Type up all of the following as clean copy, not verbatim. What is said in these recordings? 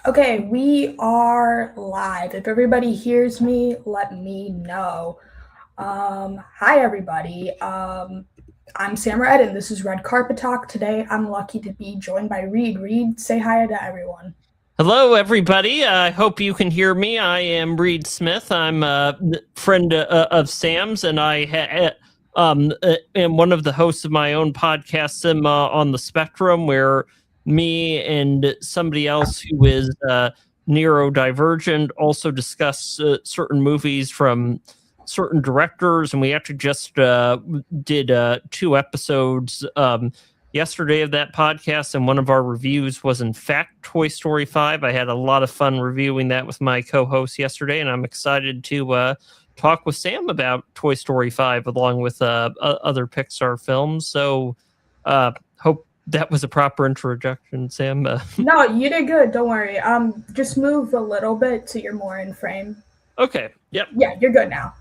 Okay, we are live. If everybody hears me, let me know. Hi everybody. I'm Sam Red, and this is Red Carpet Talk. Today, I'm lucky to be joined by Reed. Reed, say hi to everyone. Hello, everybody. I hope you can hear me. I am Reed Smith. I'm a friend of Sam's, and I am one of the hosts of my own podcast, Sim on the Spectrum, where me and somebody else who is neurodivergent also discuss certain movies from certain directors. And we actually just did 2 episodes yesterday of that podcast, and one of our reviews was in fact Toy Story 5. I had a lot of fun reviewing that with my co-host yesterday, and I'm excited to talk with Sam about Toy Story 5 along with other Pixar films. So hope that was a proper introduction, Sam. No, you did good. Don't worry. Just move a little bit so you're more in frame. Okay. Yep. Yeah, you're good now.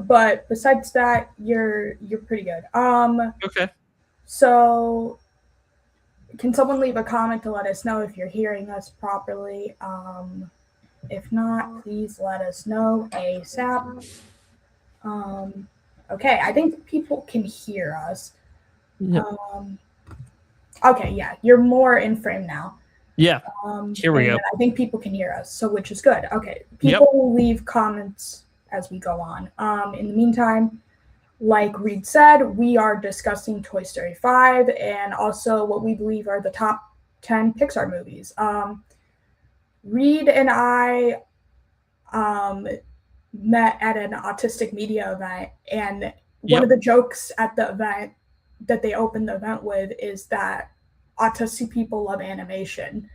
But besides that, you're pretty good. Okay. So can someone leave a comment to let us know if you're hearing us properly? If not, please let us know ASAP. Okay, I think people can hear us. Yep. Okay, yeah, you're more in frame now. Yeah. Here we go. I think people can hear us, so which is good. Okay, people will leave comments as we go on. In the meantime, like Reed said, we are discussing Toy Story 5 and also what we believe are the top 10 Pixar movies. Reed and I met at an autistic media event, and one of the jokes at the event that they opened the event with is that autistic people love animation.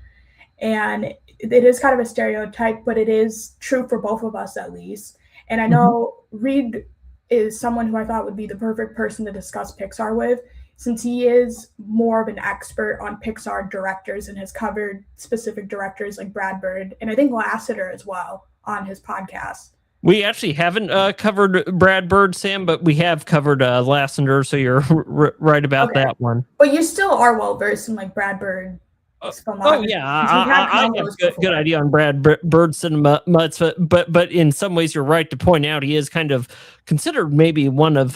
And it is kind of a stereotype, but it is true for both of us at least. And I know Reed is someone who I thought would be the perfect person to discuss Pixar with, since he is more of an expert on Pixar directors and has covered specific directors like Brad Bird and I think Lasseter as well on his podcast. We actually haven't covered Brad Bird, Sam, but we have covered Lasseter, so you're right about that one. But you still are well versed in like Brad Bird. Oh yeah, I have good idea on Brad Bird cinema, but in some ways you're right to point out he is kind of considered maybe one of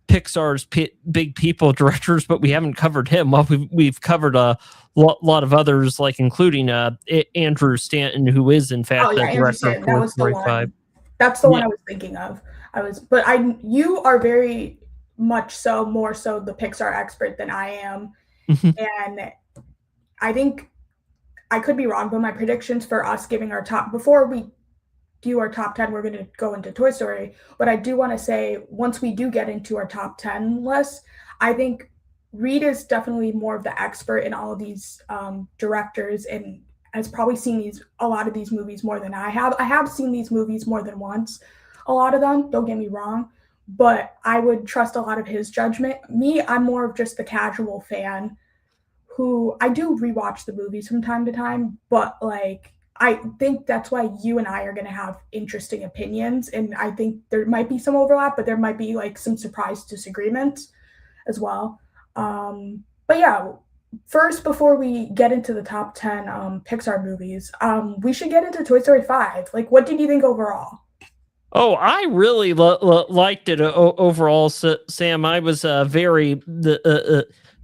Pixar's big people directors, but we haven't covered him. Well, we've covered a lot of others, like including Andrew Stanton, who is in fact the director of Toy Story 5. That's the one I was thinking of. You are very much so more so the Pixar expert than I am, and I think I could be wrong, but my predictions for us giving our top before we do our top 10, we're going to go into Toy Story. But I do want to say once we do get into our top 10 list, I think Reed is definitely more of the expert in all of these directors and has probably seen a lot of these movies more than I have. I have seen these movies more than once, a lot of them, don't get me wrong, but I would trust a lot of his judgment. Me, I'm more of just the casual fan who I do rewatch the movies from time to time, but like I think that's why you and I are going to have interesting opinions, and I think there might be some overlap, but there might be like some surprise disagreements as well. But yeah, first before we get into the top 10 Pixar movies, we should get into Toy Story 5. Like, what did you think overall? Oh, I really liked it overall, Sam. I was very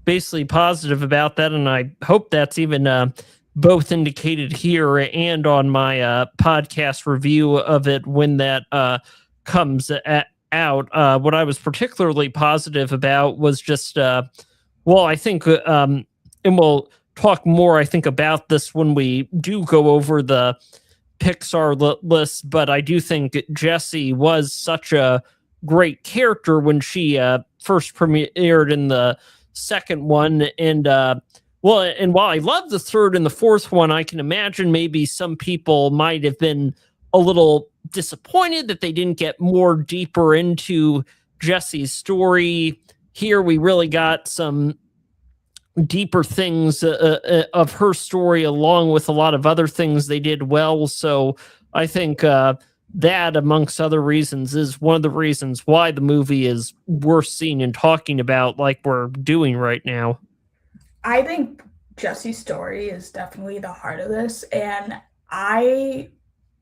basically positive about that, and I hope that's even both indicated here and on my podcast review of it when that comes out. What I was particularly positive about was just, I think, and we'll talk more, I think, about this when we do go over the Pixar list, but I do think Jessie was such a great character when she first premiered in the second one, and while I love the third and the fourth one, I can imagine maybe some people might have been a little disappointed that they didn't get more deeper into Jessie's story. Here we really got some deeper things of her story, along with a lot of other things they did well. So I think that, amongst other reasons, is one of the reasons why the movie is worth seeing and talking about like we're doing right now. I think Jesse's story is definitely the heart of this, and I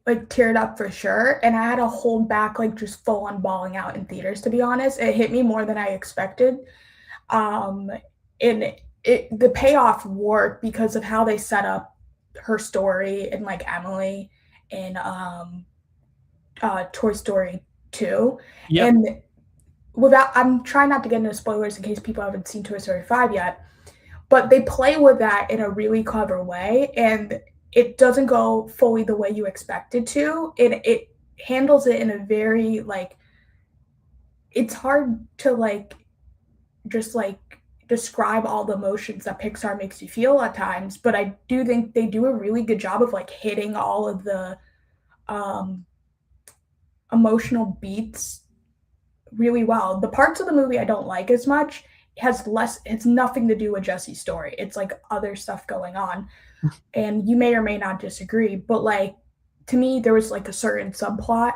like teared up for sure, and I had to hold back like just full on bawling out in theaters. To be honest, it hit me more than I expected. Um, and the payoff worked because of how they set up her story and like Emily in Toy Story 2. Yep. And without, I'm trying not to get into spoilers in case people haven't seen Toy Story 5 yet, but they play with that in a really clever way, and it doesn't go fully the way you expect it to. And it handles it in a very like, it's hard to like just like describe all the emotions that Pixar makes you feel at times, but I do think they do a really good job of like hitting all of the um emotional beats really well. The parts of the movie I don't like as much it's nothing to do with Jesse's story. It's like other stuff going on. And you may or may not disagree, but like to me there was like a certain subplot,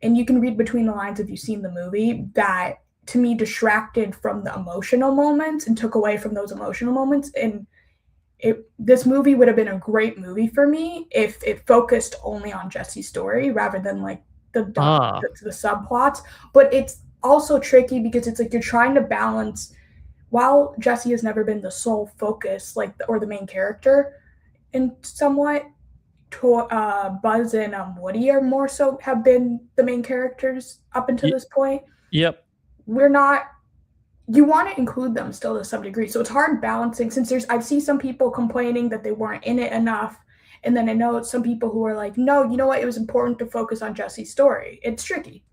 and you can read between the lines if you've seen the movie, that to me distracted from the emotional moments and took away from those emotional moments. And this movie would have been a great movie for me if it focused only on Jesse's story rather than like the subplots. But it's also tricky because it's like you're trying to balance, while Jesse has never been the sole focus, like or the main character, and somewhat Buzz and Woody are more so have been the main characters up until this point. Yep. We're not. You want to include them still to some degree, so it's hard balancing. Since I've seen some people complaining that they weren't in it enough, and then I know some people who are like, no, you know what? It was important to focus on Jesse's story. It's tricky.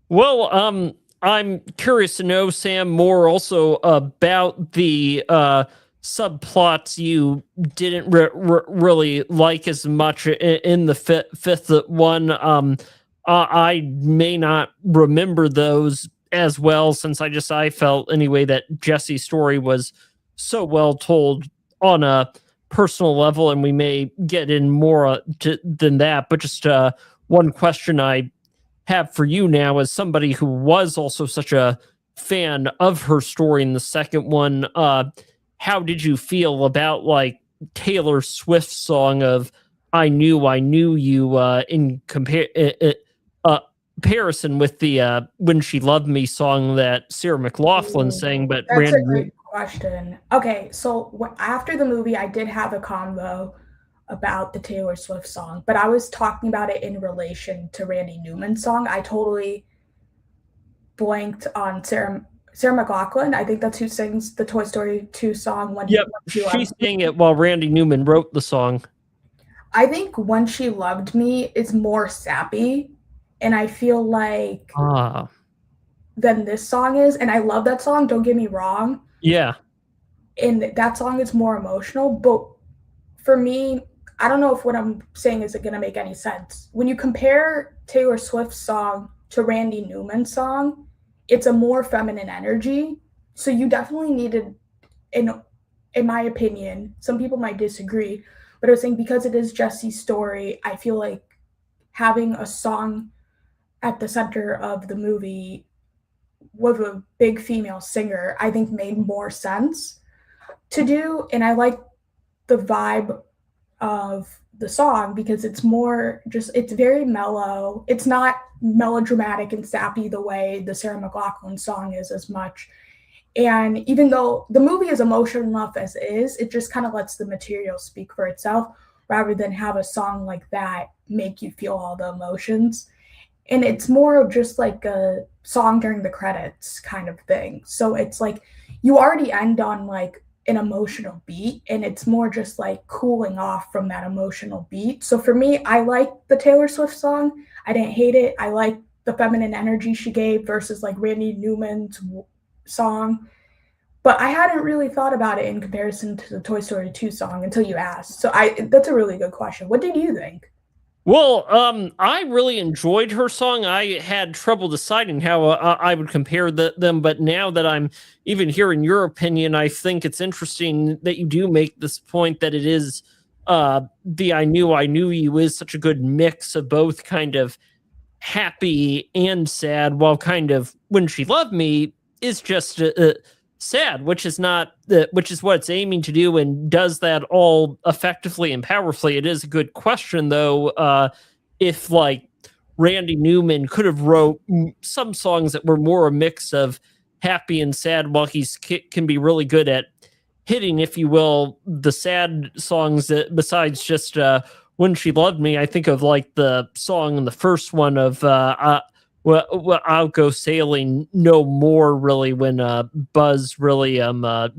Well, I'm curious to know, Sam, more also about the subplots you didn't really like as much in the fifth one. I may not remember those as well, since I felt anyway that Jesse's story was so well told on a personal level, and we may get in more than that. But just one question I have for you now, as somebody who was also such a fan of her story in the second one, how did you feel about like Taylor Swift's song of I Knew You" in comparison with the When She Loved Me song that Sarah McLachlan sang, but That's a great question. Okay, so after the movie, I did have a convo about the Taylor Swift song, but I was talking about it in relation to Randy Newman's song. I totally blanked on Sarah McLachlan. I think that's who sings the Toy Story 2 song. She sang it while Randy Newman wrote the song. I think When She Loved Me is more sappy, and I feel like than this song is. And I love that song, don't get me wrong. Yeah. And that song is more emotional, but for me, I don't know if what I'm saying is going to make any sense. When you compare Taylor Swift's song to Randy Newman's song, it's a more feminine energy. So you definitely needed, in my opinion, some people might disagree, but I was saying because it is Jesse's story, I feel like having a song at the center of the movie with a big female singer, I think made more sense to do. And I like the vibe of the song because it's more just, it's very mellow. It's not melodramatic and sappy the way the Sarah McLachlan song is as much. And even though the movie is emotional enough as is, it just kind of lets the material speak for itself rather than have a song like that make you feel all the emotions. And it's more of just like a song during the credits kind of thing. So it's like you already end on like an emotional beat, and it's more just like cooling off from that emotional beat. So for me, I like the Taylor Swift song. I didn't hate it. I like the feminine energy she gave versus like Randy Newman's song. But I hadn't really thought about it in comparison to the Toy Story 2 song until you asked. So that's a really good question. What did you think? Well, I really enjoyed her song. I had trouble deciding how I would compare them, but now that I'm even hearing your opinion, I think it's interesting that you do make this point that it is the I Knew You is such a good mix of both kind of happy and sad, while kind of When She Loved Me is just sad, which is not which is what it's aiming to do, and does that all effectively and powerfully. It is a good question, though, if like Randy Newman could have wrote some songs that were more a mix of happy and sad, while he's can be really good at hitting, if you will, the sad songs that besides just When She Loved Me. I think of like the song in the first one of well, I'll Go Sailing No More, really, when Buzz really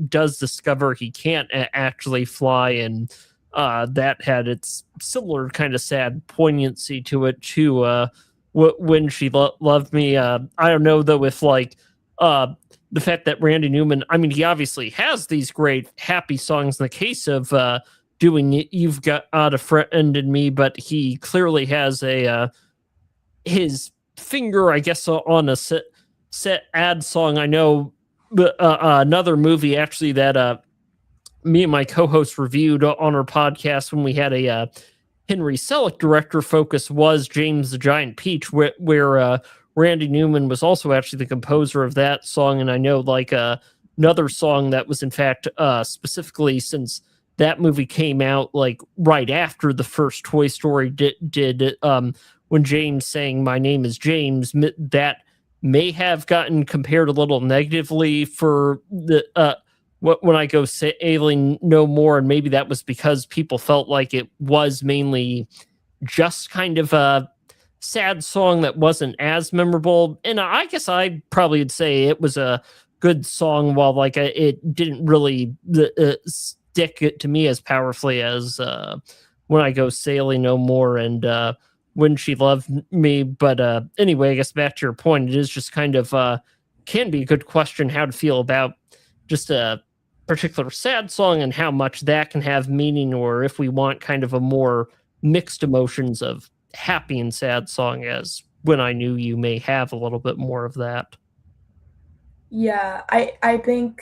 does discover he can't actually fly, and that had its similar kind of sad poignancy to it too. When She Loved Me. I don't know though if like the fact that Randy Newman, I mean, he obviously has these great happy songs in the case of doing You've Got a Friend in Me, but he clearly has a his finger, I guess, on a set ad song. I know another movie actually that me and my co-host reviewed on our podcast when we had a Henry Selick director focus was James the Giant Peach, where Randy Newman was also actually the composer of that song. And I know like another song that was in fact specifically, since that movie came out like right after the first Toy Story did when James sang My Name is James, that may have gotten compared a little negatively for the When I Go Sailing No More, and maybe that was because people felt like it was mainly just kind of a sad song that wasn't as memorable. And I guess I probably would say it was a good song, while like it didn't really stick it to me as powerfully as When I Go Sailing No More and When She Loved Me. But anyway, I guess back to your point, it is just kind of can be a good question how to feel about just a particular sad song and how much that can have meaning, or if we want kind of a more mixed emotions of happy and sad song, as When I Knew You may have a little bit more of that. Yeah, I think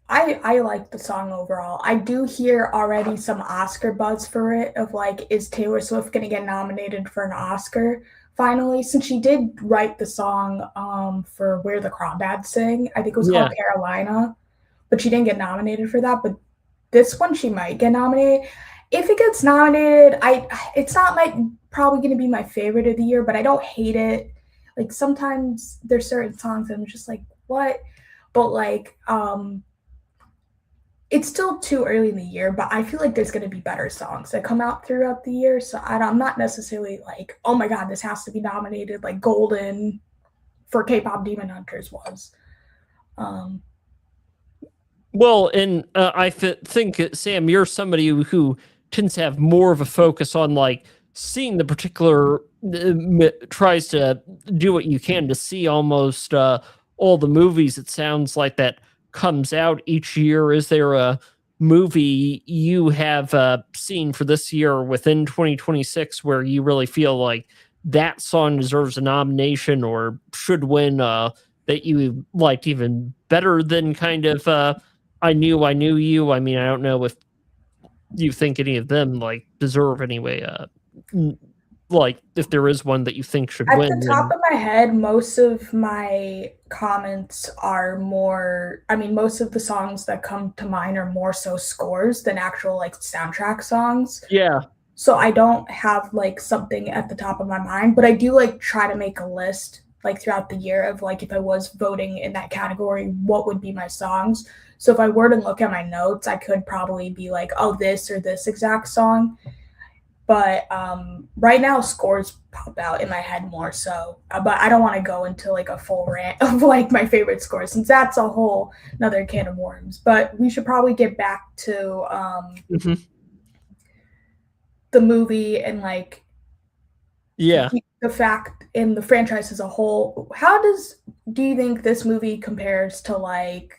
I like the song overall. I do hear already some Oscar buzz for it, of like, is Taylor Swift going to get nominated for an Oscar finally? Since she did write the song for Where the Crawdads Sing. I think it was called Carolina, but she didn't get nominated for that. But this one she might get nominated. If it gets nominated, it's not like probably going to be my favorite of the year, but I don't hate it. Like sometimes there's certain songs that I'm just like, what? But like it's still too early in the year, but I feel like there's going to be better songs that come out throughout the year. So I'm not necessarily like, oh my God, this has to be nominated like Golden for K-pop Demon Hunters was. Well, and I think, Sam, you're somebody who tends to have more of a focus on like seeing the particular, tries to do what you can to see almost all the movies, it sounds like, that comes out each year. Is there a movie you have seen for this year within 2026 where you really feel like that song deserves a nomination or should win, that you liked even better than kind of I Knew You? I mean, I don't know if you think any of them like deserve anyway, like if there is one that you think should win. At the top of my head, most of my comments are more, I mean, most of the songs that come to mind are more so scores than actual like soundtrack songs. Yeah. So I don't have like something at the top of my mind, but I do like try to make a list like throughout the year of like, if I was voting in that category, what would be my songs? So if I were to look at my notes, I could probably be like, oh, this or this exact song. But right now, scores pop out in my head more so. But I don't want to go into like a full rant of like my favorite scores, since that's a whole another can of worms. But we should probably get back to the movie and like the fact in the franchise as a whole. How do you think this movie compares to like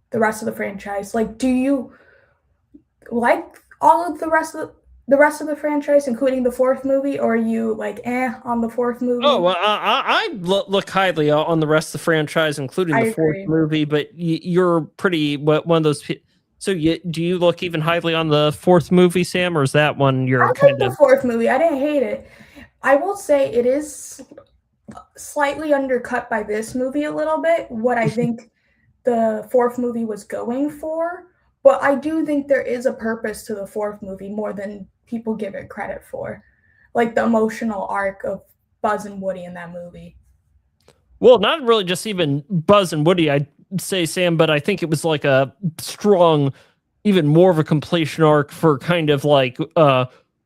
the rest of the franchise? Like, do you like all of the rest of the franchise, including the fourth movie, or are you like on the fourth movie? Oh, well, I look highly on the rest of the franchise, including the fourth movie. But you're pretty one of those. So do you look even highly on the fourth movie, Sam, or is that one you're kind of? The fourth movie, I didn't hate it. I will say it is slightly undercut by this movie a little bit. What I think the fourth movie was going for, but I do think there is a purpose to the fourth movie more than people give it credit for. Like the emotional arc of Buzz and Woody in that movie. Well, not really just even Buzz and Woody, I'd say, Sam, but I think it was like a strong, even more of a completion arc for kind of like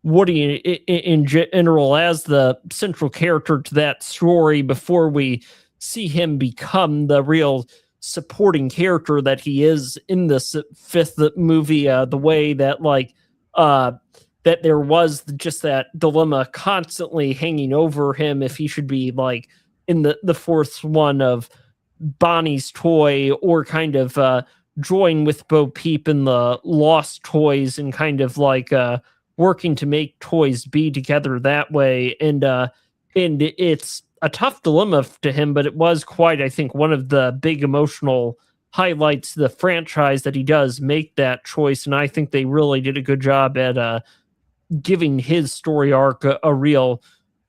Woody in general as the central character to that story before we see him become the real supporting character that he is in this fifth movie. The way that uh, that there was just that dilemma constantly hanging over him if he should be like in the fourth one of Bonnie's toy or kind of join with Bo Peep in the Lost Toys and kind of like working to make toys be together that way. And it's a tough dilemma to him, but it was quite, I think, one of the big emotional highlights of the franchise that he does make that choice. And I think they really did a good job at giving his story arc a real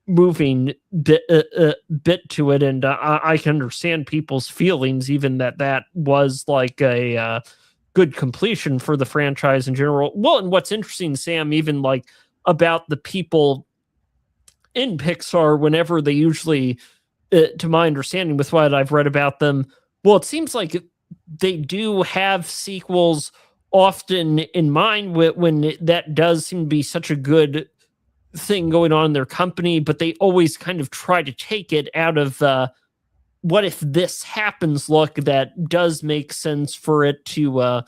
moving bit to it, and I can understand people's feelings, even that was like a good completion for the franchise in general. Well, and what's interesting, Sam, even like about the people in Pixar, whenever they usually, to my understanding, with what I've read about them, well, it seems like they do have sequels often in mind when that does seem to be such a good thing going on in their company, but they always kind of try to take it out of what if this happens look that does make sense for it to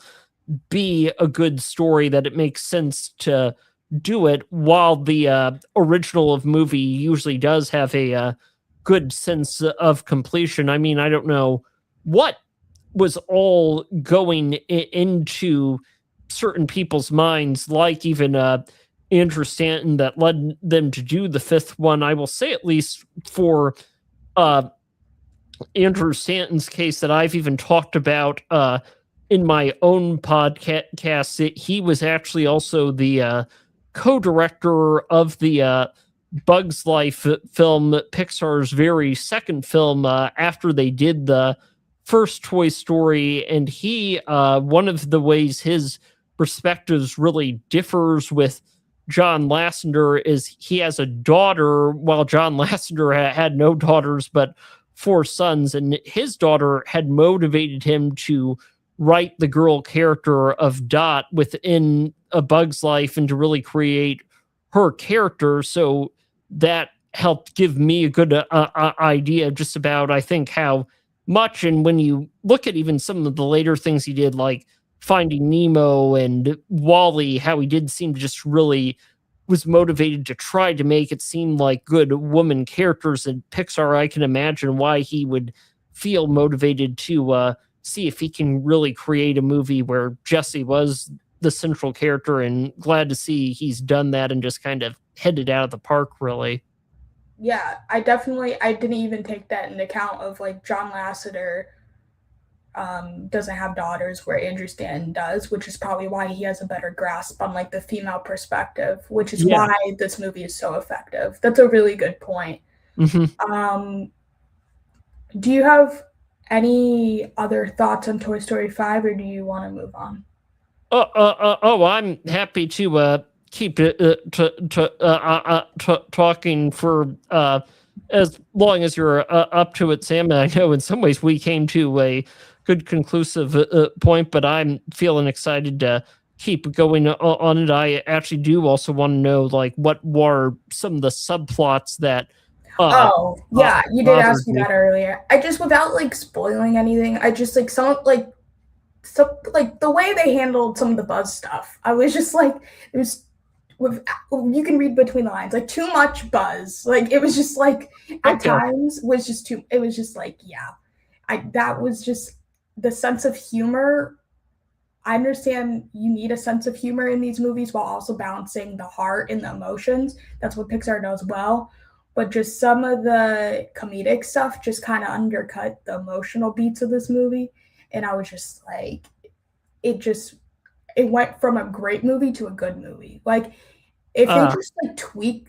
be a good story, that it makes sense to do it, while the original of movie usually does have a good sense of completion. I mean, I don't know what was all going into certain people's minds, like even Andrew Stanton, that led them to do the fifth one. I will say, at least for uh, Andrew Stanton's case, that I've even talked about in my own podcast, he was actually also the co-director of the Bugs Life film, Pixar's very second film after they did the first Toy Story. And he, one of the ways his perspectives really differs with John Lasseter is he has a daughter, while John Lasseter had no daughters but four sons, and his daughter had motivated him to write the girl character of Dot within A Bug's Life and to really create her character. So that helped give me a good idea just about, I think, how much. And when you look at even some of the later things he did, like Finding Nemo and Wall-E, how he did seem to just really was motivated to try to make it seem like good woman characters in Pixar. I can imagine why he would feel motivated to see if he can really create a movie where Jessie was the central character, and glad to see he's done that and just kind of headed out of the park, really. Yeah, I didn't even take that into account of like John Lasseter doesn't have daughters where Andrew Stanton does, which is probably why he has a better grasp on like the female perspective, which is Yeah. why this movie is so effective. That's a really good point. Mm-hmm. Do you have any other thoughts on Toy Story 5 or do you want to move on? I'm happy to keep talking for as long as you're up to it, Sam. And I know in some ways we came to a good conclusive point, but I'm feeling excited to keep going on it. I actually do also want to know, like, what were some of the subplots that Oh, yeah, you did bothered ask me you. that earlier. I just, without like spoiling anything, I just like like the way they handled some of the Buzz stuff. I was just like, it was with you can read between the lines, like too much Buzz. Like it was just like at Okay. times was just too. It was just like yeah, that was just the sense of humor. I understand you need a sense of humor in these movies while also balancing the heart and the emotions. That's what Pixar does well. But just some of the comedic stuff just kind of undercut the emotional beats of this movie. And I was just like, it just, it went from a great movie to a good movie. Like, if they Uh, just like tweak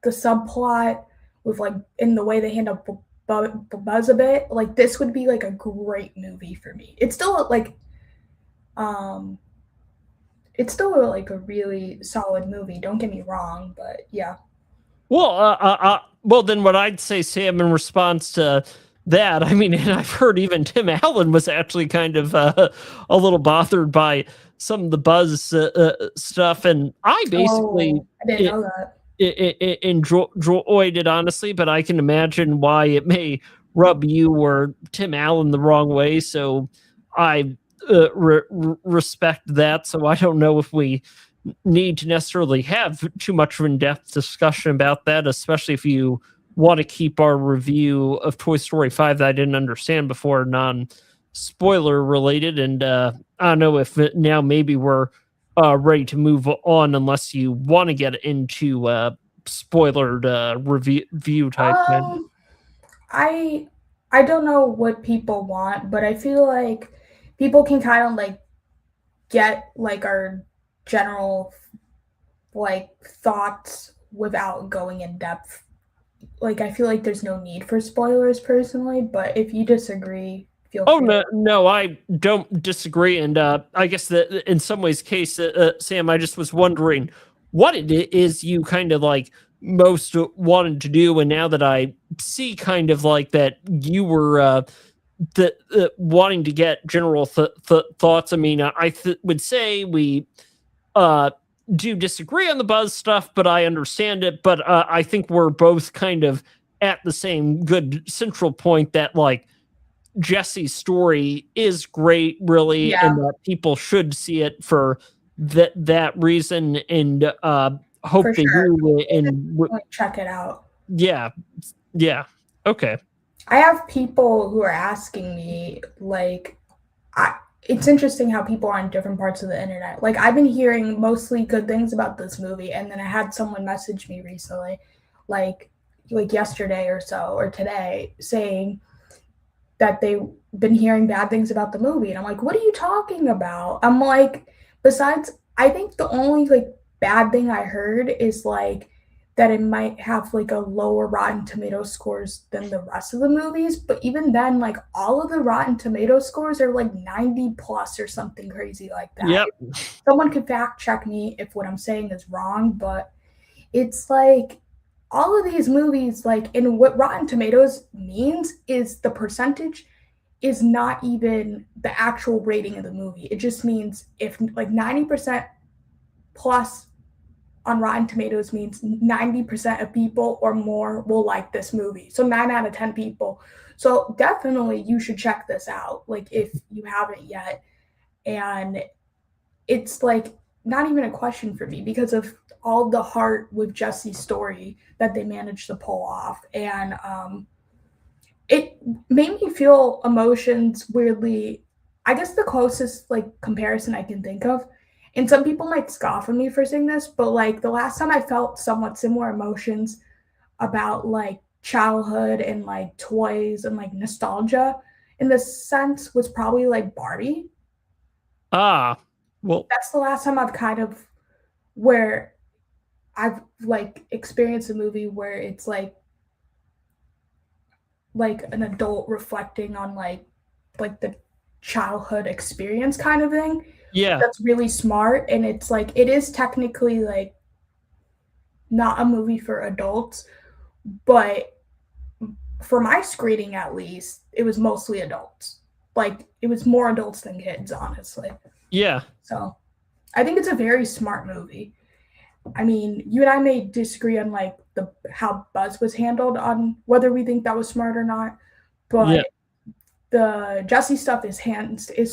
the subplot with like in the way they handle buzz a bit, like this would be like a great movie for me. Um it's still like a really solid movie, don't get me wrong, but yeah. Well, then what I'd say, Sam, in response to that, I mean, and I've heard even Tim Allen was actually kind of a little bothered by some of the buzz stuff, and I basically Oh, I didn't know that. enjoyed it honestly, but I can imagine why it may rub you or Tim Allen the wrong way. So I respect that. So I don't know if we need to necessarily have too much of an in-depth discussion about that, especially if you want to keep our review of Toy Story 5 that I didn't understand before non-spoiler related. And I don't know if now maybe we're ready to move on unless you want to get into spoilered review type thing. Um, I I don't know what people want, but I feel like people can kind of like get like our general like thoughts without going in depth. Like I feel like there's no need for spoilers personally, but if you disagree, feel Oh free. no, no, I don't disagree, and I guess that in some ways, case Sam, I just was wondering what it is you kind of like most wanted to do, and now that I see kind of like that you were wanting to get general thoughts. I mean, I would say we uh do disagree on the buzz stuff, but I understand it. But I think we're both kind of at the same good central point that like Jesse's story is great, really, and Yeah, that people should see it for that reason, and for hope they sure. do. Like, check it out. Yeah, yeah, okay, I have people who are asking me like I it's interesting how people are on different parts of the internet. Like I've been hearing mostly good things about this movie, and then I had someone message me recently, like yesterday or so or today, saying that they've been hearing bad things about the movie. And I'm like, what are you talking about? I'm like, besides, I think the only like bad thing I heard is like that it might have like a lower Rotten Tomato scores than the rest of the movies. But even then, like all of the Rotten Tomato scores are like 90 plus or something crazy like that. yep, Someone could fact check me if what I'm saying is wrong, but it's like all of these movies, like, and what Rotten Tomatoes means is the percentage is not even the actual rating of the movie. It just means if like 90% plus on Rotten Tomatoes means 90% of people or more will like this movie. So 9 out of 10 people. So definitely you should check this out, like if you haven't yet. And it's like not even a question for me because of all the heart with Jesse's story that they managed to pull off. And it made me feel emotions weirdly. I guess the closest like comparison I can think of, and some people might scoff at me for saying this, but like the last time I felt somewhat similar emotions about like childhood and like toys and like nostalgia in this sense was probably like Barbie. ah, well, That's the last time I've kind of where I've like experienced a movie where it's like an adult reflecting on like the childhood experience kind of thing. yeah, That's really smart, and it's like it is technically like not a movie for adults, but for my screening at least, it was mostly adults. Like it was more adults than kids, honestly. yeah, So I think it's a very smart movie. I mean, you and I may disagree on like the how Buzz was handled on whether we think that was smart or not, yeah, but the Jesse stuff is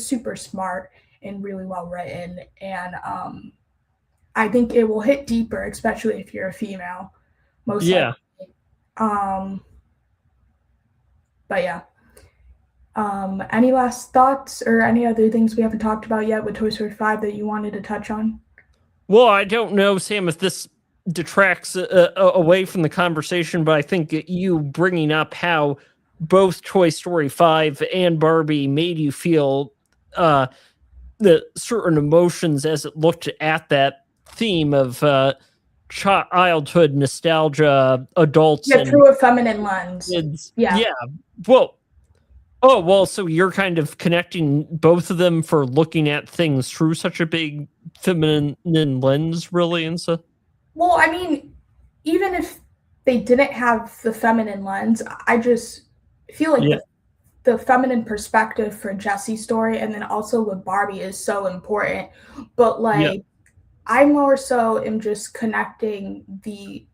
super smart and really well written, and I think it will hit deeper, especially if you're a female, most likely. yeah. Um, but yeah. Any last thoughts or any other things we haven't talked about yet with Toy Story 5 that you wanted to touch on? Well, I don't know, Sam, if this detracts away from the conversation, but I think you bringing up how both Toy Story 5 and Barbie made you feel the certain emotions as it looked at that theme of childhood nostalgia, adults Yeah, and through a feminine lens. kids. Yeah. Yeah. Well, oh, well, so you're kind of connecting both of them for looking at things through such a big feminine lens, really, and so. Well, I mean, even if they didn't have the feminine lens, I just feel like Yeah. the feminine perspective for Jesse's story and then also with Barbie is so important. But Yeah. like I more so am just connecting the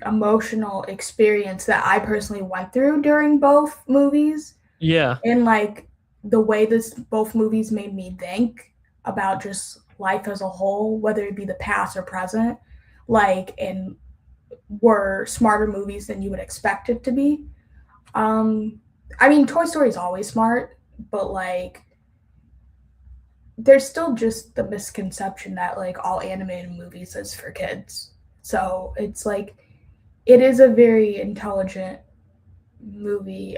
emotional experience that I personally went through during both movies Yeah. and like the way this both movies made me think about just life as a whole, whether it be the past or present, like and were smarter movies than you would expect it to be. I mean, Toy Story is always smart, but like there's still just the misconception that like all animated movies is for kids. So it's like it is a very intelligent movie.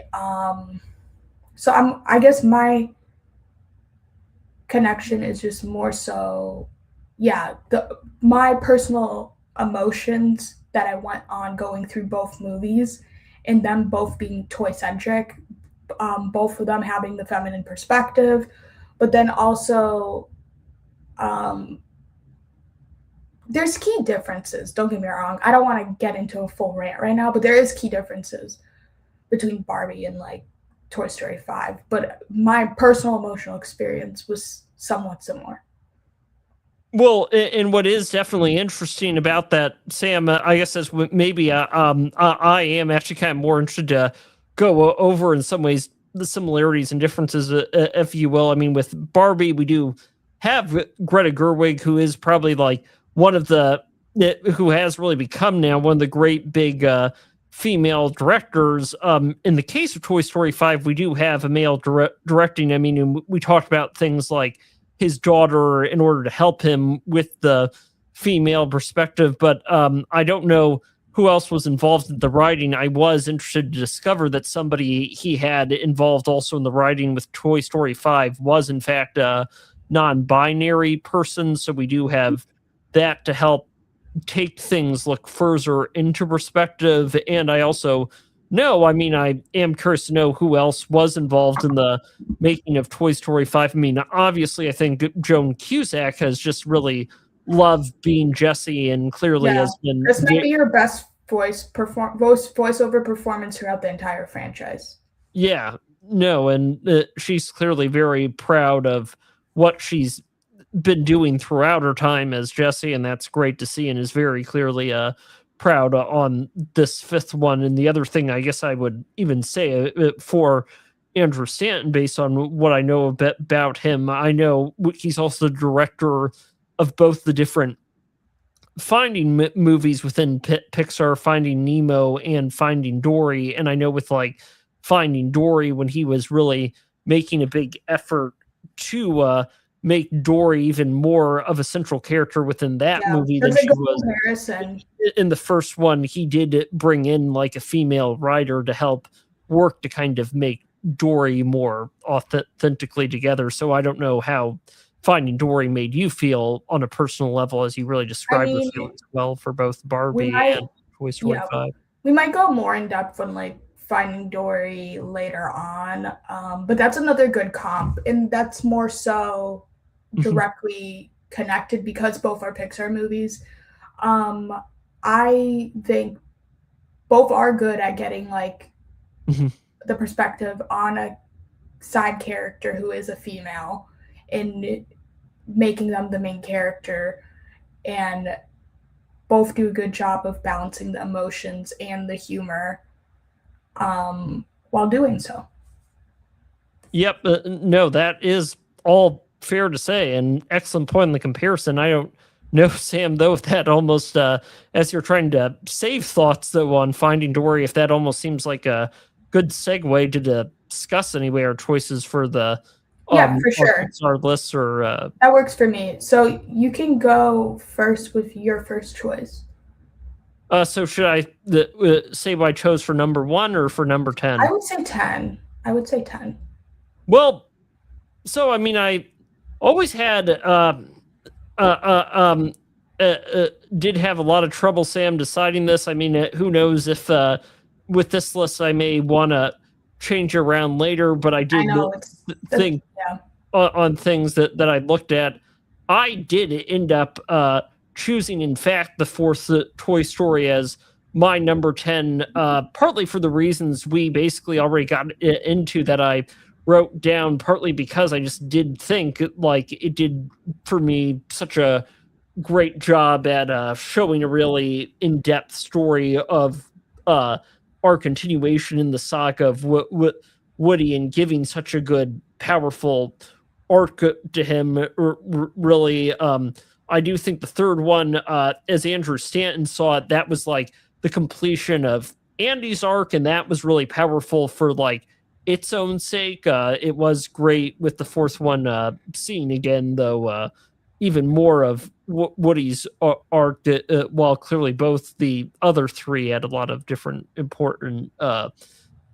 So I guess my connection is just more so yeah, the my personal emotions that I went on going through both movies and them both being toy centric, both of them having the feminine perspective, but then also um, there's key differences. Don't get me wrong. I don't want to get into a full rant right now, but there is key differences between Barbie and like Toy Story 5. But my personal emotional experience was somewhat similar. Well, and what is definitely interesting about that, Sam, I guess that's maybe I am actually kind of more interested to go over in some ways the similarities and differences, if you will. I mean, with Barbie, we do have Greta Gerwig, who is probably like one of the who has really become now one of the great big female directors. In the case of Toy Story 5, we do have a male directing. I mean, we talked about things like his daughter in order to help him with the female perspective. But I don't know who else was involved in the writing. I was interested to discover that somebody he had involved also in the writing with Toy Story 5 was, in fact, a non binary person. So we do have that to help take things look further into perspective. And I also know, I mean, I am curious to know who else was involved in the making of Toy Story 5. I mean, obviously, I think Joan Cusack has just really loved being Jessie and clearly Yeah, has been. this might be your best voiceover performance throughout the entire franchise. Yeah, no, and she's clearly very proud of what she's been doing throughout her time as Jessie, and that's great to see, and is very clearly proud on this fifth one. And the other thing I guess I would even say for Andrew Stanton, based on what I know a bit about him, I know he's also the director of both the different Finding movies within Pixar, Finding Nemo and Finding Dory. And I know with like Finding Dory, when he was really making a big effort to make Dory even more of a central character within that Yeah, movie than that's a she good was comparison. in the first one. He did bring in like a female writer to help work to kind of make Dory more authentically together. So I don't know how Finding Dory made you feel on a personal level, as you really I described your mean, feelings well for both we Barbie might and Toy Story yeah, 5. we might go more in depth on like Finding Dory later on, but that's another good comp, and that's more so Mhm, directly connected because both are Pixar movies. Um, I think both are good at getting like mhm. the perspective on a side character who is a female and making them the main character, and both do a good job of balancing the emotions and the humor while doing so. Yep, no, that is all fair to say, and excellent point in the comparison. I don't know, Sam, though, if that almost, as you're trying to save thoughts, though, on Finding Dory, if that almost seems like a good segue to discuss anyway our choices for the Yeah, for our sure. Pixar lists or That works for me. So you can go first with your first choice. so should I say what I chose for number one or for number 10? I would say 10. I would say 10. Well, so I mean, I always had uh, um did have a lot of trouble, Sam, deciding this. I mean, who knows if with this list I may want to change around later, but I I did know think yeah. on things that I looked at. I did end up choosing, in fact, the fourth Toy Story as my number 10, partly for the reasons we basically already got into that I wrote down, partly because I just did think like it did for me such a great job at showing a really in-depth story of our continuation in the saga of Woody and giving such a good, powerful arc to him. Really, I do think the third one, as Andrew Stanton saw it, that was like the completion of Andy's arc, and that was really powerful for like its own sake. It was great with the fourth one seeing again, though, even more of Woody's arc, while clearly both the other three had a lot of different important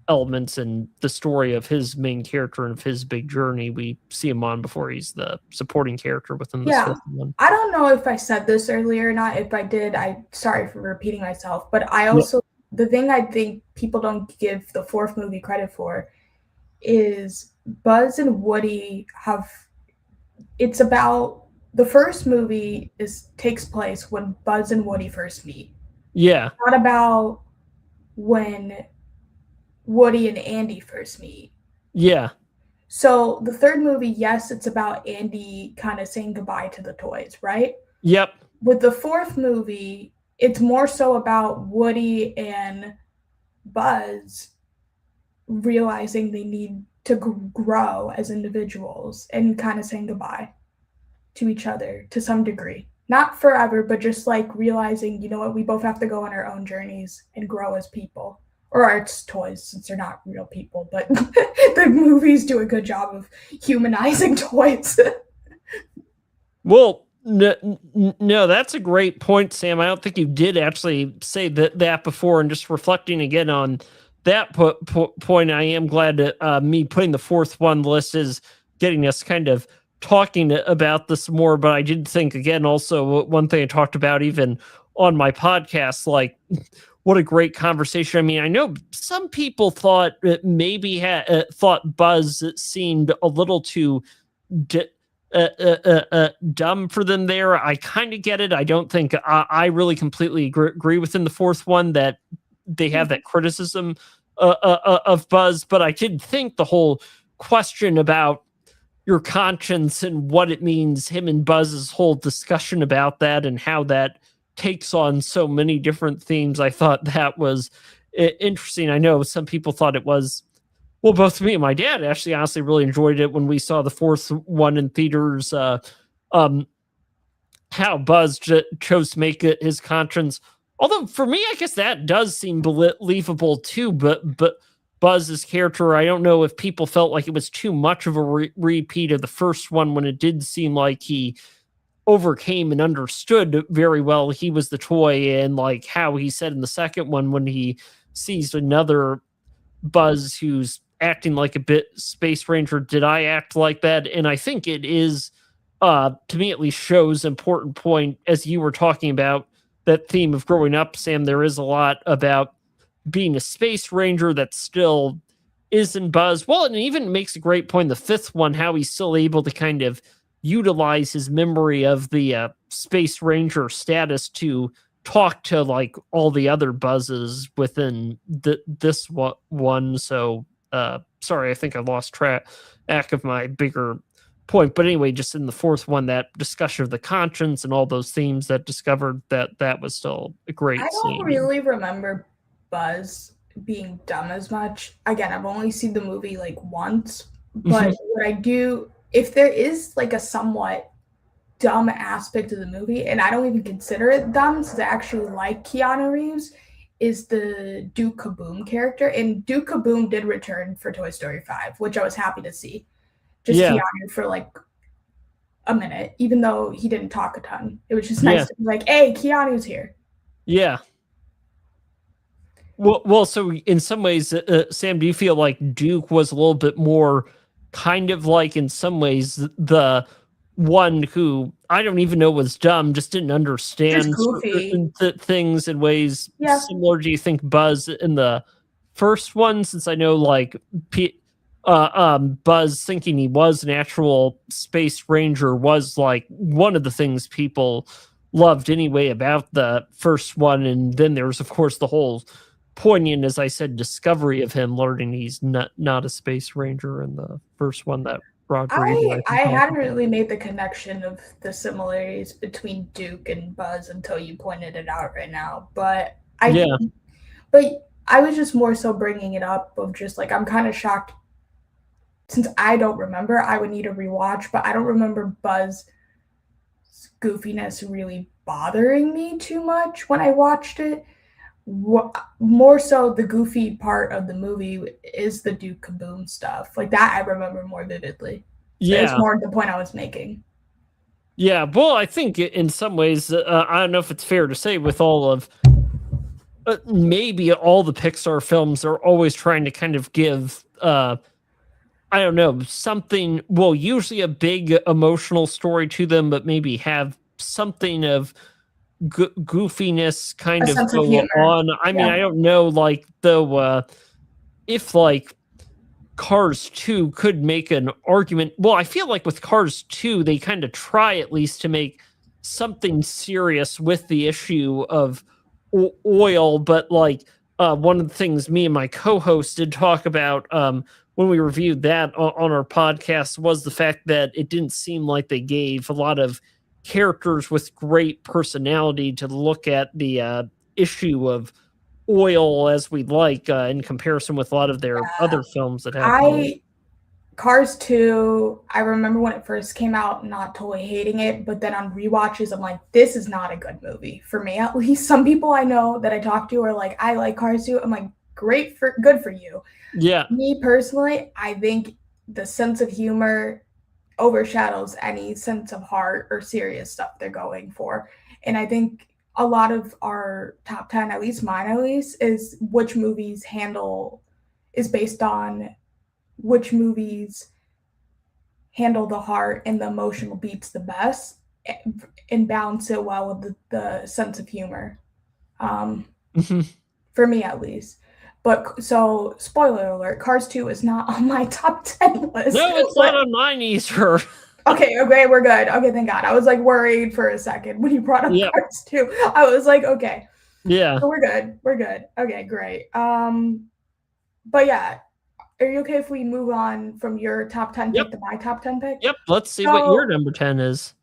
elements in the story of his main character and of his big journey we see him on before he's the supporting character within this fifth one. I don't know if I said this earlier or not. If I did, I'm sorry for repeating myself. But I also, the thing I think people don't give the fourth movie credit for is Buzz and Woody have, it's about, the first movie takes place when Buzz and Woody first meet. Yeah. It's not about when Woody and Andy first meet. Yeah. So the third movie, yes, it's about Andy kind of saying goodbye to the toys, right? Yep. With the fourth movie, it's more so about Woody and Buzz realizing they need to grow as individuals and kind of saying goodbye to each other to some degree. Not forever, but just like realizing, you know what, we both have to go on our own journeys and grow as people. Or it's toys, since they're not real people, but the movies do a good job of humanizing toys. Well, no, that's a great point, Sam. I don't think you did actually say that before, and just reflecting again on that point, I am glad that me putting the fourth one list is getting us kind of talking about this more. But I did think, again, also one thing I talked about even on my podcast, like what a great conversation. I mean, I know some people thought maybe thought Buzz seemed a little too dumb for them there. I kind of get it. I don't think I really completely agree within the fourth one that they have that criticism of Buzz, but I did think the whole question about your conscience and what it means, him and Buzz's whole discussion about that and how that takes on so many different themes, I thought that was interesting. I know some people thought it was, well, both me and my dad actually honestly really enjoyed it when we saw the fourth one in theaters. How Buzz chose to make it his conscience. Although for me, I guess that does seem believable too. But Buzz's character, I don't know if people felt like it was too much of a repeat of the first one, when it did seem like he overcame and understood very well he was the toy, and like how he said in the second one when he sees another Buzz who's acting like a bit Space Ranger, did I act like that? And I think it is, to me at least, shows important point, as you were talking about that theme of growing up, Sam. There is a lot about being a Space Ranger that still is in Buzz. Well, and it even makes a great point in the fifth one, how he's still able to kind of utilize his memory of the Space Ranger status to talk to like all the other Buzzes within this one. So sorry, I think I lost track of my bigger point. But anyway, just in the fourth one, that discussion of the conscience and all those themes that discovered, that was still a great scene. I don't really remember Buzz being dumb as much. Again, I've only seen the movie like once, but what I do, if there is like a somewhat dumb aspect of the movie, and I don't even consider it dumb since I actually like Keanu Reeves, is the Duke Kaboom character. And Duke Kaboom did return for Toy Story 5, which I was happy to see. Just Keanu for like a minute, even though he didn't talk a ton. It was just nice to be like, hey, Keanu's here. Yeah. Well, so in some ways, Sam, do you feel like Duke was a little bit more kind of like, in some ways, the one who I don't even know was dumb, just didn't Just understand goofy. things in ways Yeah. similar. Do you think Buzz in the first one? Since I know like Buzz thinking he was an actual space ranger was like one of the things people loved anyway about the first one, and then there was of course the whole poignant, as I said, discovery of him learning he's not a space ranger in the first one that Roger Ebert I I think talked hadn't about. really made the connection of the similarities between Duke and Buzz until you pointed it out right now. Yeah, But I was just more so bringing it up of just like I'm kind of shocked since I don't remember. I would need a rewatch, but I don't remember Buzz's goofiness really bothering me too much when I watched it. More so, the goofy part of the movie is the Duke Kaboom stuff. Like that, I remember more vividly. It's yeah, more the point I was making. yeah. Well, I think in some ways, I don't know if it's fair to say with all of maybe all the Pixar films are always trying to kind of give I don't know, something, well, usually a big emotional story to them, but maybe have something of goofiness A kind of sense of go humor. on. I mean, Yeah. I don't know, like, though, if like Cars 2 could make an argument. Well, I feel like with Cars 2, they kind of try at least to make something serious with the issue of oil, but like one of the things me and my co-host did talk about when we reviewed that on our podcast was the fact that it didn't seem like they gave a lot of characters with great personality to look at the issue of oil as we'd like in comparison with a lot of their other films that have more. I Cars 2, I remember when it first came out, not totally hating it, but then on rewatches, I'm like, this is not a good movie for me. At least some people I know that I talk to are like, I like Cars 2. I'm like, good for you. Yeah. Me personally, I think the sense of humor overshadows any sense of heart or serious stuff they're going for. And I think a lot of our top 10, at least mine at least, is which movies is based on which movies handle the heart and the emotional beats the best and balance it well with the sense of humor. Um, for me at least. But so, spoiler alert: Cars 2 is not on my top 10 list. No, it's not But on mine either. okay, we're good. Okay, thank God. I was like worried for a second when you brought up Yep. Cars 2. I was like, okay, Yeah. so we're good. We're good. Okay, great. But yeah, are you okay if we move on from your top 10 Yep. pick to my top 10 pick? Yep. Let's see what your So number 10 is.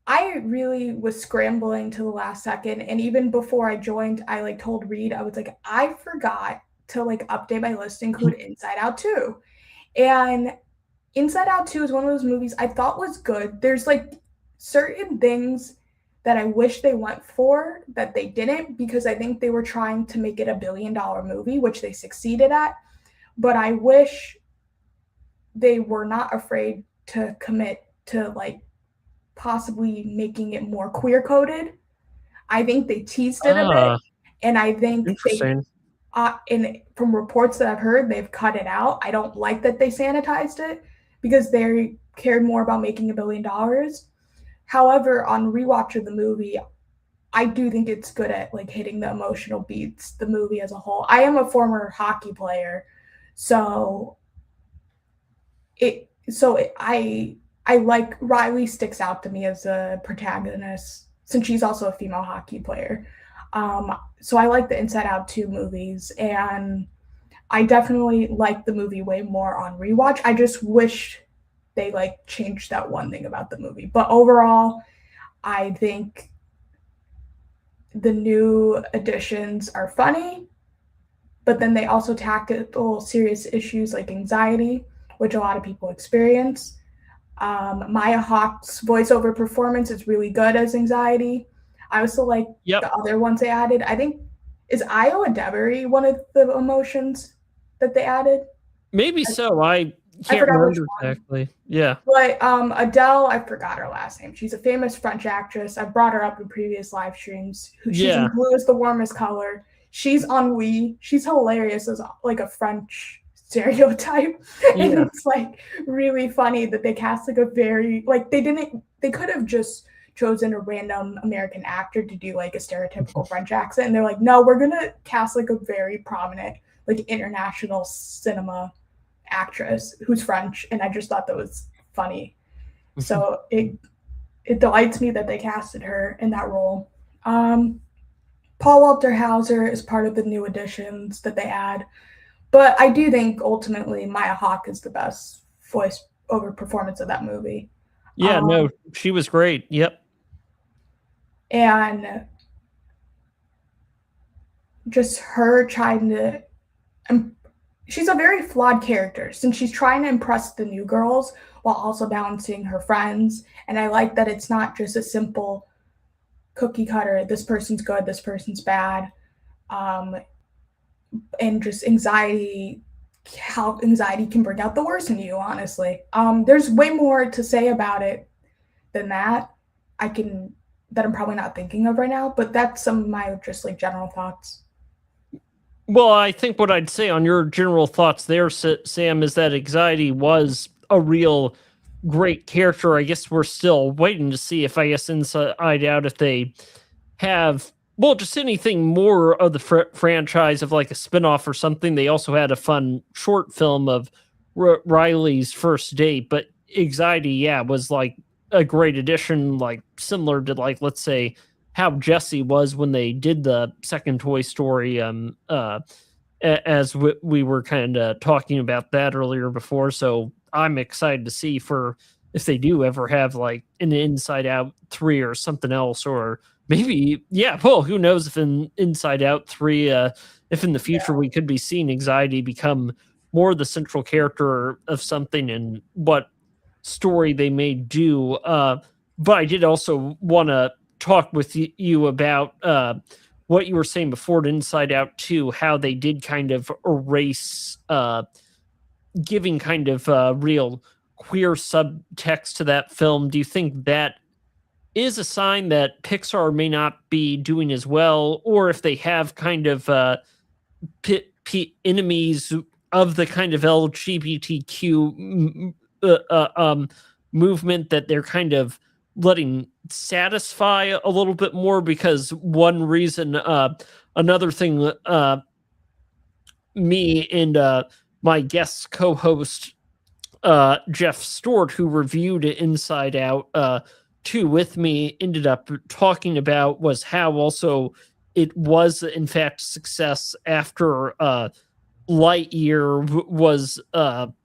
I really was scrambling to the last second, and even before I joined, I like told Reed, I was like, I forgot to like update my list to include Inside Out 2. And Inside Out 2 is one of those movies I thought was good. There's like certain things that I wish they went for that they didn't, because I think they were trying to make it $1 billion movie, which they succeeded at. But I wish they were not afraid to commit to like possibly making it more queer coded. I think they teased it a bit, Ah, and I think interesting. and from reports that I've heard, they've cut it out. I don't like that they sanitized it because they cared more about making $1 billion. However, on rewatch of the movie, I do think it's good at like hitting the emotional beats, the movie as a whole. I am a former hockey player, so I like Riley sticks out to me as a protagonist since she's also a female hockey player. So I like the Inside Out 2 movies, and I definitely like the movie way more on rewatch. I just wish they like changed that one thing about the movie. But overall, I think the new additions are funny, but then they also tackle serious issues like anxiety, which a lot of people experience. Maya Hawke's voiceover performance is really good as anxiety. I also like Yep. the other ones they added. I think is Iowa Devery one of the emotions that they added? Maybe so. I I can't forgot which remember one. exactly. Yeah. But Adele, I forgot her last name. She's a famous French actress. I've brought her up in previous live streams. She's in Yeah. Blue is the Warmest Color. She's Ennui. She's hilarious as like a French stereotype. And Yeah. it's like really funny that they cast like a very like they they could have just chosen a random American actor to do like a stereotypical French accent, and they're like, no, we're gonna cast like a very prominent like international cinema actress who's French, and I just thought that was funny. So it delights me that they casted her in that role. Paul Walter Hauser is part of the new additions that they add, but I do think ultimately Maya Hawke is the best voice over performance of that movie. Yeah, no, she was great. Yep. And just her trying to, she's a very flawed character since she's trying to impress the new girls while also balancing her friends. And I like that it's not just a simple cookie cutter, this person's good, this person's bad, and just anxiety, how anxiety can bring out the worst in you, honestly. There's way more to say about it than that. That I'm probably not thinking of right now, but that's some of my just like general thoughts. Well, I think what I'd say on your general thoughts there, Sam, is that anxiety was a real great character. I guess we're still waiting to see if, I guess, Inside Out, if they have, well, just anything more of the franchise of like a spinoff or something. They also had a fun short film of Riley's first date, but anxiety, yeah, was like a great addition, like similar to like, let's say, how Jessie was when they did the second Toy Story, as we were kind of talking about that earlier before. So I'm excited to see for if they do ever have like an Inside Out 3 or something else, or maybe, yeah, well, who knows if in Inside Out 3, if in the future we could be seeing anxiety become more the central character of something and what story they may do. But I did also want to talk with you about what you were saying before to Inside Out 2, how they did kind of erase giving kind of real queer subtext to that film. Do you think that is a sign that Pixar may not be doing as well, or if they have kind of enemies of the kind of LGBTQ movement that they're kind of letting satisfy a little bit more? Because one reason, another thing, me and my guest co-host Jeff Stewart, who reviewed Inside Out 2 with me, ended up talking about was how also it was in fact success after Lightyear was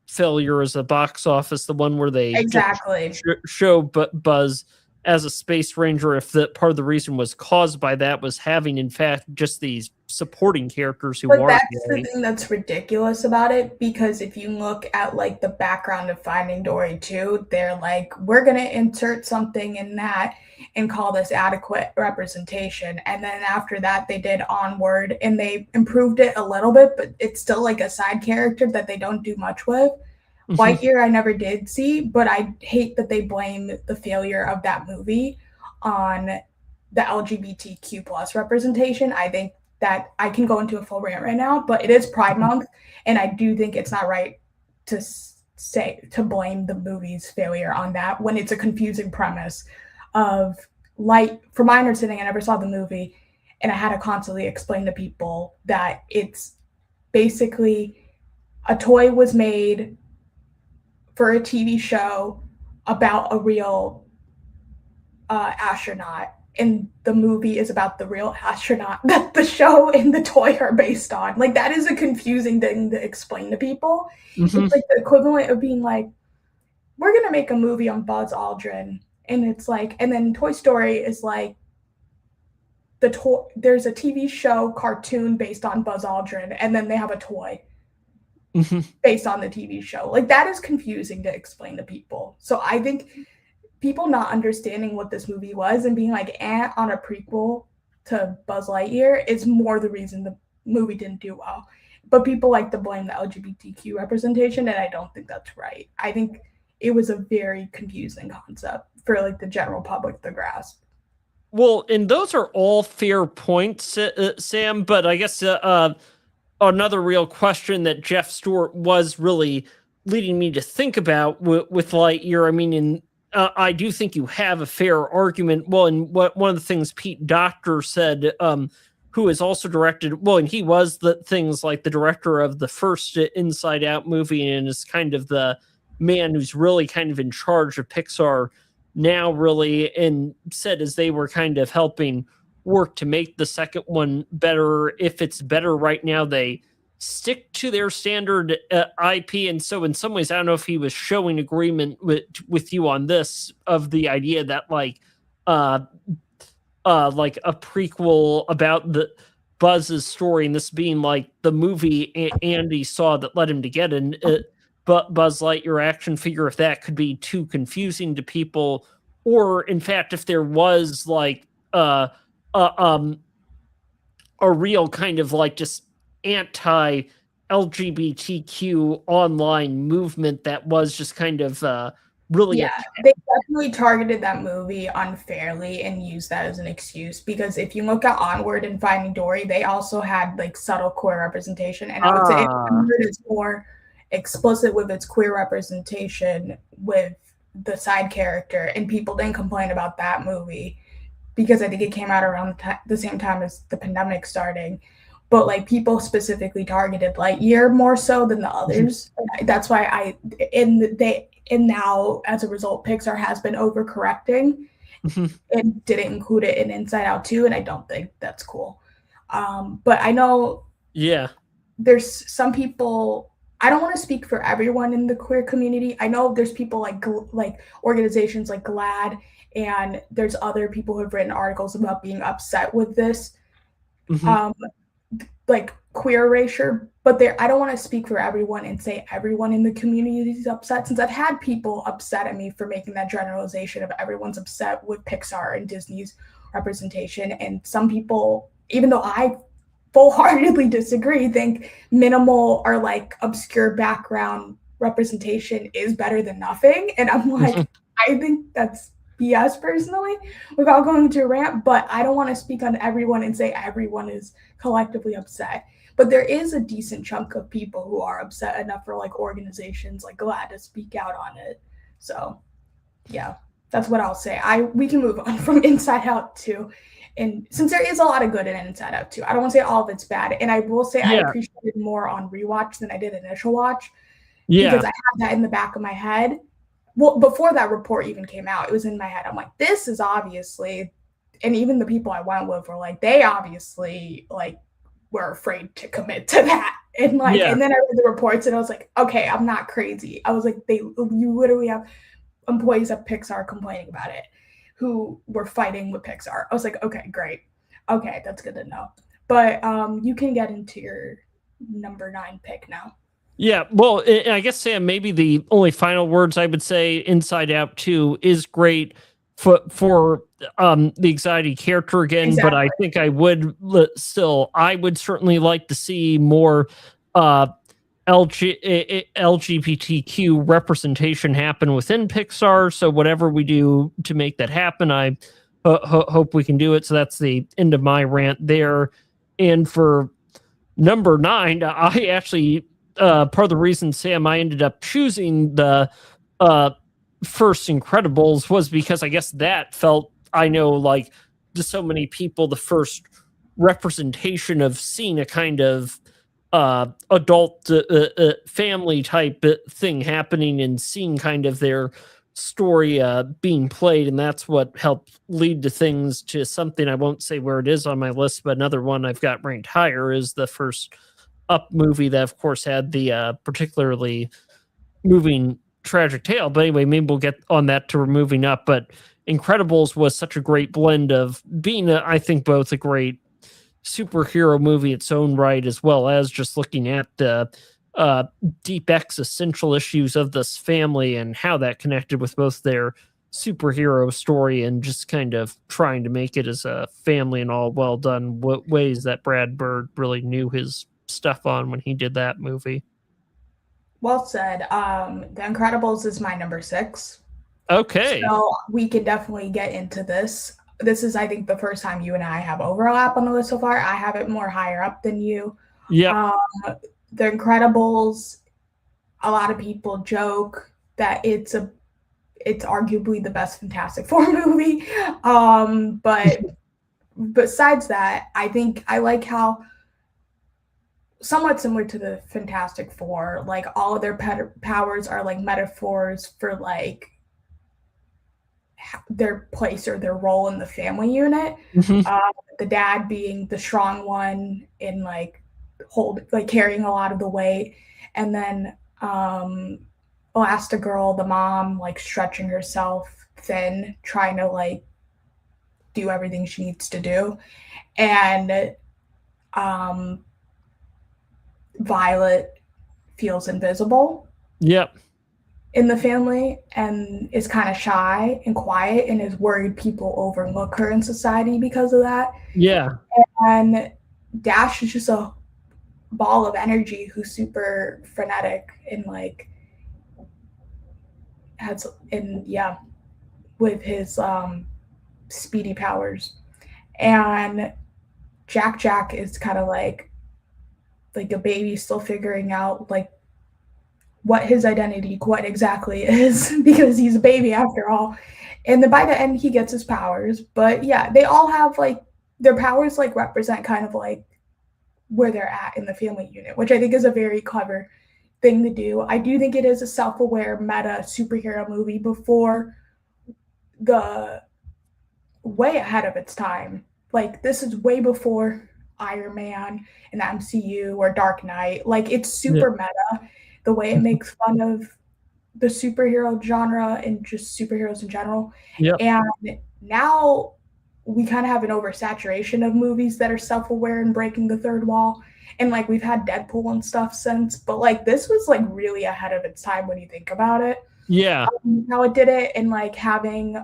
failure as a box office, the one where they exactly show Buzz as a space ranger. If the part of the reason was caused by that was having in fact just these supporting characters who but are that's the thing that's ridiculous about it, because if you look at like the background of Finding Dory 2, they're like, we're gonna insert something in that and call this adequate representation. And then after that they did Onward and they improved it a little bit, but it's still like a side character that they don't do much with. Lightyear I never did see, but I hate that they blame the failure of that movie on the LGBTQ plus representation. I think that I can go into a full rant right now, but it is Pride Month, and I do think it's not right to blame the movie's failure on that when it's a confusing premise of from my understanding, I never saw the movie, and I had to constantly explain to people that it's basically a toy was made for a TV show about a real astronaut, and the movie is about the real astronaut that the show and the toy are based on. Like, that is a confusing thing to explain to people. It's like the equivalent of being like, we're gonna make a movie on Buzz Aldrin, and it's like, and then Toy Story is like there's a TV show cartoon based on Buzz Aldrin, and then they have a toy based on the TV show. Like, that is confusing to explain to people. So I think people not understanding what this movie was and being like on a prequel to Buzz Lightyear is more the reason the movie didn't do well. But people like to blame the LGBTQ representation, and I don't think that's right. I think it was a very confusing concept for like the general public to grasp. Well, and those are all fair points, Sam, but I guess another real question that Jeff Stewart was really leading me to think about with Lightyear. I mean, in I do think you have a fair argument. Well, and one of the things Pete Docter said, who has also directed, well, and he was the things like the director of the first Inside Out movie, and is kind of the man who's really kind of in charge of Pixar now, really, and said as they were kind of helping work to make the second one better. If it's better right now, they stick to their standard IP. And so, in some ways, I don't know if he was showing agreement with you on this, of the idea that like a prequel about the Buzz's story, and this being like the movie Andy saw that led him to get an Buzz Lightyear action figure, if that could be too confusing to people, or in fact, if there was like a real kind of like just anti LGBTQ online movement that was just kind of really. Yeah, they definitely targeted that movie unfairly and used that as an excuse, because if you look at Onward and Finding Dory, they also had like subtle queer representation, and I would say Onward is more explicit with its queer representation with the side character, and people didn't complain about that movie because I think it came out around the same time as the pandemic starting. But like people specifically targeted Lightyear more so than the others. That's why and now as a result, Pixar has been overcorrecting and didn't include it in Inside Out 2, and I don't think that's cool. But I know there's some people, I don't want to speak for everyone in the queer community. I know there's people like organizations like GLAAD, and there's other people who have written articles about being upset with this. Like queer erasure, but I don't want to speak for everyone and say everyone in the community is upset, since I've had people upset at me for making that generalization of everyone's upset with Pixar and Disney's representation. And some people, even though I full-heartedly disagree, think minimal or like obscure background representation is better than nothing. And I'm like, I think that's BS personally, without going into a rant, but I don't want to speak on everyone and say everyone is collectively upset. But there is a decent chunk of people who are upset enough for like organizations like GLAAD to speak out on it. So yeah, that's what I'll say. We can move on from Inside Out 2. And since there is a lot of good in Inside Out 2, I don't want to say all of it's bad. And I will say I appreciated more on rewatch than I did initial watch. Because I had that in the back of my head. Well, before that report even came out, it was in my head. I'm like, this is obviously, and even the people I went with were like, they obviously like were afraid to commit to that. And like, and then I read the reports and I was like, okay, I'm not crazy. I was like, you literally have employees at Pixar complaining about it who were fighting with Pixar. I was like, okay, great. Okay, that's good to know. But you can get into your number 9 pick now. Yeah, well, I guess, Sam, maybe the only final words I would say, Inside Out 2 is great for the anxiety character again, but I think I would certainly like to see more LGBTQ representation happen within Pixar. So whatever we do to make that happen, I hope we can do it. So that's the end of my rant there. And for number 9, I actually... part of the reason, Sam, I ended up choosing the first Incredibles was because I guess that felt, I know, like to so many people, the first representation of seeing a kind of adult family type thing happening and seeing kind of their story being played. And that's what helped lead to something I won't say where it is on my list, but another one I've got ranked higher is the first Up movie that, of course, had the particularly moving tragic tale. But anyway, maybe we'll get on that to moving up. But Incredibles was such a great blend of being, I think, both a great superhero movie its own right, as well as just looking at the deep existential issues of this family and how that connected with both their superhero story and just kind of trying to make it as a family in all well done ways that Brad Bird really knew his stuff on when he did that movie. Well said. The Incredibles is my number 6. Okay. So we can definitely get into this. This is, I think, the first time you and I have overlap on the list so far. I have it more higher up than you. Yeah. The Incredibles, a lot of people joke that it's it's arguably the best Fantastic Four movie. But besides that, I think I like how somewhat similar to the Fantastic Four, like all of their powers are like metaphors for like their place or their role in the family unit. The dad being the strong one in like carrying a lot of the weight, and then Elastigirl, the mom, like stretching herself thin, trying to like do everything she needs to do, and Violet feels invisible. Yep. In the family and is kind of shy and quiet and is worried people overlook her in society because of that. Yeah. And Dash is just a ball of energy who's super frenetic and like with his speedy powers. And Jack is kind of like a baby still figuring out like what his identity quite exactly is because he's a baby after all. And then by the end he gets his powers. But yeah, they all have like their powers like represent kind of like where they're at in the family unit, which I think is a very clever thing to do. I do think it is a self-aware meta superhero movie before the way ahead of its time. Like this is way before Iron Man and the MCU or Dark Knight. Like it's super meta. The way it makes fun of the superhero genre and just superheroes in general. Yep. And now we kind of have an oversaturation of movies that are self-aware and breaking the third wall. And like we've had Deadpool and stuff since, but like this was like really ahead of its time when you think about it. Yeah. How it did it and like having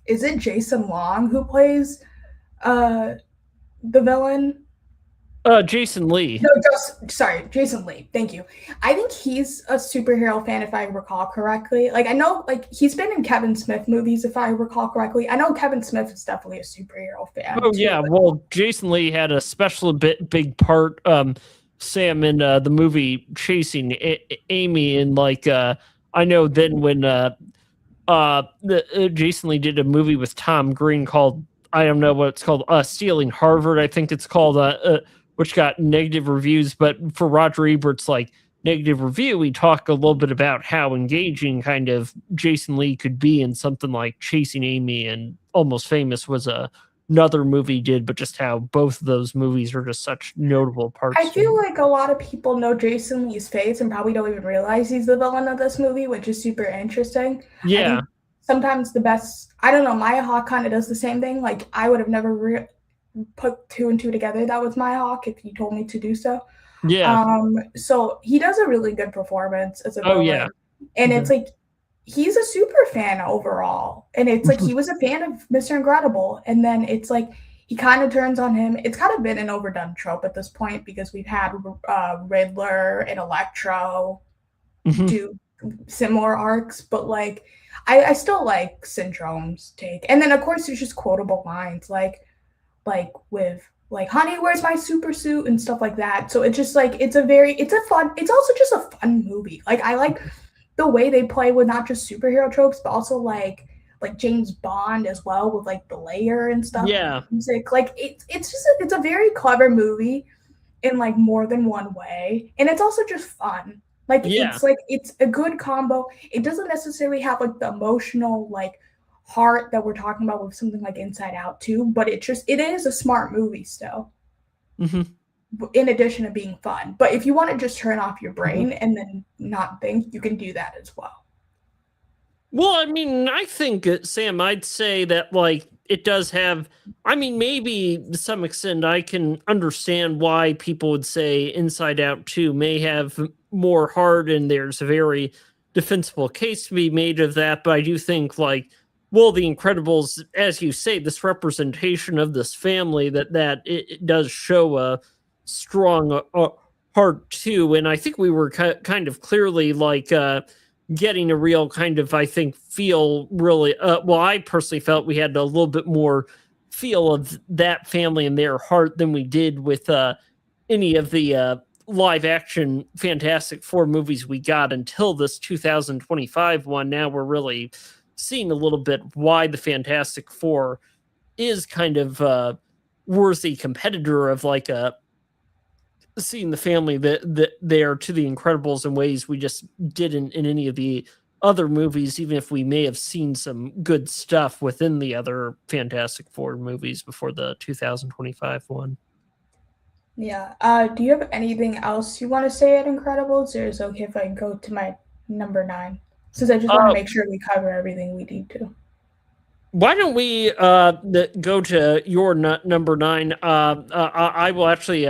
is it Jason Long who plays the villain? Jason Lee. No, Jason Lee. Thank you. I think he's a superhero fan, if I recall correctly. Like, I know, like, he's been in Kevin Smith movies, if I recall correctly. I know Kevin Smith is definitely a superhero fan. Oh, yeah. Well, Jason Lee had a big part, Sam, in the movie Chasing Amy. And, like, I know then when Jason Lee did a movie with Tom Green called, I don't know what it's called, Stealing Harvard, I think it's called, which got negative reviews, but for Roger Ebert's like negative review, we talk a little bit about how engaging kind of Jason Lee could be in something like Chasing Amy, and Almost Famous was another movie he did, but just how both of those movies are just such notable parts. I feel like a lot of people know Jason Lee's face and probably don't even realize he's the villain of this movie, which is super interesting. Yeah. Sometimes the best, I don't know, Maya Hawke kind of does the same thing. Like I would have never put two and two together that was Maya Hawke if you told me to do so. Yeah. So he does a really good performance as a villain. Oh yeah. And it's like he's a super fan overall. And it's like he was a fan of Mr. Incredible. And then it's like he kind of turns on him. It's kind of been an overdone trope at this point because we've had Riddler and Electro do similar arcs, but like I still like Syndrome's take. And then of course there's just quotable lines like with like honey where's my super suit and stuff like that. So it's just like it's also just a fun movie. Like I like the way they play with not just superhero tropes but also like James Bond as well with like the layer and stuff. Yeah. Music. Like it's a very clever movie in like more than one way. And it's also just fun. Like it's a good combo. It doesn't necessarily have like the emotional like heart that we're talking about with something like Inside Out too, but it is a smart movie still. In addition to being fun. But if you want to just turn off your brain and then not think, you can do that as well. Well, I mean, I think, Sam, I'd say that, like, it does have, I mean, maybe to some extent I can understand why people would say Inside Out 2 may have more heart, and there's a very defensible case to be made of that. But I do think, like, well, The Incredibles, as you say, this representation of this family, that it does show a strong heart too. And I think we were kind of clearly, like, getting a real kind of, I think, feel really, well, I personally felt we had a little bit more feel of that family and their heart than we did with any of the live action Fantastic Four movies we got until this 2025 one. Now we're really seeing a little bit why the Fantastic Four is kind of a worthy competitor of like a seeing the family that there to the Incredibles in ways we just didn't in any of the other movies, even if we may have seen some good stuff within the other Fantastic Four movies before the 2025 one. Yeah. Do you have anything else you want to say at Incredibles, or is it okay if I go to my number 9? Since I just want to make sure we cover everything we need to. Why don't we go to your number 9? I will actually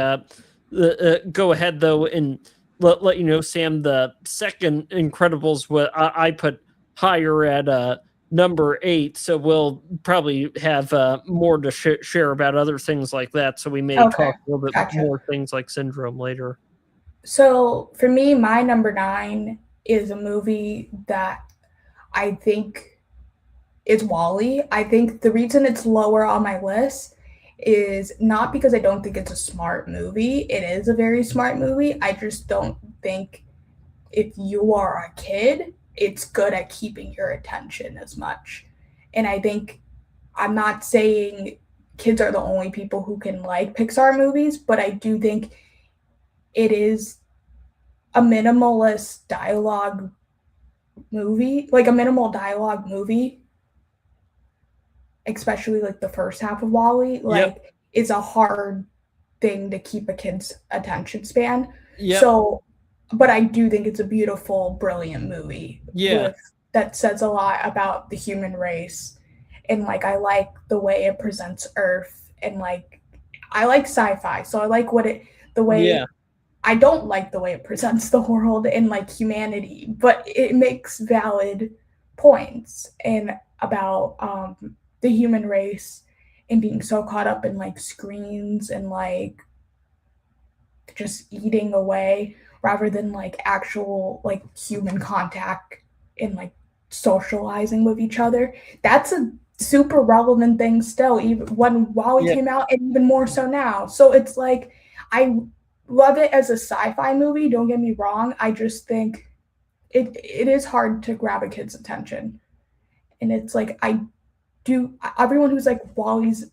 go ahead though and let you know, Sam. The second Incredibles, what I put higher at number 8, so we'll probably have more to share about other things like that. So we may talk a little bit more things like Syndrome later. So for me, my number 9 is a movie that I think is WALL-E. I think the reason it's lower on my list is not because I don't think it's a smart movie. It is a very smart movie. I just don't think if you are a kid, it's good at keeping your attention as much. And I think I'm not saying kids are the only people who can like Pixar movies, but I do think it is a minimalist dialogue movie, like a minimal dialogue movie, especially like the first half of WALL-E. Like it's a hard thing to keep a kid's attention span. So, but I do think it's a beautiful, brilliant movie. That says a lot about the human race. And like I like the way it presents Earth, and like I like sci-fi, so I like I don't like the way it presents the world and like humanity, but it makes valid points and about the human race and being so caught up in like screens and like just eating away rather than like actual like human contact and like socializing with each other. That's a super relevant thing still, even when WALL-E came out, and even more so now. So it's like I love it as a sci-fi movie, don't get me wrong. I just think it is hard to grab a kid's attention. And it's like everyone who's like WALL-E's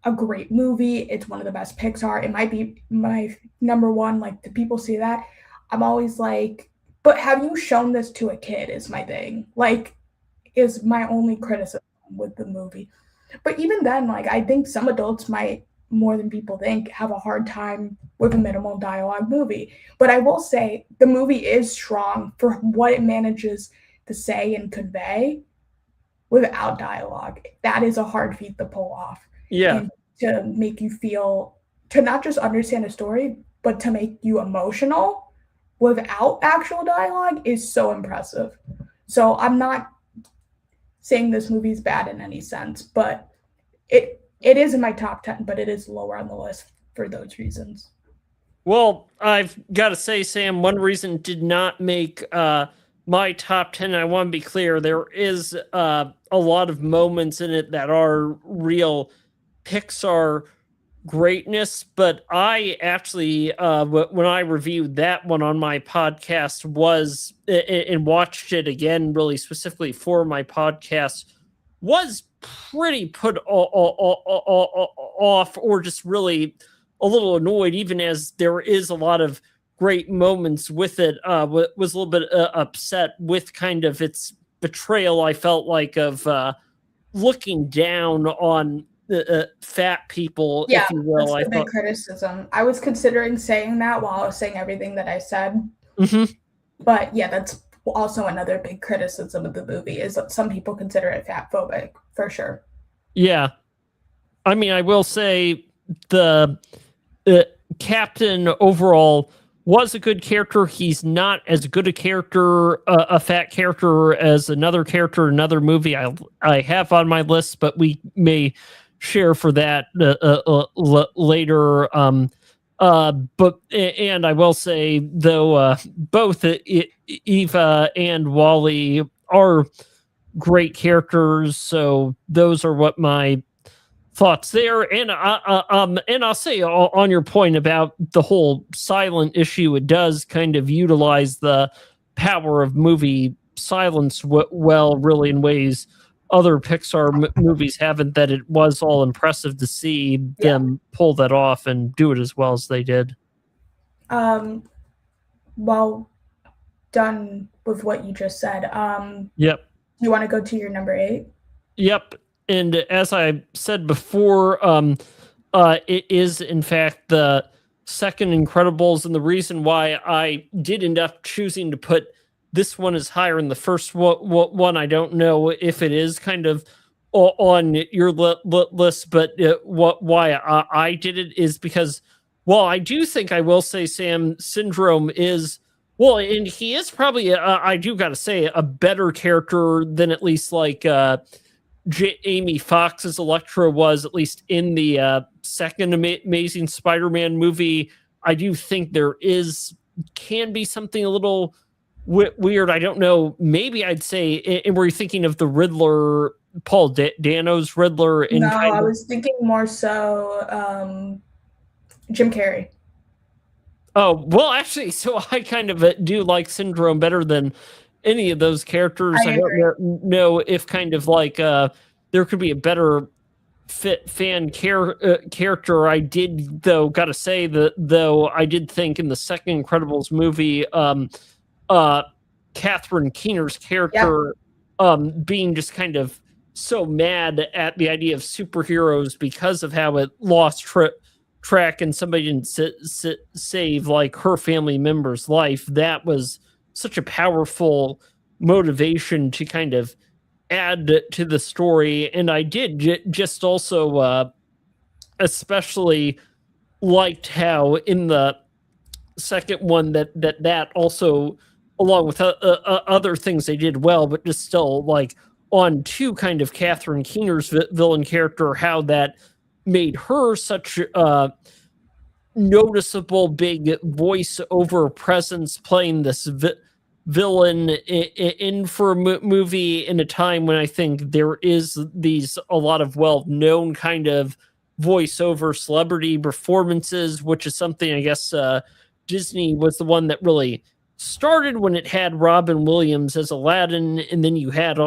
a great movie, it's one of the best Pixar, it might be my number 1, like, do people see that? I'm always like, but have you shown this to a kid is my thing. Like, is my only criticism with the movie. But even then, like, I think some adults might, more than people think, have a hard time with a minimal dialogue movie. But I will say the movie is strong for what it manages to say and convey without dialogue. That is a hard feat to pull off. And to make you feel, to not just understand a story, but to make you emotional without actual dialogue is so impressive. So I'm not saying this movie is bad in any sense, but it is in my top 10, but it is lower on the list for those reasons. Well, I've got to say, Sam, one reason did not make my top 10. I want to be clear. There is a lot of moments in it that are real Pixar greatness, but I actually, when I reviewed that one on my podcast, was and watched it again, really specifically for my podcast, was pretty put off or just really a little annoyed, even as there is a lot of great moments with it. Was a little bit upset with kind of its betrayal, I felt like, of looking down on fat people, if you will. That's a big criticism. I was considering saying that while I was saying everything that I said. But yeah, that's also another big criticism of the movie, is that some people consider it fat phobic, for sure. Yeah. I mean, I will say the Captain overall was a good character. He's not as good a character, a fat character, as another character in another movie I have on my list, but we may share for that later. But and I will say, though, both Eva and WALL-E are great characters, so those are what my thoughts there. And I'll say on your point about the whole silent issue, it does kind of utilize the power of movie silence well, really, in ways other Pixar movies haven't. That it was all impressive to see them pull that off and do it as well as they did. Well done with what you just said. Yep. You want to go to your number 8? Yep. And as I said before, it is in fact the second Incredibles, and the reason why I did end up choosing to put this one is higher than the first one. I don't know if it is kind of on your list, but why I did it is because, well, I do think I will say Sam Syndrome is, well, and he is probably, I do got to say, a better character than at least like Amy Fox's Electra was, at least in the second Amazing Spider-Man movie. I do think there can be something a little weird. I don't know. Maybe I'd say, and were you thinking of the Riddler, Paul Dano's Riddler? No, I was thinking more so Jim Carrey. Oh, well, actually, so I kind of do like Syndrome better than any of those characters. I don't know if kind of like there could be a better fit fan character. I did, though, gotta say that, though, I did think in the second Incredibles movie, Catherine Keener's character being just kind of so mad at the idea of superheroes because of how it lost track and somebody didn't save like her family member's life. That was such a powerful motivation to kind of add to the story. And I did just also especially liked how in the second one that also, along with other things they did well, but just still like on to kind of Catherine Keener's villain character, how that made her such a noticeable big voiceover presence, playing this villain in for a movie in a time when I think there is a lot of well-known kind of voiceover celebrity performances, which is something I guess Disney was the one that really started when it had Robin Williams as Aladdin, and then you had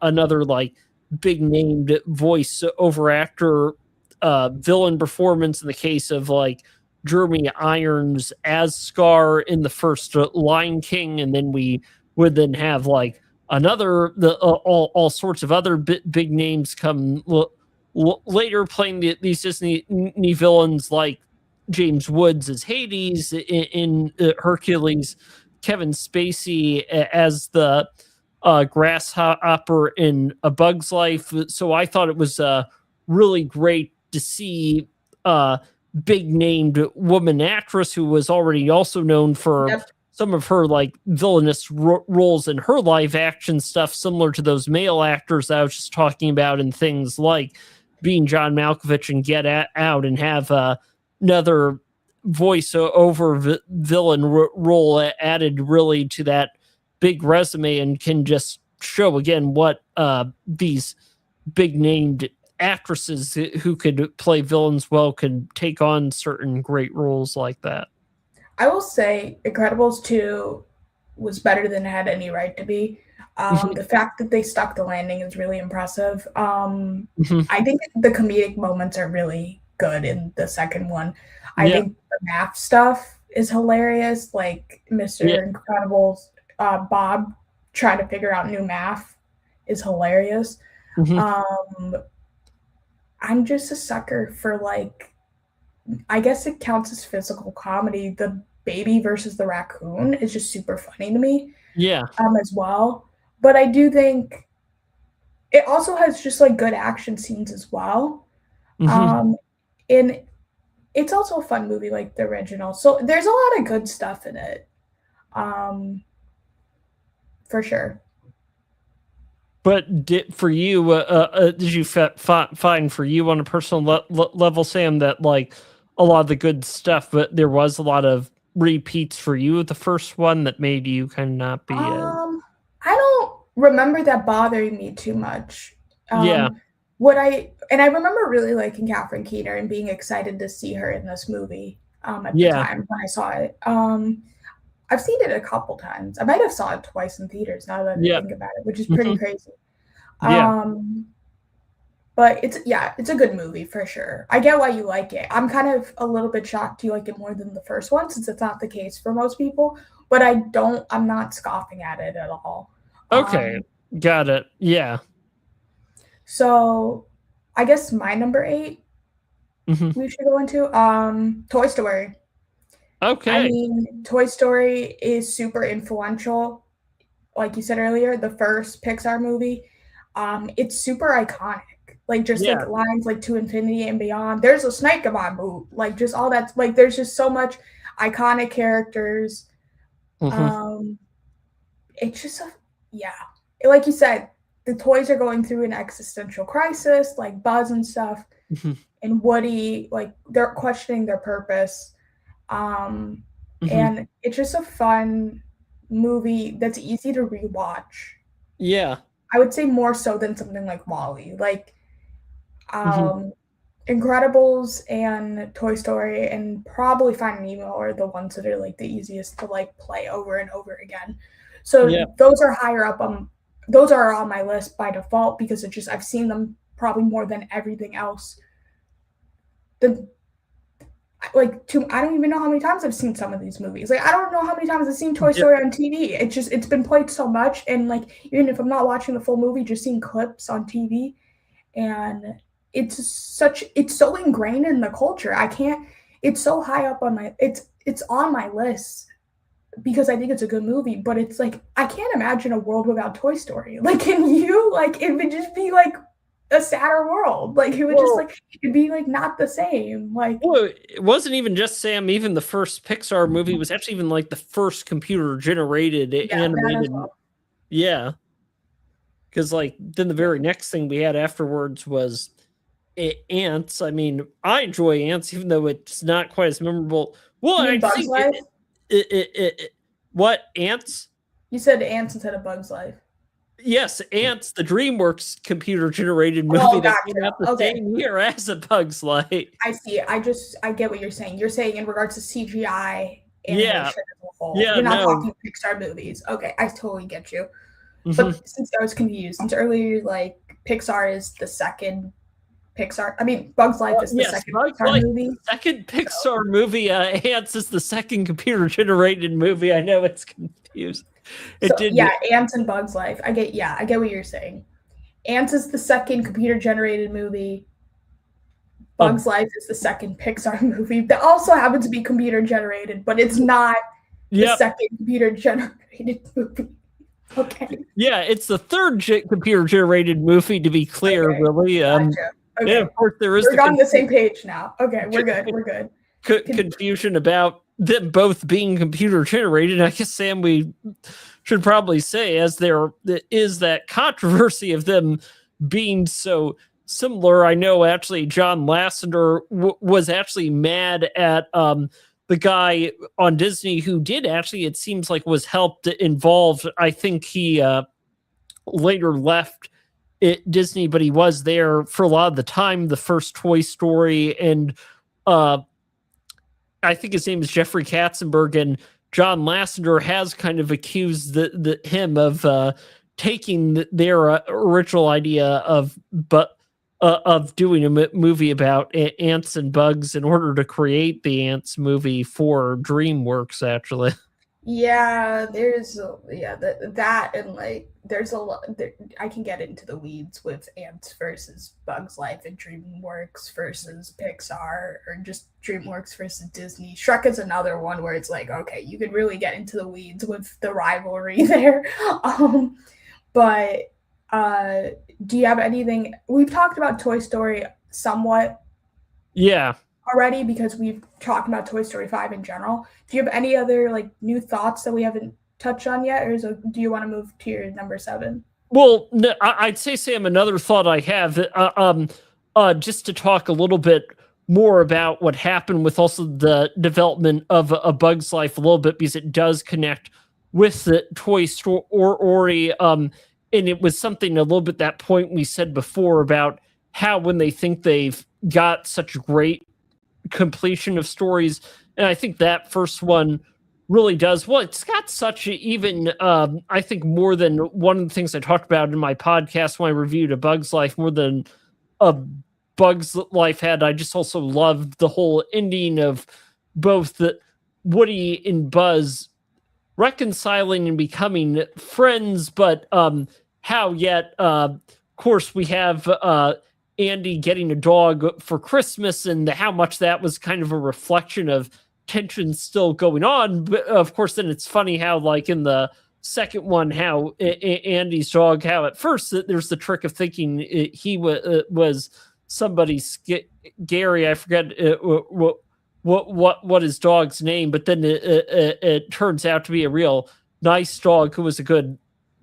another like big named voiceover actor villain performance in the case of like Jeremy Irons as Scar in the first Lion King, and then we would then have like all sorts of other big names come later playing these Disney villains, like James Woods as Hades in Hercules, Kevin Spacey as the grasshopper in A Bug's Life. So I thought it was really great to see big named woman actress who was already also known for some of her like villainous roles in her live action stuff, similar to those male actors I was just talking about in things like being John Malkovich and Get Out, and have another voice-over villain role added really to that big resume, and can just show again what these big named actresses who could play villains well can take on certain great roles like that. I will say Incredibles 2 was better than it had any right to be. The fact that they stuck the landing is really impressive. I think the comedic moments are really good in the second one. I think the math stuff is hilarious. Like Mr. Incredible's Bob trying to figure out new math is hilarious. I'm just a sucker for, like, I guess it counts as physical comedy. The baby versus the raccoon is just super funny to me. As well. But I do think it also has just like good action scenes as well. And it's also a fun movie like the original. So there's a lot of good stuff in it. For sure. But for you, did you find for you on a personal level, Sam, that like a lot of the good stuff, but there was a lot of repeats for you with the first one that made you kind of not be? I don't remember that bothering me too much. I remember really liking Catherine Keener and being excited to see her in this movie at the Yeah. time when I saw it. I've seen it a couple times. I might have saw it twice in theaters now that I Yeah. think about it, which is pretty Mhm. crazy. Yeah. Um, but it's a good movie for sure. I get why you like it. I'm kind of a little bit shocked you like it more than the first one since it's not the case for most people. But I'm not scoffing at it at all. Okay. Got it. Yeah. So I guess my number 8 Mhm. we should go into Toy Story. I Okay. mean, Toy Story is super influential. Like you said earlier, the first Pixar movie. It's super iconic. Like just Yeah. like lines like to infinity and beyond. There's a snake in my boot. Like just all that. Like there's just so much iconic characters. Mhm. Um, it's just a yeah. Like you said, the toys are going through an existential crisis, like Buzz and stuff, Mhm. and Woody, like they're questioning their purpose. Um, Mhm. and it's just a fun movie that's easy to rewatch. Yeah. I would say more so than something like Wally. Like Mhm. um, Incredibles and Toy Story and probably Finding Nemo are the ones that are like the easiest to like play over and over again. Yeah. So those are higher up on those are on my list by default because it's just I've seen them probably more than everything else. The I don't even know how many times I've seen some of these movies. Like I don't know how many times I've seen Toy Yeah. Story on TV. It's been played so much and like even if I'm not watching the full movie, just seeing clips on TV and it's so ingrained in the culture. I can't it's so high up on my it's on my list because I think it's a good movie, but it's like I can't imagine a world without Toy Story. Like can you like it would just be like a sadder world. Like it would just Well, like it'd be like not the same. Like well, it wasn't even just Sam. Even the first Pixar movie was actually even like the first computer generated yeah, that as animated. well. Yeah. Because like then the Yeah. very next thing we had afterwards was ants. I mean, I enjoy ants, even though it's not quite as memorable. Well, You mean I Bugs think Life? what ants? You said ants instead of Bugs Life. Yes, Ants, the DreamWorks computer generated movie Oh, that came gotcha. out the Okay. same year as A Bug's Life. I see. I get what you're saying. You're saying in regards to CGI Yeah, animation as a whole. yeah, You're not no. talking Pixar movies. Okay, I totally get you. Mhm. But since I was confused, since earlier like Pixar is the second Pixar, I mean Bugs Life is the Yes, second Bug's Pixar Life is movie. the second So Pixar movie. Ants is the second computer generated movie. I know it's confused. It so did. yeah, Ants and Bugs Life. I get what you're saying. Ants is the second computer generated movie. Uh, Bugs Life is the second Pixar movie that also happens to be computer generated, but it's not the yep. second computer generated movie. Okay. Yeah, it's the third computer generated movie, to be clear, Okay. really. Gotcha. And Okay. of course, there is We're the on the same page now. Okay, we're good. con- We're good. confusion about them both being computer generated. I guess, Sam, we should probably say, as there is that controversy of them being so similar. I know actually John Lasseter was actually mad at the guy on Disney who did actually, it seems like, was helped involved. I think he later left Disney, but he was there for a lot of the time. The first Toy Story, and uh, I think his name is Jeffrey Katzenberg, and John Lasseter has kind of accused him of taking their original idea of doing a movie about ants and bugs in order to create the ants movie for DreamWorks. Actually, Yeah, that and like there's a lot. I can get into the weeds with Ants versus Bugs Life and DreamWorks versus Pixar or just DreamWorks versus Disney. Shrek is another one where it's like okay, you could really get into the weeds with the rivalry there. Um, but uh, do you have anything? We've talked about Toy Story somewhat yeah. already because we've talked about Toy Story 5 in general. Do you have any other like new thoughts that we haven't touched on yet, or do you want to move to your number 7? Well, no, I'd say, Sam, another thought I have, just to talk a little bit more about what happened with also the development of A Bug's Life a little bit, because it does connect with the Toy Story, and it was something a little bit that point we said before about how when they think they've got such great completion of stories, and I think that first one really does well. It's got such a, even I think more than one of the things I talked about in my podcast when I reviewed A Bug's Life, more than A Bug's Life had. I just also loved the whole ending of both the Woody and Buzz reconciling and becoming friends, but how yet of course we have Andy getting a dog for Christmas, and how much that was kind of a reflection of tension still going on. But of course, then it's funny how, like in the second one, how Andy's dog, how at first there's the trick of thinking he was somebody scary. I forget what his dog's name, but then it turns out to be a real nice dog who was a good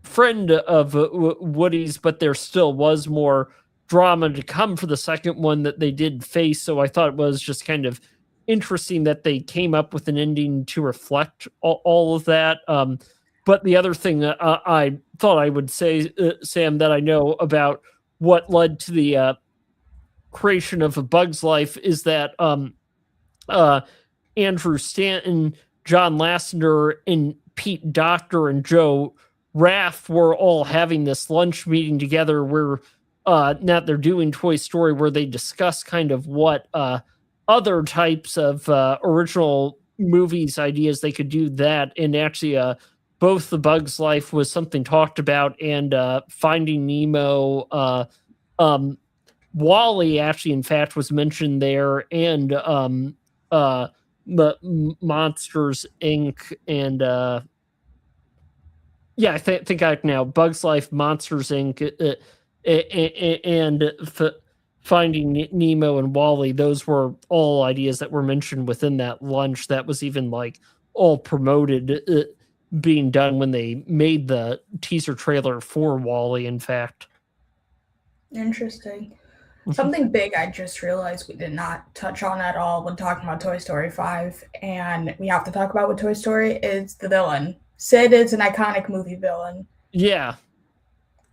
friend of Woody's, but there still was more drama to come for the second one that they did face. So I thought it was just kind of interesting that they came up with an ending to reflect all of that. But the other thing I thought I would say, Sam, that I know about what led to the creation of A Bug's Life is that Andrew Stanton, John Lasseter, and Pete Docter and Joe Raff were all having this lunch meeting together where now they're doing Toy Story, where they discuss kind of what other types of original movies ideas they could do that. And actually both The Bug's Life was something talked about, and Finding Nemo, Wall-E actually in fact was mentioned there, and Monsters Inc. and yeah, I think I now Bugs Life, Monsters Inc. And Finding Nemo and Wall-E. Those were all ideas that were mentioned within that lunch. That was even like all promoted being done when they made the teaser trailer for Wall-E. In fact, Interesting. Something big I just realized we did not touch on at all when talking about Toy Story 5, and we have to talk about with Toy Story, is the villain. Sid is an iconic movie villain. Yeah.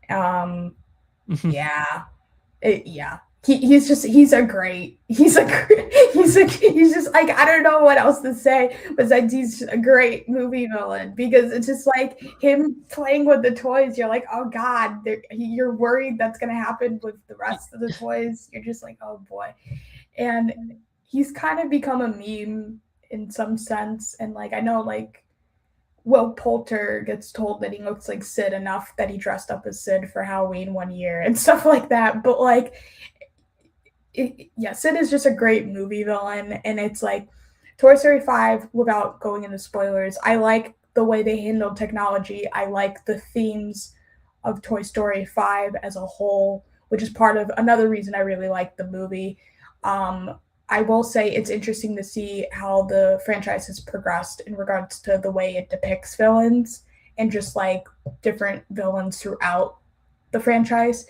Yeah. Yeah. He's just like, I don't know what else to say besides he's a great movie villain, because it's just like him playing with the toys. You're like, oh God, you're worried that's going to happen with the rest of the toys. You're just like, oh boy. And he's kind of become a meme in some sense. And like, I know like Will Poulter gets told that he looks like Sid enough that he dressed up as Sid for Halloween one year and stuff like that. But like, Sid is just a great movie villain, and it's like Toy Story 5, without going into spoilers, I like the way they handled technology. I like the themes of Toy Story 5 as a whole, which is part of another reason I really like the movie. I will say it's interesting to see how the franchise has progressed in regards to the way it depicts villains and just like different villains throughout the franchise.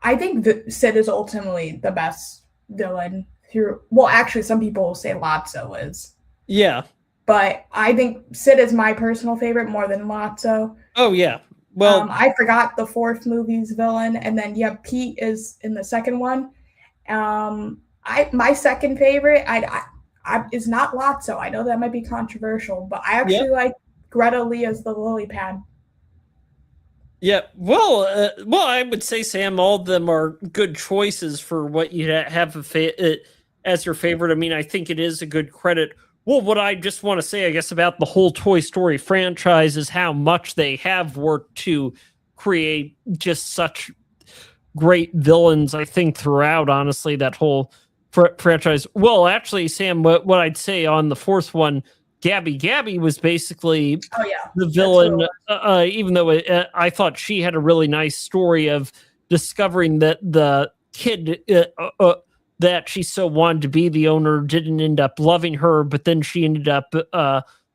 I think that Sid is ultimately the best villain through. Well, actually, some people will say Lotso is. Yeah. But I think Sid is my personal favorite more than Lotso. Oh, yeah. Well, I forgot the fourth movie's villain. And then, yeah, Pete is in the second one. My second favorite is not Lotso. I know that might be controversial, but I actually like Greta Lee as the lily pad. Yeah, well, I would say, Sam, all of them are good choices for what you have as your favorite. I mean, I think it is a good credit. Well, what I just want to say, I guess, about the whole Toy Story franchise is how much they have worked to create just such great villains, I think, throughout, honestly, that whole franchise. Well, actually, Sam, what I'd say on the fourth one, Gabby was basically the villain, even though I thought she had a really nice story of discovering that the kid that she so wanted to be the owner didn't end up loving her, but then she ended up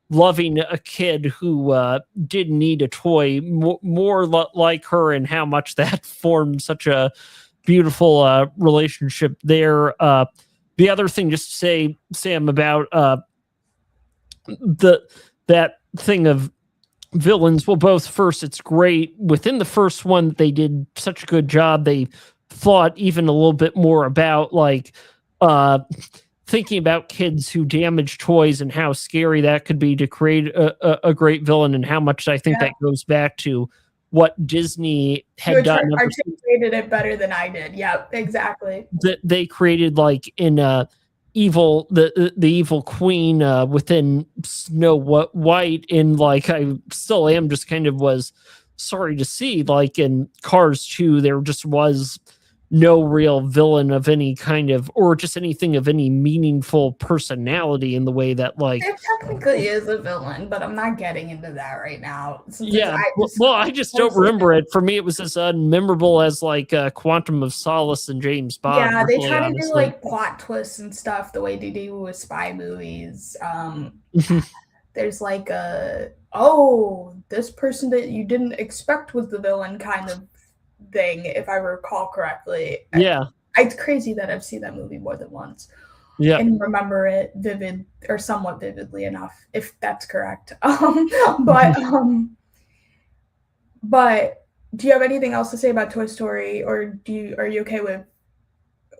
loving a kid who did need a toy more like her, and how much that formed such a beautiful relationship there. The other thing, just to say, Sam, about that thing of villains, well, both, first, it's great within the first one they did such a good job. They thought even a little bit more about like thinking about kids who damage toys and how scary that could be to create a great villain, and how much I think Yeah. that goes back to what Disney You had done ever since articulated it better than I did. Yeah, exactly. they created like in evil the evil queen within Snow White, and like I still am just kind of was sorry to see like in Cars 2 there just was no real villain of any kind of, or just anything of any meaningful personality in the way that like It technically is a villain, but I'm not getting into that right now. yeah, well, I just don't remember it. For me, it was as unmemorable as like Quantum of Solace and James Bond. Yeah, they Really, try to do honestly. like plot twists and stuff the way they do with spy movies. There's like this person that you didn't expect was the villain kind of thing, if I recall correctly. Yeah. It's crazy that I've seen that movie more than once. Yeah. And remember it vivid or somewhat vividly enough, if that's correct. But do you have anything else to say about Toy Story, or are you okay with?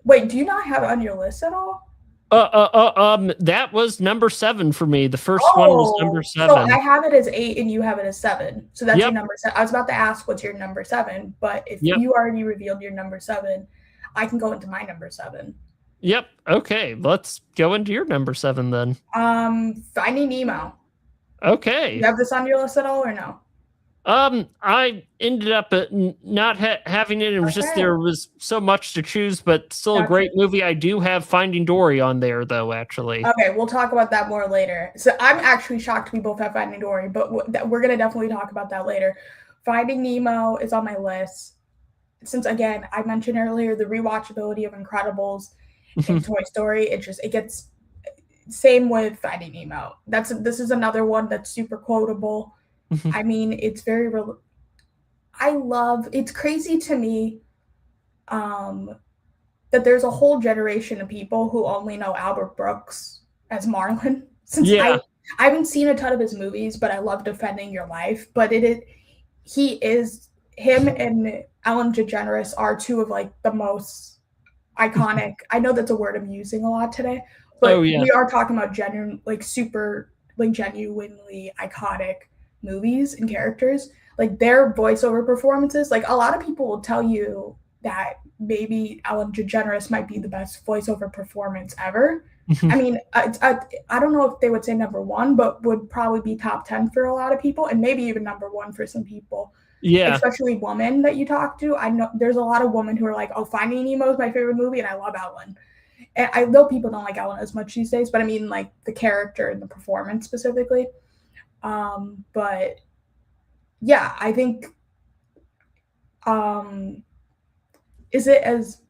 Wait, do you not have it on your list at all? That was number 7 for me. The first one was number 7. So I have it as 8 and you have it as 7. So that's Yep. your number 7. I was about to ask what's your number 7, but if you already revealed your number 7, I can go into my number 7. Yep. Okay, let's go into your number 7 then. Finding Nemo. Okay. You have this on your list at all or no? I ended up not having it. It was just there was so much to choose, but still a great movie. I do have Finding Dory on there, though, actually. Okay, we'll talk about that more later. So I'm actually shocked we both have Finding Dory, but we're going to definitely talk about that later. Finding Nemo is on my list. Since, again, I mentioned earlier the rewatchability of Incredibles and Toy Story, it gets same with Finding Nemo. This is another one that's super quotable. I mean, it's very it's crazy to me that there's a whole generation of people who only know Albert Brooks as Marlin. Since I haven't seen a ton of his movies, but I love Defending Your Life. But him and Ellen DeGeneres are two of like the most iconic. I know that's a word I'm using a lot today, but we are talking about genuinely iconic movies and characters. Like their voiceover performances, like a lot of people will tell you that maybe Ellen DeGeneres might be the best voiceover performance ever. I mean, I don't know if they would say number 1, but would probably be top 10 for a lot of people, and maybe even number 1 for some people. Yeah. Especially women that you talk to. I know there's a lot of women who are like, oh, Finding Nemo is my favorite movie, and I love Ellen. And I know people don't like Ellen as much these days, but I mean like the character and the performance specifically. But yeah, I think is it as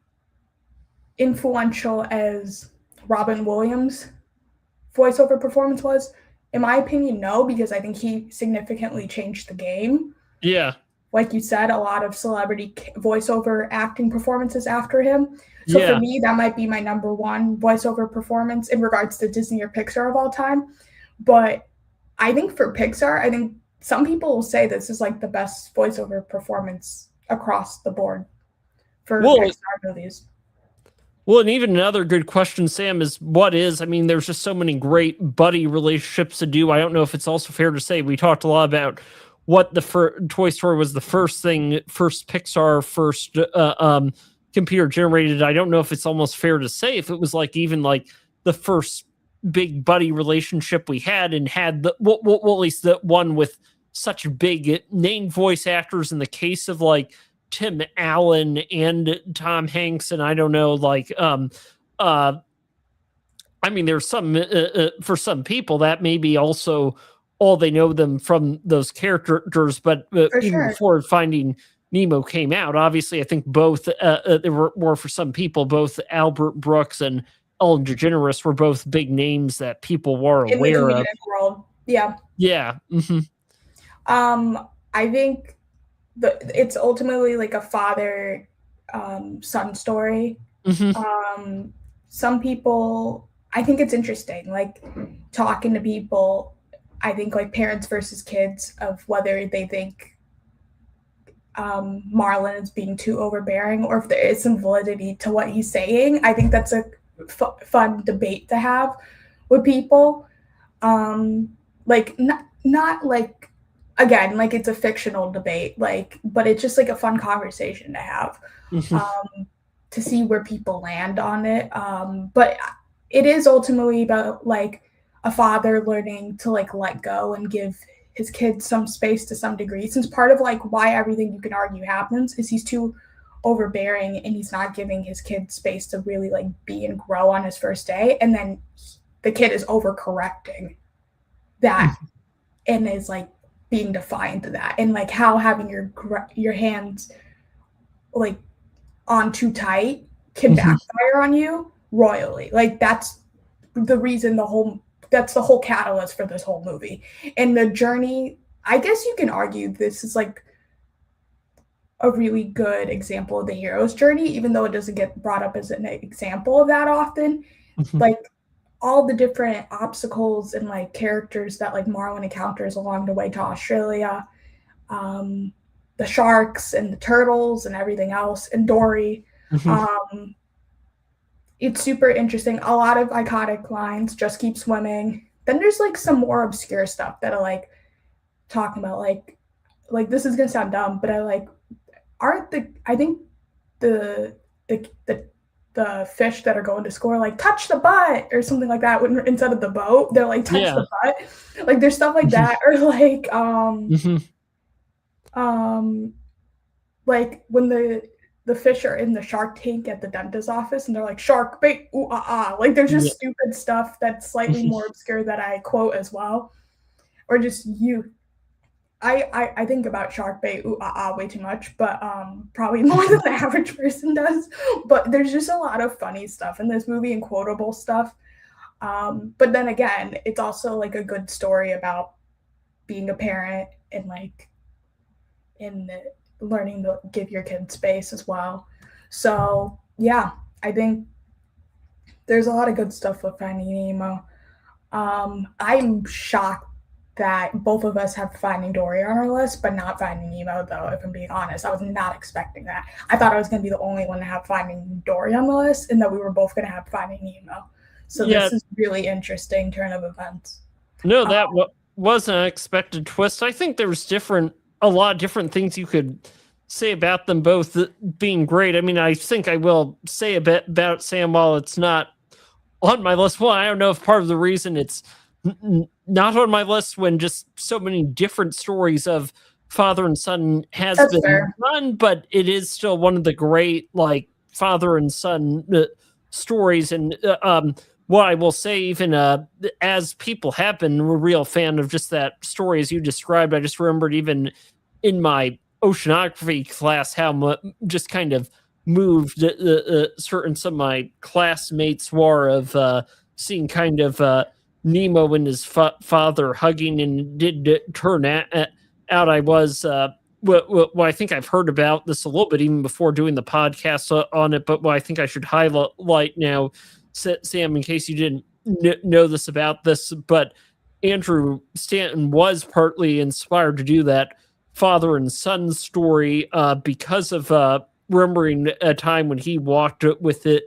influential as Robin Williams' voiceover performance was? In my opinion, no, because I think he significantly changed the game. Yeah. Like you said, a lot of celebrity voiceover acting performances after him. So for me, that might be my number 1 voiceover performance in regards to Disney or Pixar of all time. But I think for Pixar, I think some people will say this is like the best voiceover performance across the board for Pixar movies. Well, and even another good question, Sam, is I mean, there's just so many great buddy relationships to do. I don't know if it's also fair to say we talked a lot about what the Toy Story was the first Pixar, computer generated. I don't know if it's almost fair to say if it was like even like the first big buddy relationship we had, and had at least the one with such big name voice actors in the case of like Tim Allen and Tom Hanks. And I don't know, like I mean, there's some for some people that may be also all they know them from those characters, but even before Finding Nemo came out, obviously I think both there were for some people, both Albert Brooks and Ellen DeGeneres were both big names that people were aware of. World. Yeah. Yeah. I think it's ultimately like a father son story. Some people, I think it's interesting, like talking to people, I think like parents versus kids, of whether they think Marlin is being too overbearing, or if there is some validity to what he's saying. I think that's a fun debate to have with people. Like not like, again, like it's a fictional debate, like, but it's just like a fun conversation to have, to see where people land on it. But it is ultimately about like a father learning to like let go and give his kids some space to some degree, since part of like why everything you can argue happens is he's too overbearing and he's not giving his kid space to really like be and grow on his first day, and then the kid is overcorrecting that and is like being defiant of that, and like how having your hands like on too tight can backfire on you royally. Like that's the reason that's the whole catalyst for this whole movie. And the journey, I guess you can argue this is like a really good example of the hero's journey, even though it doesn't get brought up as an example of that often. Like all the different obstacles and like characters that like Marlin encounters along the way to Australia, the sharks and the turtles and everything else, and Dory. It's super interesting. A lot of iconic lines, just keep swimming. Then there's like some more obscure stuff that I like talking about, like this is gonna sound dumb, but I think the the fish that are going to score like touch the butt or something like that when instead of the boat they're like touch the butt. Like there's stuff like that, or like when the fish are in the shark tank at the dentist's office and they're like shark bait, ooh ah ah. Like there's just stupid stuff that's slightly more obscure that I quote as well, or just you. I think about shark bait, ooh ah ah, way too much, but probably more than the average person does. But there's just a lot of funny stuff in this movie and quotable stuff. But then again, it's also like a good story about being a parent and like learning to give your kids space as well. So yeah, I think there's a lot of good stuff with Finding Nemo. I'm shocked that both of us have Finding Dory on our list, but not Finding Nemo, though, if I'm being honest. I was not expecting that. I thought I was going to be the only one to have Finding Dory on the list, and that we were both going to have Finding Nemo. So this is really interesting turn of events. No, that was an unexpected twist. I think there's a lot of different things you could say about them both being great. I mean, I think I will say a bit about Sam while it's not on my list. Well, I don't know if part of the reason it's not on my list when just so many different stories of father and son has been done, but it is still one of the great like father and son stories. And what I will say, even as people have been a real fan of just that story as you described, I just remembered even in my oceanography class how just kind of moved certain some of my classmates were of seeing kind of Nemo and his father hugging, and did turn out I was well, I think I've heard about this a little bit even before doing the podcast on it, but what I think I should highlight now, Sam, in case you didn't know this about this, but Andrew Stanton was partly inspired to do that father and son story because of remembering a time when he walked with the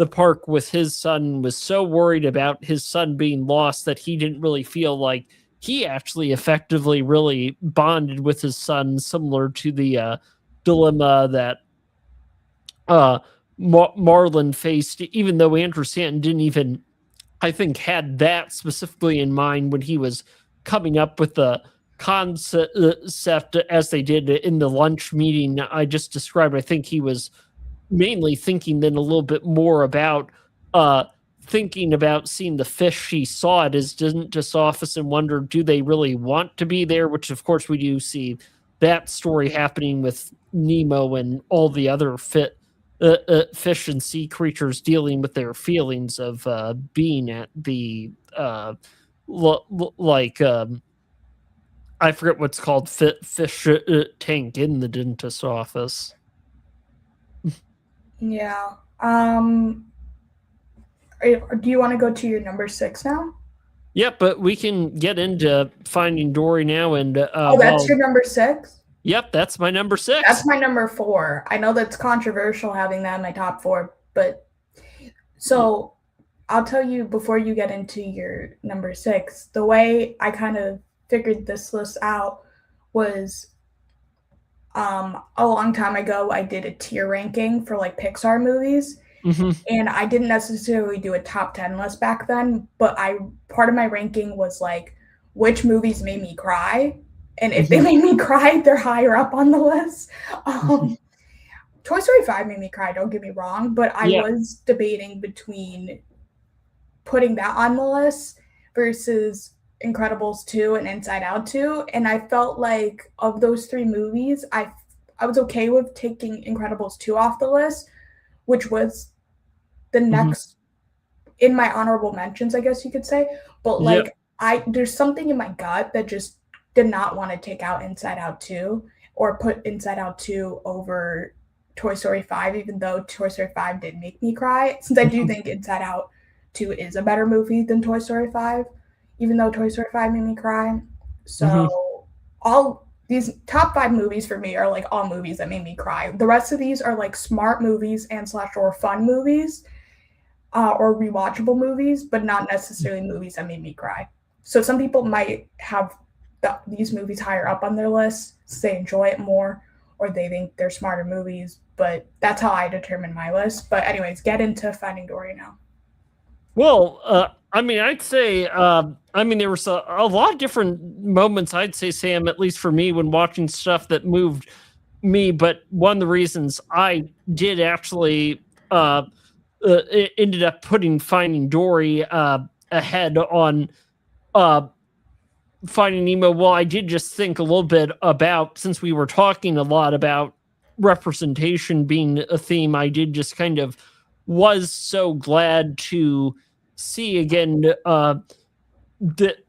park with his son, was so worried about his son being lost that he didn't really feel like he actually effectively really bonded with his son, similar to the dilemma that Marlin faced, even though Andrew Stanton didn't even, I think, had that specifically in mind when he was coming up with the concept as they did in the lunch meeting I just described. I think he was mainly thinking then a little bit more about thinking about seeing the fish he saw at his dentist's office and wonder, do they really want to be there? Which, of course, we do see that story happening with Nemo and all the other fish and sea creatures dealing with their feelings of being at the I forget what's called fish tank in the dentist's office. Yeah. Do you want to go to your number 6 now? Yep, but we can get into Finding Dory now. And that's your number 6? Yep, that's my number 6. That's my number 4. I know that's controversial having that in my top 4, but so I'll tell you before you get into your number 6, the way I kind of figured this list out was a long time ago I did a tier ranking for like Pixar movies. Mm-hmm. And I didn't necessarily do a top 10 list back then, but part of my ranking was like which movies made me cry. And if they made me cry, they're higher up on the list. Toy Story 5 made me cry, don't get me wrong, but I was debating between putting that on the list versus Incredibles 2 and Inside Out 2. And I felt like of those 3 movies, I was okay with taking Incredibles 2 off the list, which was the next in my honorable mentions, I guess you could say. But like there's something in my gut that just did not want to take out Inside Out 2 or put Inside Out 2 over Toy Story 5, even though Toy Story 5 did make me cry, since I do think Inside Out 2 is a better movie than Toy Story 5, even though Toy Story 5 made me cry. So all these top 5 movies for me are like all movies that made me cry. The rest of these are like smart movies and / or fun movies or rewatchable movies, but not necessarily movies that made me cry. So some people might have these movies higher up on their list, so they enjoy it more, or they think they're smarter movies. But that's how I determine my list. But anyways, get into Finding Dory now. Well, I mean, I'd say, there was a lot of different moments, I'd say, Sam, at least for me, when watching stuff that moved me. But one of the reasons I did actually ended up putting Finding Dory ahead on Finding Nemo. Well, I did just think a little bit about, since we were talking a lot about representation being a theme, I did just kind of was so glad to see again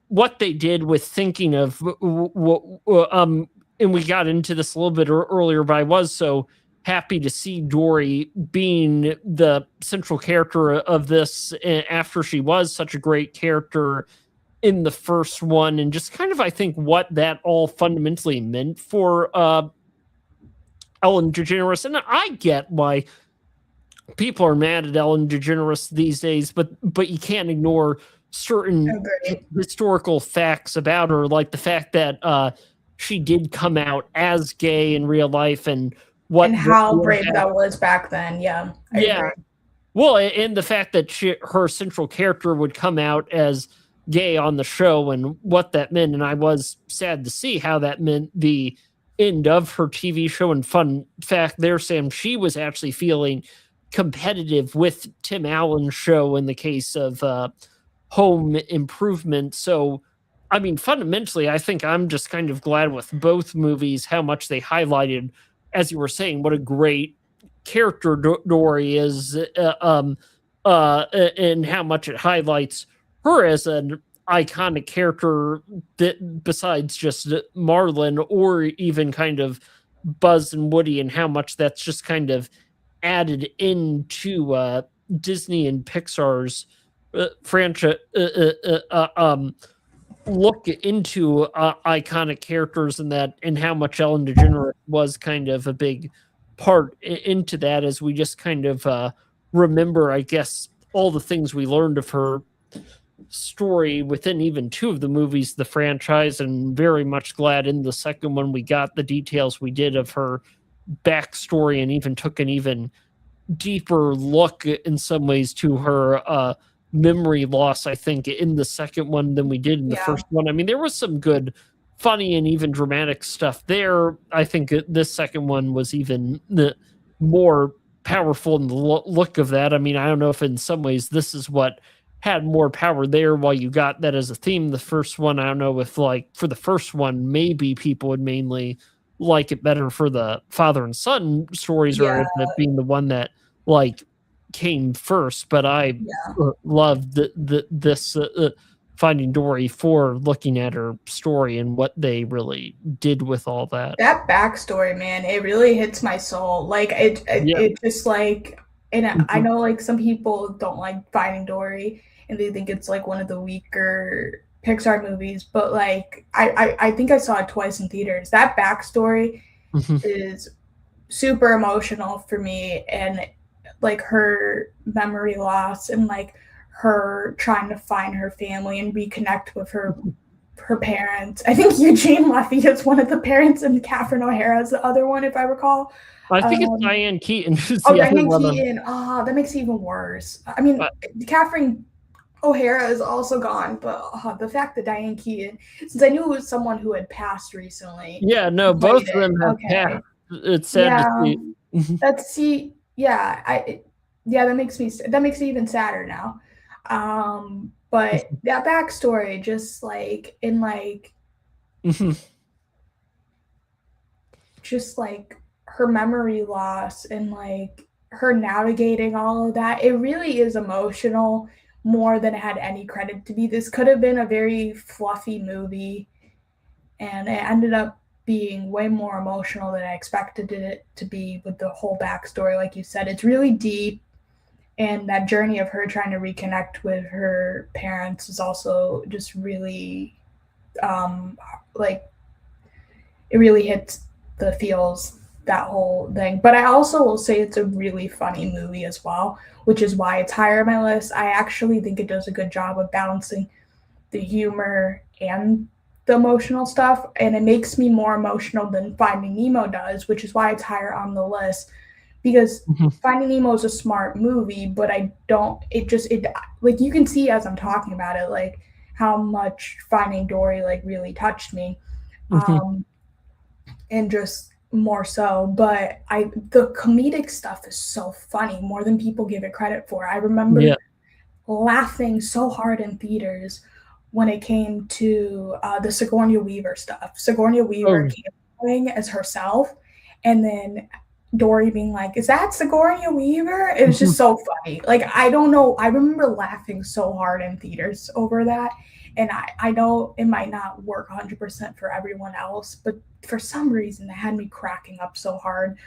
what they did with thinking of and we got into this a little bit earlier, but I was so happy to see Dory being the central character of this after she was such a great character in the first one, and just kind of, I think, what that all fundamentally meant for Ellen DeGeneres. And I get why people are mad at Ellen DeGeneres these days, but you can't ignore certain historical facts about her, like the fact that she did come out as gay in real life, and how brave that was back then. I agree. Well, and the fact that her central character would come out as gay on the show, and what that meant. And I was sad to see how that meant the end of her TV show. And fun fact there, Sam, she was actually feeling competitive with Tim Allen's show in the case of Home Improvement. So, I mean, fundamentally, I think I'm just kind of glad with both movies how much they highlighted, as you were saying, what a great character Dory is, and how much it highlights her as an iconic character that, besides just Marlin or even kind of Buzz and Woody, and how much that's just kind of added into Disney and Pixar's franchise look into iconic characters, and that, and how much Ellen DeGeneres was kind of a big part into that, as we just kind of remember, I guess, all the things we learned of her story within even 2 of the movies, the franchise. And very much glad in the second one we got the details we did of her backstory, and even took an even deeper look in some ways to her memory loss, I think, in the second one than we did in the first one. I mean, there was some good, funny, and even dramatic stuff there. I think this second one was even more powerful in the look of that. I mean, I don't know if in some ways this is what had more power there, while you got that as a theme. The first one, I don't know if, like, for the first one, maybe people would mainly like it better for the father and son stories, or it being the one that, like, came first. But I loved this Finding Dory for looking at her story and what they really did with all that. That backstory, man, it really hits my soul. Like it just like, and I know like some people don't like Finding Dory, and they think it's like one of the weaker Pixar movies, but like I think I saw it twice in theaters. That backstory is super emotional for me, and like her memory loss and like her trying to find her family and reconnect with her parents. I think Eugene Levy is one of the parents and Catherine O'Hara is the other one, if I recall. I think it's Diane Keaton who's Oh, the other Diane one. Keaton. Oh, that makes it even worse. I mean, Catherine O'Hara is also gone, but the fact that Diane Keaton, since I knew it was someone who had passed recently. Yeah, no, both of them have okay. passed. It's sad to see. That makes it even sadder now. But that backstory, just like in like, just like her memory loss and like her navigating all of that, it really is emotional more than it had any credit to be. This could have been a very fluffy movie, and it ended up being way more emotional than I expected it to be with the whole backstory. Like you said, it's really deep, and that journey of her trying to reconnect with her parents is also just really, like, it really hits the feels, that whole thing. But I also will say it's a really funny movie as well, which is why it's higher on my list. I actually think it does a good job of balancing the humor and the emotional stuff, and it makes me more emotional than Finding Nemo does, which is why it's higher on the list. Because Finding Nemo is a smart movie, but I don't. It like you can see as I'm talking about it, like how much Finding Dory like really touched me, and just more so. But the comedic stuff is so funny, more than people give it credit for. I remember laughing so hard in theaters when it came to the Sigourney Weaver stuff. Sigourney Weaver came as herself, and then Dory being like, "Is that Sigourney Weaver?" It was just so funny. Like, I don't know. I remember laughing so hard in theaters over that. And I know it might not work 100% for everyone else, but for some reason, it had me cracking up so hard.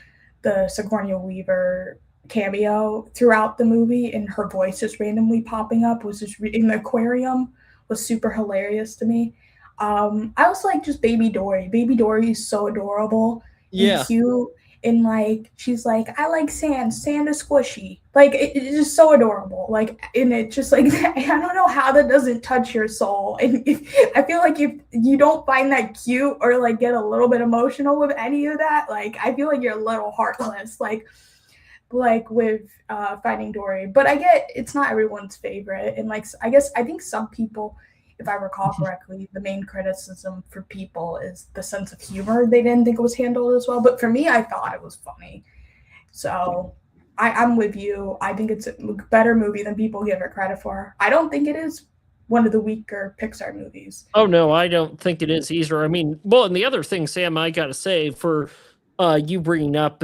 The Sigourney Weaver cameo throughout the movie and her voice just randomly popping up was just in the aquarium was super hilarious to me. I also like just Baby Dory. Baby Dory is so adorable and cute. And like she's like, I like sand. Sand is squishy. Like it's just so adorable. Like, and it just like I don't know how that doesn't touch your soul. And I feel like if you don't find that cute or like get a little bit emotional with any of that, like I feel like you're a little heartless. Like with Finding Dory. But I get it's not everyone's favorite, and like I think some people, if I recall correctly, the main criticism for people is the sense of humor. They didn't think it was handled as well, but for me, I thought it was funny. So I'm with you. I think it's a better movie than people give it credit for. I don't think it is one of the weaker Pixar movies. Oh no, I don't think it is either. I mean, well, and the other thing, Sam, I gotta say for you bringing up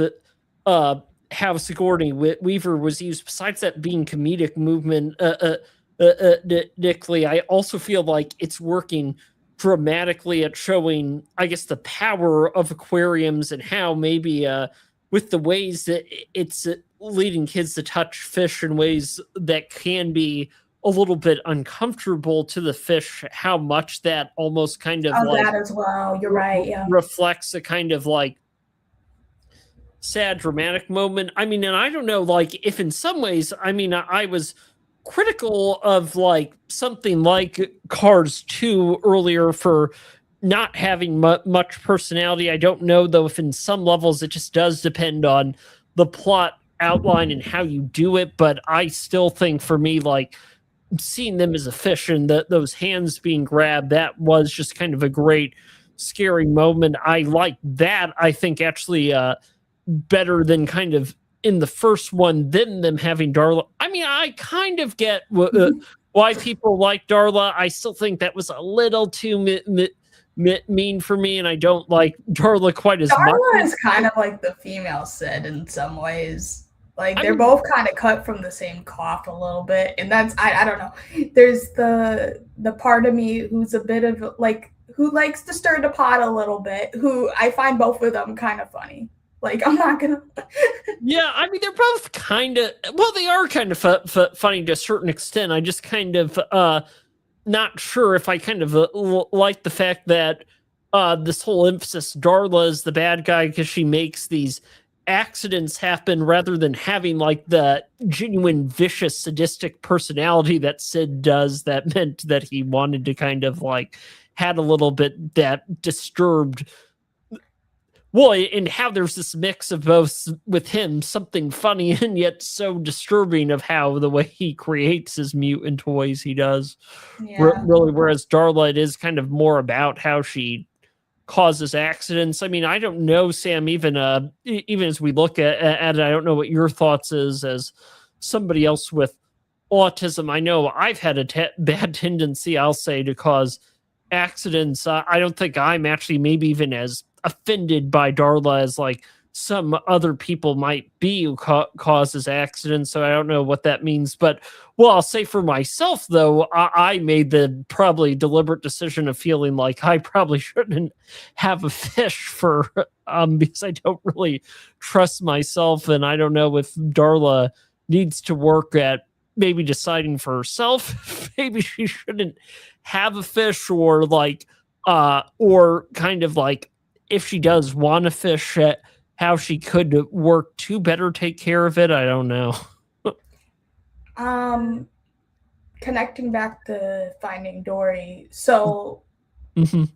how Sigourney Weaver was used, besides that being comedic movement, Nickley, I also feel like it's working dramatically at showing, I guess, the power of aquariums and how maybe with the ways that it's leading kids to touch fish in ways that can be a little bit uncomfortable to the fish, how much that almost kind of like that as well. You're right. Yeah. Reflects a kind of like sad dramatic moment. I mean, and I don't know, like if in some ways, I mean, I was critical of like something like Cars 2 earlier for not having much personality. I don't know though if in some levels it just does depend on the plot outline and how you do it, but I still think for me, like seeing them as a fish and those hands being grabbed, that was just kind of a great scary moment. I like that. I think actually better than kind of in the first one than them having Darla. I mean, I kind of get why people like Darla. I still think that was a little too mean for me, and I don't like Darla quite as much. Darla is kind of like the female Sid in some ways. Like they're both kind of cut from the same cloth a little bit, and that's I don't know. There's the part of me who's a bit of like who likes to stir the pot a little bit. Who I find both of them kind of funny. Like I'm not gonna. Yeah, I mean they're both kind of they are kind of funny to a certain extent. I just kind of not sure if I kind of like the fact that this whole emphasis Darla is the bad guy because she makes these accidents happen rather than having like the genuine vicious sadistic personality that Sid does, that meant that he wanted to kind of like had a little bit that disturbed, well, and how there's this mix of both with him, something funny and yet so disturbing of how the way he creates his mutant toys he does. Yeah. Really, whereas Darla, it is kind of more about how she causes accidents. I mean, I don't know, Sam, even as we look at it, I don't know what your thoughts is as somebody else with autism. I know I've had a bad tendency, I'll say, to cause accidents. I don't think I'm actually maybe even as offended by Darla as like some other people might be who causes accidents. So I don't know what that means. But well, I'll say for myself though, I made the probably deliberate decision of feeling like I probably shouldn't have a fish for because I don't really trust myself, and I don't know if Darla needs to work at maybe deciding for herself maybe she shouldn't have a fish, or kind of like if she does want a fish, how she could work to better take care of it. I don't know. Connecting back to Finding Dory. So, Mhm.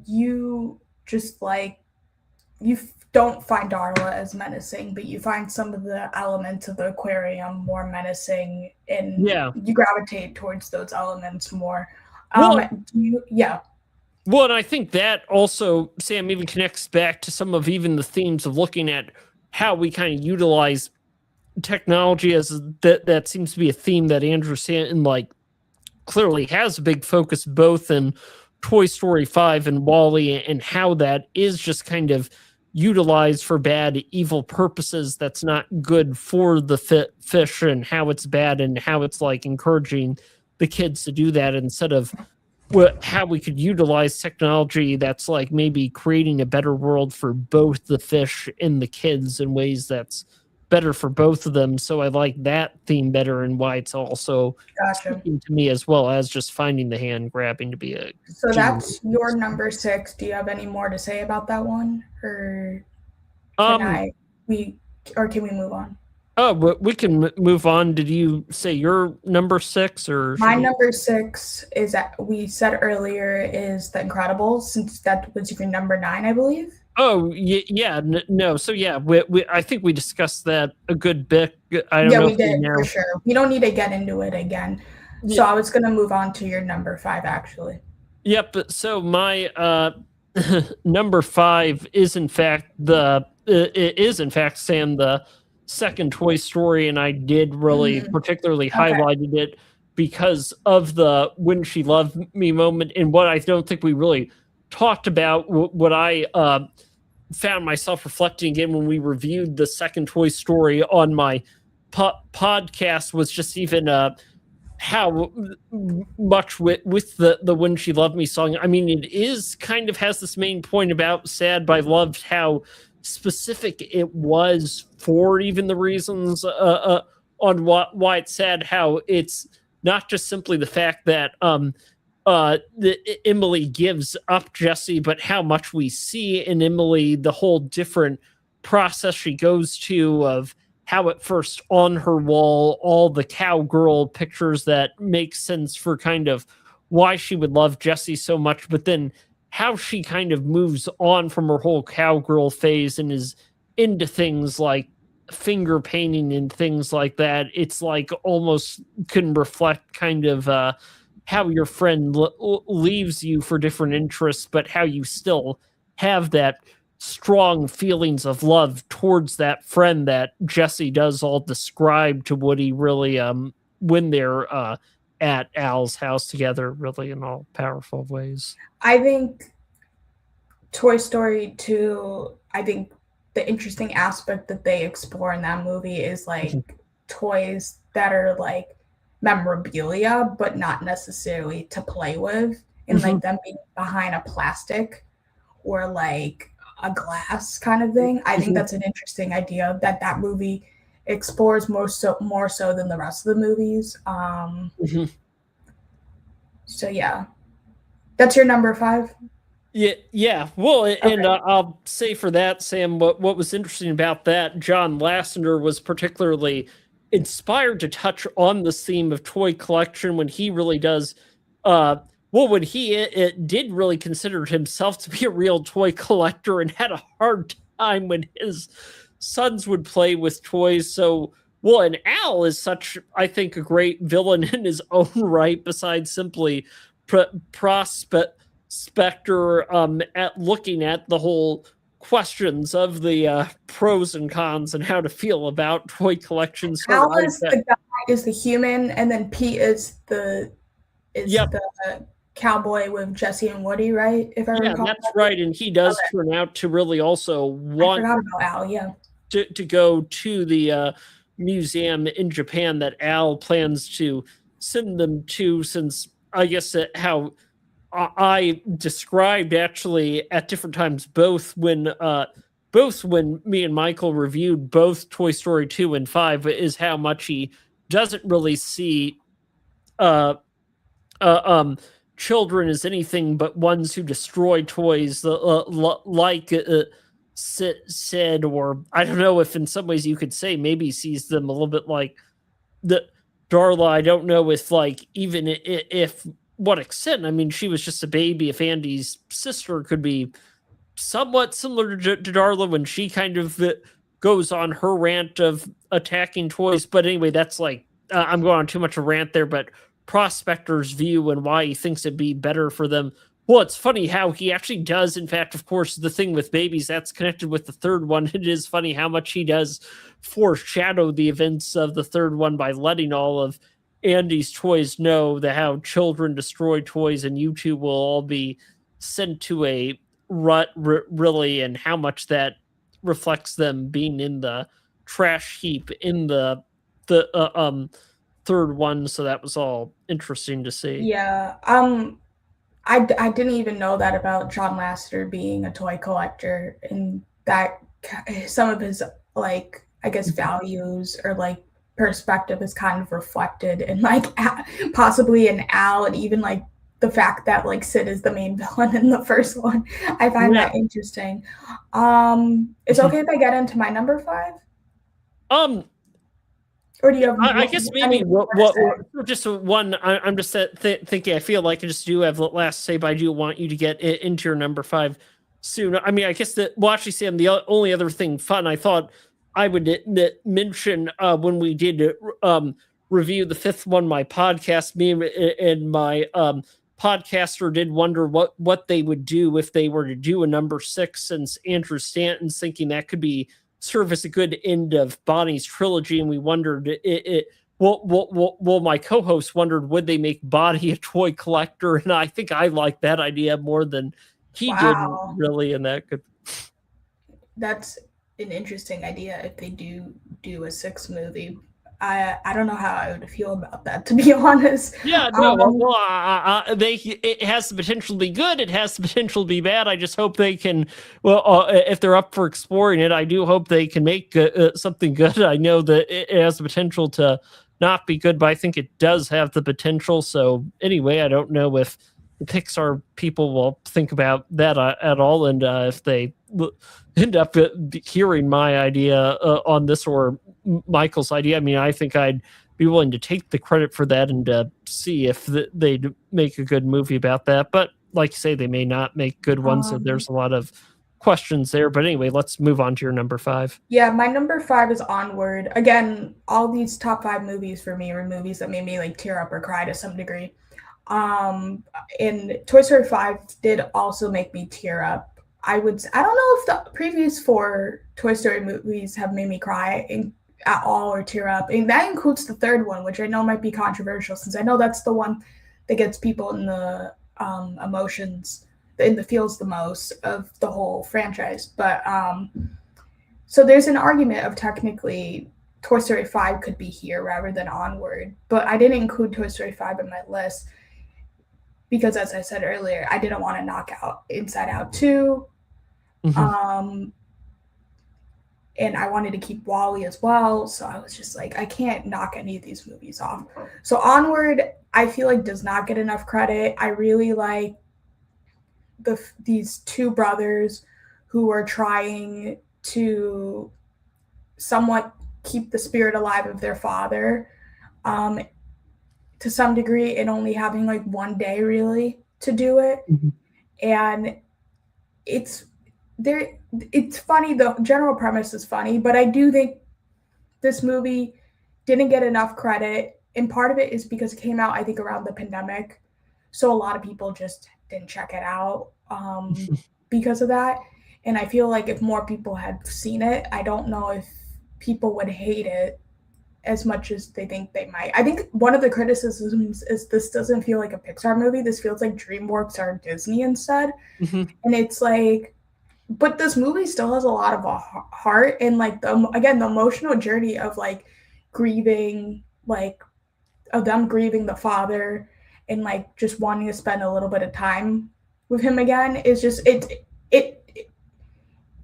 you just like don't find Darla as menacing, but you find some of the elements of the aquarium more menacing, and Yeah. you gravitate towards those elements more. Well, Yeah. well, and I think that also, Sam, even connects back to some of even the themes of looking at how we kind of utilize technology as that seems to be a theme that Andrew Stanton like clearly has a big focus both in Toy Story 5 and Wall-E, and how that is just kind of utilized for bad, evil purposes that's not good for the fish, and how it's bad and how it's like encouraging the kids to do that instead of how we could utilize technology that's like maybe creating a better world for both the fish and the kids in ways that's better for both of them. So I like that theme better, and why it's also Gotcha. speaking to me as well as just finding the hand grabbing to be a So genuine. that's your number 6. Do you have any more to say about that one, or can Um. I we or can we move on? Oh, but we can move on. Did you say your number 6, or My should we? number 6 is that we said earlier is The Incredibles, since that was your number 9, I believe. Oh, yeah, no. So yeah, I think we discussed that a good bit. I don't Yeah, know we if we did for now. sure. We don't need to get into it again. So Yeah, I was gonna move on to your number 5 actually. yep. So my number 5 is in fact it is in fact, Sam, the second Toy Story, and I did really Mhm. particularly Okay. highlighted it because of the "When She Loved Me" moment, and what I don't think we really talked about. What I found myself reflecting again when we reviewed the second Toy Story on my podcast was just even how much with the "When She Loved Me" song. I mean, it is kind of has this main point about sad, but I loved how specific it was for even the reasons on why it's sad. How it's not just simply the fact that Emily gives up Jesse, but how much we see in Emily, the whole different process she goes to of how at first on her wall, all the cowgirl pictures that make sense for kind of why she would love Jesse so much, but then how she kind of moves on from her whole cowgirl phase and is into things like finger painting and things like that. It's like almost can reflect kind of how your friend leaves you for different interests, but how you still have that strong feelings of love towards that friend that Jesse does all describe to Woody really when they're at Al's house together, really in all powerful ways. I think Toy Story 2, I think the interesting aspect that they explore in that movie is like toys that are like memorabilia, but not necessarily to play with, and Mhm. like them being behind a plastic or like a glass kind of thing. I think Mhm. that's an interesting idea that that movie explores more so than the rest of the movies. Mhm. So yeah, that's your number 5. Yeah. Well, and Okay. I'll say for that, Sam, what was interesting about that, John Lasseter was particularly inspired to touch on the theme of toy collection when he really does. Uh, well, when he it did really consider himself to be a real toy collector and had a hard time when his sons would play with toys. So, well, and Al is such, I think, a great villain in his own right, besides simply prospect Spectre at looking at the whole questions of the pros and cons and how to feel about toy collections. So Al right is the guy, is the human, and then Pete is yep, the cowboy with Jesse and Woody, right? If I yeah, recall that's correctly. right. And he does Okay. turn out to really also I want forgot about Al. Yeah. to go to the museum in Japan that Al plans to send them to, since I guess how I described actually at different times, both when me and Michael reviewed both Toy Story 2 and 5, is how much he doesn't really see uh children as anything but ones who destroy toys, like said, or I don't know if in some ways you could say maybe sees them a little bit like the Darla. I don't know if like even if what extent. I mean, she was just a baby. If Andy's sister could be somewhat similar to Darla when she kind of goes on her rant of attacking toys. But anyway, that's like I'm going on too much of a rant there. But Prospector's view and why he thinks it'd be better for them. Well, it's funny how he actually does. In fact, of course, the thing with babies that's connected with the third one. It is funny how much he does foreshadow the events of the third one by letting all of Andy's toys know that how children destroy toys, and you two will all be sent to a rut, really, and how much that reflects them being in the trash heap in the third one. So that was all interesting to see. Yeah. I didn't even know that about John Lasseter being a toy collector, and that some of his, like, I guess values or like perspective is kind of reflected in like possibly in Al, and even like the fact that like Sid is the main villain in the first one. I find Yeah. that interesting. It's okay if I get into my number 5, um or do you have I guess maybe anything more to say? just one. I'm just thinking. I feel like I just do have last to say, but I do want you to get into your number 5 soon. I mean, I guess that. Well, actually, Sam, the only other thing fun I thought I would mention when we did review the fifth one, my podcast, me and my podcaster did wonder what they would do if they were to do a number 6, since Andrew Stanton's thinking that could be serve as a good end of Bonnie's trilogy, and we wondered well, my co-host wondered would they make Bonnie a toy collector, and I think I like that idea more than he did, Wow, really, and that could. that's an interesting idea if they do a 6 movie. I don't know how I would feel about that, to be honest. Yeah, no, well, it has the potential to be good. It has the potential to be bad. I just hope they can. Well, if they're up for exploring it, I do hope they can make something good. I know that it has the potential to not be good, but I think it does have the potential. So anyway, I don't know if the Pixar people will think about that at all, and if they end up hearing my idea on this or Michael's idea. I mean, I think I'd be willing to take the credit for that and see if they'd make a good movie about that. But like you say, they may not make good ones. So Um, there's a lot of questions there. But anyway, let's move on to your number 5. yeah, my number 5 is Onward. Again, all these top 5 movies for me were movies that made me like tear up or cry to some degree. Um, and Toy Story 5 did also make me tear up. I don't know if the previous 4 Toy Story movies have made me cry at all or tear up. And that includes the third one, which I know might be controversial since I know that's the one that gets people in the emotions, in the feels the most of the whole franchise. But so there's an argument of technically Toy Story 5 could be here rather than Onward, but I didn't include Toy Story 5 in my list because, as I said earlier, I didn't want to knock out Inside Out 2. Mm-hmm. Um, and I wanted to keep Wally as well. So I was just like, I can't knock any of these movies off. So Onward, I feel like does not get enough credit. I really like these two brothers who are trying to somewhat keep the spirit alive of their father, um, to some degree, and only having like one day really to do it. Mhm. And it's there. It's funny. The general premise is funny, but I do think this movie didn't get enough credit, and part of it is because it came out, I think, around the pandemic, so a lot of people just didn't check it out because of that. And I feel like if more people had seen it, I don't know if people would hate it as much as they think they might. I think one of the criticisms is this doesn't feel like a Pixar movie. This feels like DreamWorks or Disney instead. Mhm. And it's like, but this movie still has a lot of a heart, and like the emotional journey of like grieving, like of them grieving the father, and like just wanting to spend a little bit of time with him again is just it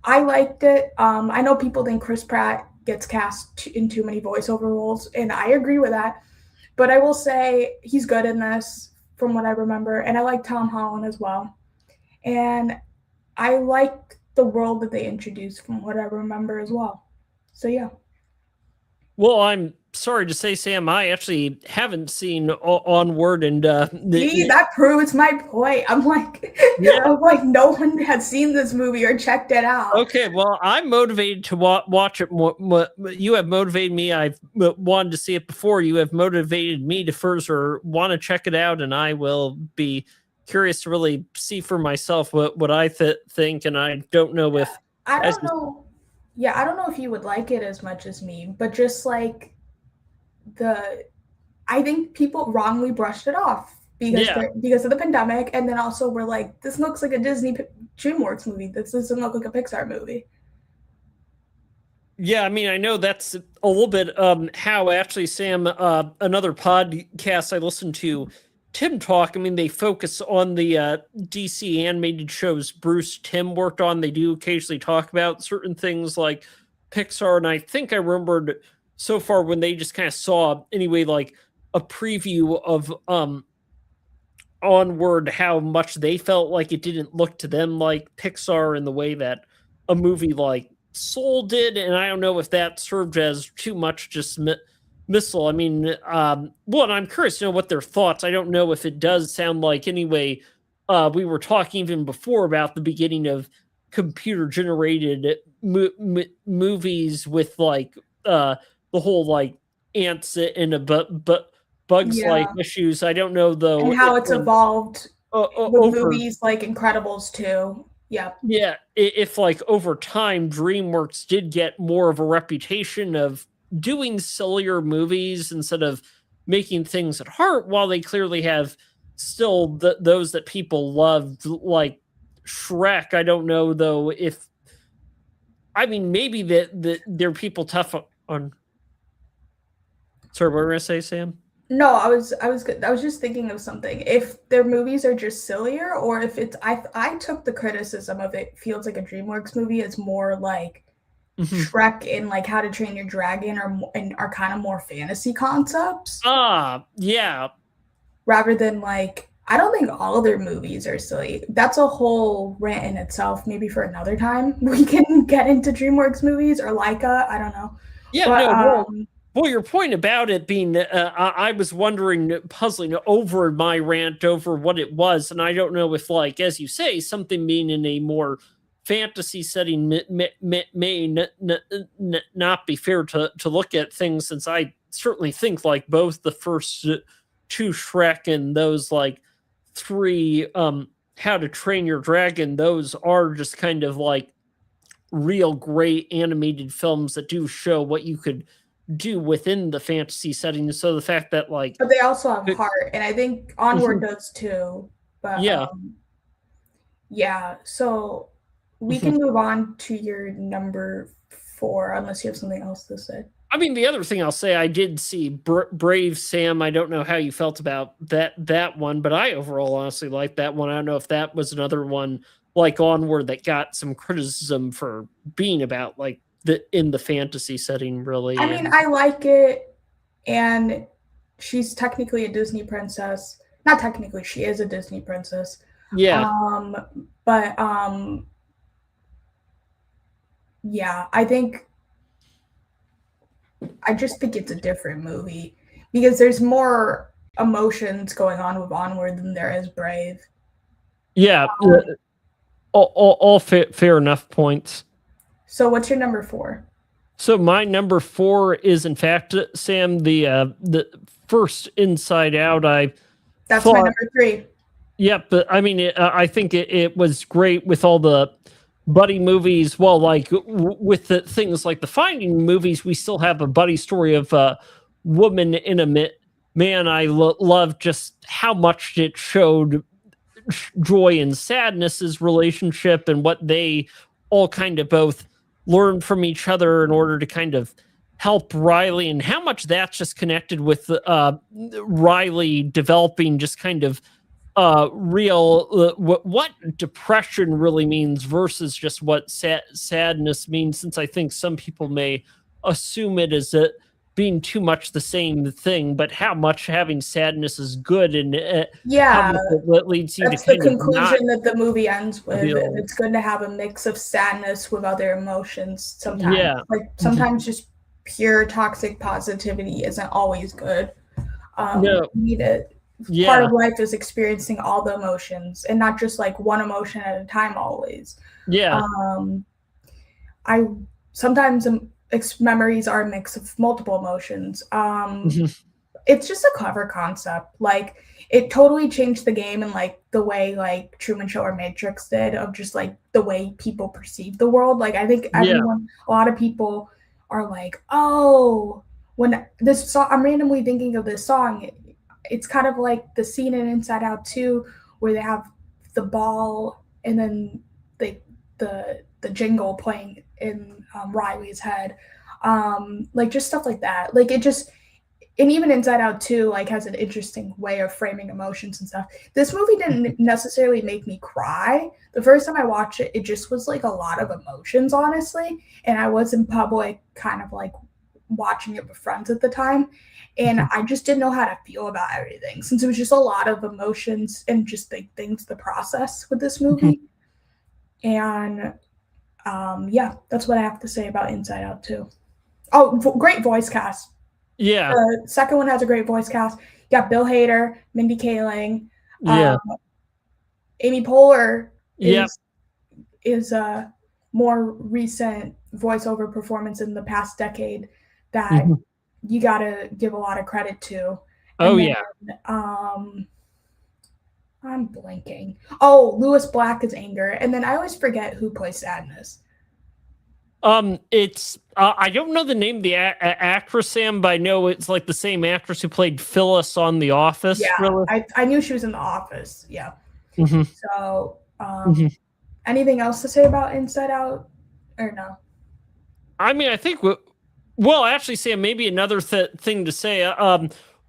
I liked it. I know people think Chris Pratt gets cast in too many voiceover roles, and I agree with that. But I will say he's good in this, from what I remember, and I like Tom Holland as well. And I like the world that they introduced, from what I remember as well. So yeah. Well, I'm sorry to say, Sam, I actually haven't seen Onward, and See, that proves my point. yeah. I'm like, no one has seen this movie or checked it out. Okay, well, I'm motivated to watch it more. You have motivated me. I've wanted to see it before. You have motivated me to further want to check it out, and I will be curious to really see for myself what I think. And I don't know if, I as don't know. Yeah, I don't know if you would like it as much as me, but just like the, I think people wrongly brushed it off yeah, because of the pandemic, and then also we're like, this looks like a Disney DreamWorks movie. This doesn't look like a Pixar movie. yeah. I mean, I know that's a little bit how actually Sam, another podcast I listened to, Tim talk. I mean, they focus on the DC animated shows Bruce Tim worked on. They do occasionally talk about certain things like Pixar, and I think I remembered so far when they just kind of saw anyway, like a preview of Onward, how much they felt like it didn't look to them like Pixar in the way that a movie like Soul did, and I don't know if that served as too much just missile. I mean, well, and I'm curious to know what their thoughts. I don't know if it does sound like anyway. We were talking even before about the beginning of computer generated movies with like the whole like ants in a but bugs like Yeah, issues. I don't know though and if how it's when evolved with over movies like Incredibles too. Yeah. yeah, if like over time DreamWorks did get more of a reputation of doing sillier movies instead of making things at heart, while they clearly have still those that people loved like Shrek. I don't know though if, I mean, maybe that there are people tough on. Sorry, what were you gonna say, Sam? No, I was just thinking of something. If their movies are just sillier, or if it's I took the criticism of it feels like a DreamWorks movie as more like Mhm. Shrek and like How to Train Your Dragon, and are kind of more fantasy concepts, Ah, yeah. rather than like, I don't think all of their movies are silly. That's a whole rant in itself. Maybe for another time we can get into DreamWorks movies or Leica. I don't know, Yeah, but no, well, your point about it being, I was wondering, puzzling over my rant over what it was, and I don't know if, like, as you say, something being in a more fantasy setting may not be fair to look at things, since I certainly think, like, both the first two Shrek and those, like, three, How to Train Your Dragon, those are just kind of like real great animated films that do show what you could do within the fantasy setting. So the fact that like they also have heart, and I think Onward Mhm. does too. But Yeah. yeah, so we Mhm. can move on to your number four, unless you have something else to say. I mean, the other thing I'll say, I did see Brave Sam. I don't know how you felt about that one, but I overall honestly liked that one. I don't know if that was another one like Onward that got some criticism for being about like in the fantasy setting, really. I mean, I like it, and she's technically a Disney princess. Not technically, she is a Disney princess. Yeah. But yeah, I just think it's a different movie because there's more emotions going on with Onward than there is Brave. Yeah. All fair enough points. So what's your number 4? So my number 4 is, in fact, Sam, the first Inside Out. That's my number 3. Yep, but I mean, I think it was great with all the buddy movies. Well, like with the things like the Finding movies, we still have a buddy story of a woman in a man. I love just how much it showed joy and sadness's relationship and what they all kind of both learn from each other in order to kind of help Riley, and how much that's just connected with Riley developing just kind of real what depression really means versus just what sadness means, since I think some people may assume it as being too much the same thing, but how much having sadness is good, and how much it leads you that's to the conclusion that the movie ends with. Feel. It's good to have a mix of sadness with other emotions sometimes. Yeah. Like sometimes just pure toxic positivity isn't always good. No. You need it. Yeah. Part of life is experiencing all the emotions and not just like one emotion at a time always. Yeah. I sometimes memories are a mix of multiple emotions. It's just a clever concept. Like it totally changed the game in like the way like Truman Show or Matrix did, of just like the way people perceive the world. Like I think everyone, a lot of people are like, oh, when this song, I'm randomly thinking of this song. It's kind of like the scene in Inside Out 2 where they have the ball and then the jingle playing in Riley's head. Like just stuff like that. Like it just, and even Inside Out 2 like has an interesting way of framing emotions and stuff. This movie didn't necessarily make me cry. The first time I watched it, it just was like a lot of emotions, honestly. And I was in public kind of like watching it with friends at the time. And I just didn't know how to feel about everything, since it was just a lot of emotions and just big things to process with this movie. And yeah, that's what I have to say about Inside Out 2. Oh, great voice cast. Yeah. The second one has a great voice cast. You got Bill Hader, Mindy Kaling. Amy Poehler is a more recent voiceover performance in the past decade that you got to give a lot of credit to. I'm blanking. Oh, Lewis Black is Anger. And then I always forget who plays Sadness. It's I don't know the name of the actress, Sam, but I know it's like the same actress who played Phyllis on The Office. Yeah, really? I knew she was in The Office. Yeah. So, anything else to say about Inside Out, or no? I mean, I think well, actually, Sam, maybe another thing to say.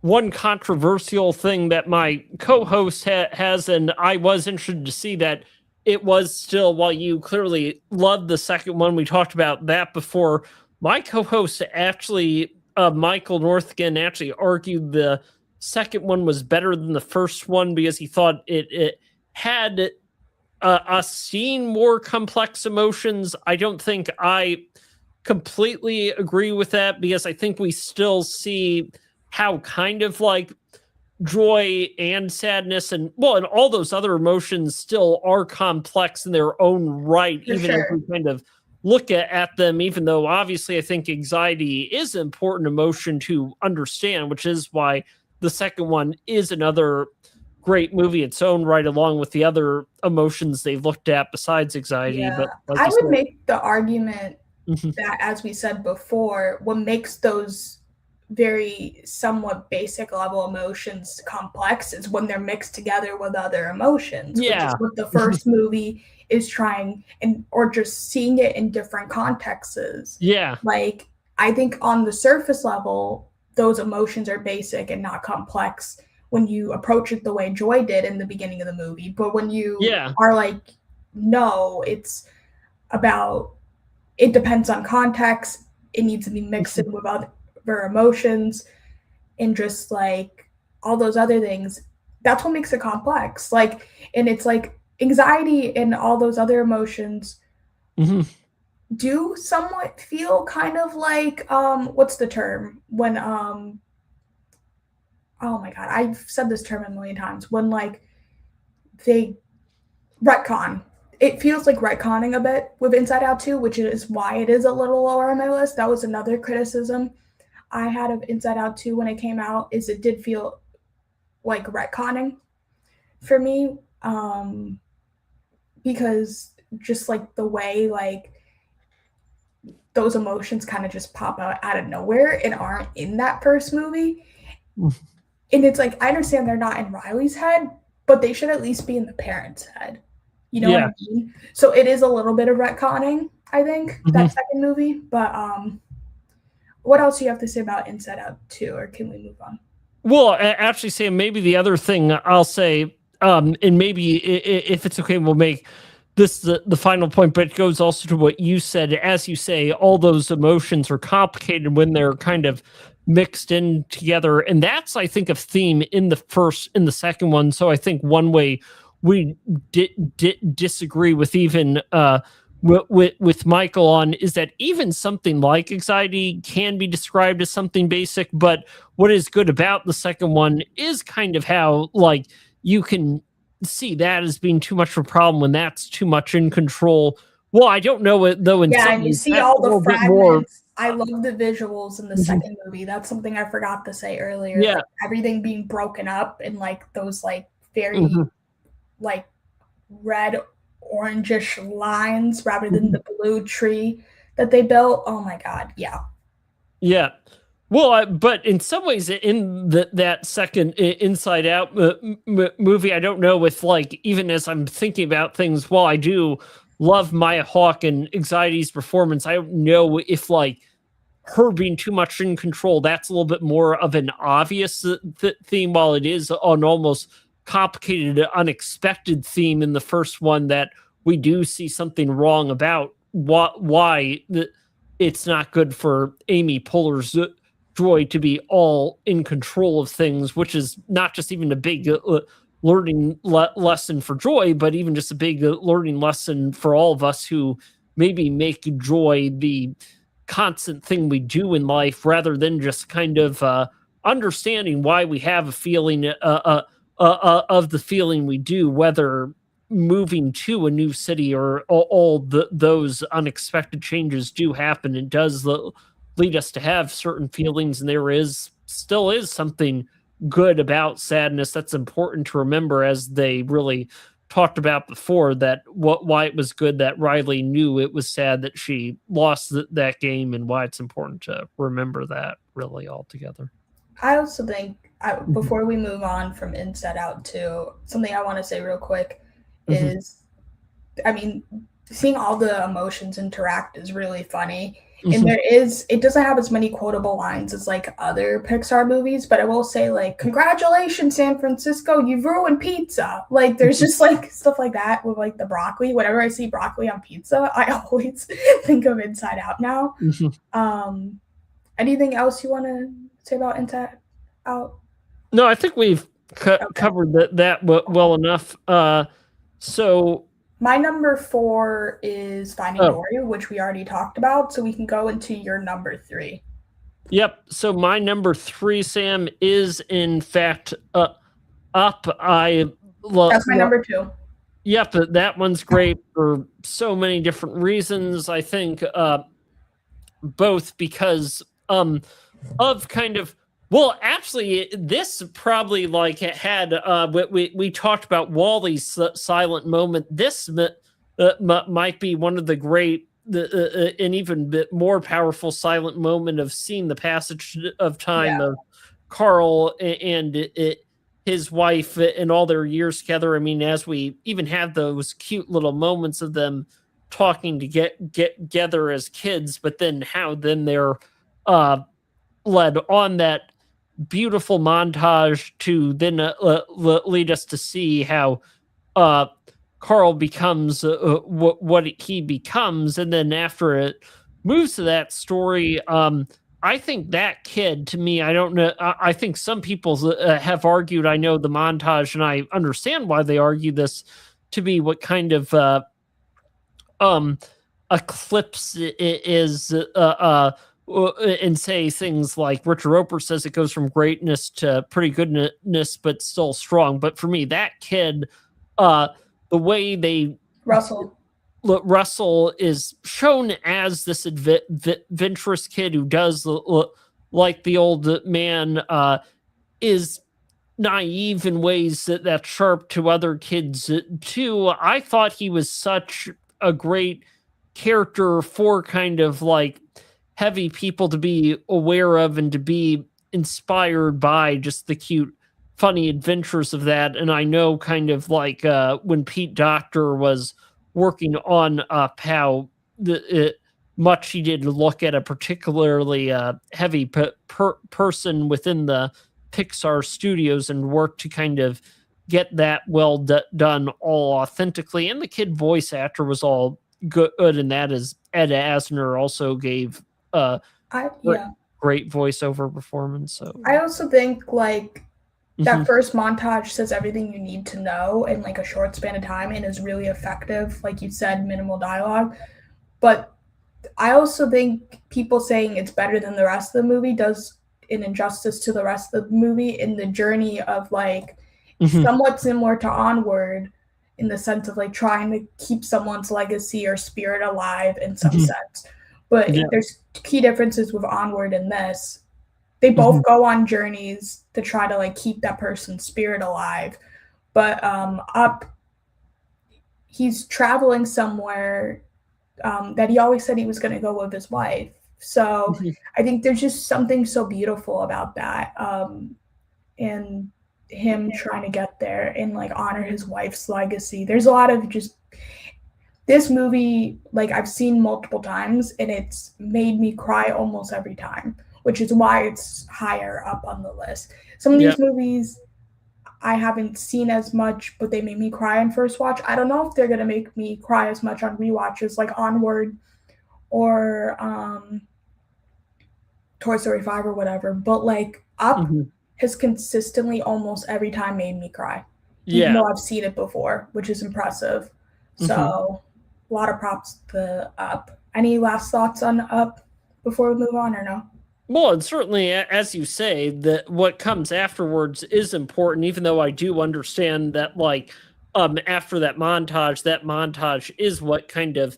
One controversial thing that my co-host has, and I was interested to see that it was still, while you clearly loved the second one, we talked about that before. My co-host actually, Michael Northgen, actually argued the second one was better than the first one because he thought it had us seeing more complex emotions. I don't think I completely agree with that, because I think we still see how kind of like joy and sadness and all those other emotions still are complex in their own right, even if we kind of look at them, even though obviously I think anxiety is an important emotion to understand, which is why the second one is another great movie its own right, along with the other emotions they've looked at besides anxiety. Yeah. But like I would make the argument that, as we said before, what makes those very somewhat basic level emotions complex is when they're mixed together with other emotions, which is what the first movie is trying, or just seeing it in different contexts. Like I think on the surface level, those emotions are basic and not complex when you approach it the way Joy did in the beginning of the movie. But when you are like, no, it's about it depends on context. It needs to be mixed in with other emotions and just like all those other things. That's what makes it complex. Like, and it's like anxiety and all those other emotions do somewhat feel kind of like what's the term when oh my god, I've said this term a million times, when like they retcon. It feels like retconning a bit with Inside Out 2, which is why it is a little lower on my list. That was another criticism I had of Inside Out 2 when it came out, is it did feel like retconning for me. Because just like the way like those emotions kind of just pop out of nowhere and aren't in that first movie. And it's like, I understand they're not in Riley's head, but they should at least be in the parents' head. You know what I mean? So it is a little bit of retconning, I think, that second movie. But what else do you have to say about Inside Out 2, or can we move on? Well, actually, Sam, maybe the other thing I'll say, and maybe if it's okay, we'll make this the final point, but it goes also to what you said. As you say, all those emotions are complicated when they're kind of mixed in together. And that's, I think, a theme in the second one. So I think one way we disagree with even with Michael on is that even something like anxiety can be described as something basic, but what is good about the second one is kind of how like you can see that as being too much of a problem when that's too much in control. Well, I don't know it though. And you see all the fragments. I love the visuals in the second movie. That's something I forgot to say earlier. Yeah, like, everything being broken up in like those like very like red orangish lines rather than the blue tree that they built. Oh my god, yeah. Well, but in some ways, in that second Inside Out movie, I don't know if like even as I'm thinking about things, while I do love Maya Hawke and Anxiety's performance, I don't know if like her being too much in control, that's a little bit more of an obvious theme, while it is an almost complicated, unexpected theme in the first one that we do see something wrong about why it's not good for Amy Poehler's Joy to be all in control of things, which is not just even a big learning lesson for Joy, but even just a big learning lesson for all of us who maybe make joy the constant thing we do in life rather than just kind of understanding why we have a feeling of the feeling we do, whether moving to a new city or all those unexpected changes do happen. It does lead us to have certain feelings, and there still is something good about sadness that's important to remember, as they really talked about before, that why it was good that Riley knew it was sad that she lost that game, and why it's important to remember that really altogether. I also think before we move on from Inside Out 2, something I want to say real quick is, I mean, seeing all the emotions interact is really funny. And it doesn't have as many quotable lines as like other Pixar movies, but I will say like, congratulations, San Francisco, you've ruined pizza. Like there's just like stuff like that with like the broccoli. Whenever I see broccoli on pizza, I always think of Inside Out now. Anything else you want to say about Inside Out? No, I think we've covered that well enough. So my number 4 is Finding Dory, which we already talked about. So we can go into your number 3. Yep. So my number 3, Sam, is in fact Up. That's my number 2. Yep, that one's great for so many different reasons. I think both because of kind of, well, actually, this probably like had we talked about WALL-E's silent moment. This might be one of the great, an even bit more powerful silent moment of seeing the passage of time of Carl and his wife and all their years together. I mean, as we even have those cute little moments of them talking to get together as kids, but then how then they're led on that beautiful montage to then lead us to see how Carl becomes what he becomes, and then after it moves to that story, I think that kid, to me, I don't know. I think some people have argued. I know the montage, and I understand why they argue this to be what kind of um eclipse is and say things like Richard Roper says it goes from greatness to pretty goodness, but still strong. But for me, that kid, the way they Russell is shown as this adventurous kid who does like the old man, is naive in ways that's sharp to other kids too. I thought he was such a great character for kind of like heavy people to be aware of and to be inspired by just the cute, funny adventures of that. And I know kind of like when Pete Docter was working on how much he did look at a particularly heavy person within the Pixar studios and work to kind of get that well done all authentically. And the kid voice actor was all good, and that is Ed Asner also gave great voiceover performance. So I also think like that first montage says everything you need to know in like a short span of time and is really effective. Like you said, minimal dialogue. But I also think people saying it's better than the rest of the movie does an injustice to the rest of the movie in the journey of like somewhat similar to Onward in the sense of like trying to keep someone's legacy or spirit alive in some sense. But there's key differences with Onward and this. They both go on journeys to try to like keep that person's spirit alive. But Up, he's traveling somewhere that he always said he was going to go with his wife. So I think there's just something so beautiful about that. And him trying to get there and like honor his wife's legacy. There's a lot of just this movie, like I've seen multiple times and it's made me cry almost every time, which is why it's higher up on the list. Some of these movies I haven't seen as much, but they made me cry on first watch. I don't know if they're going to make me cry as much on rewatches like Onward or Toy Story 5 or whatever, but like Up has consistently almost every time made me cry. Even though I've seen it before, which is impressive. So a lot of props to Up. Any last thoughts on Up before we move on or no? Well, and certainly, as you say, that what comes afterwards is important, even though I do understand that, like, after that montage is what kind of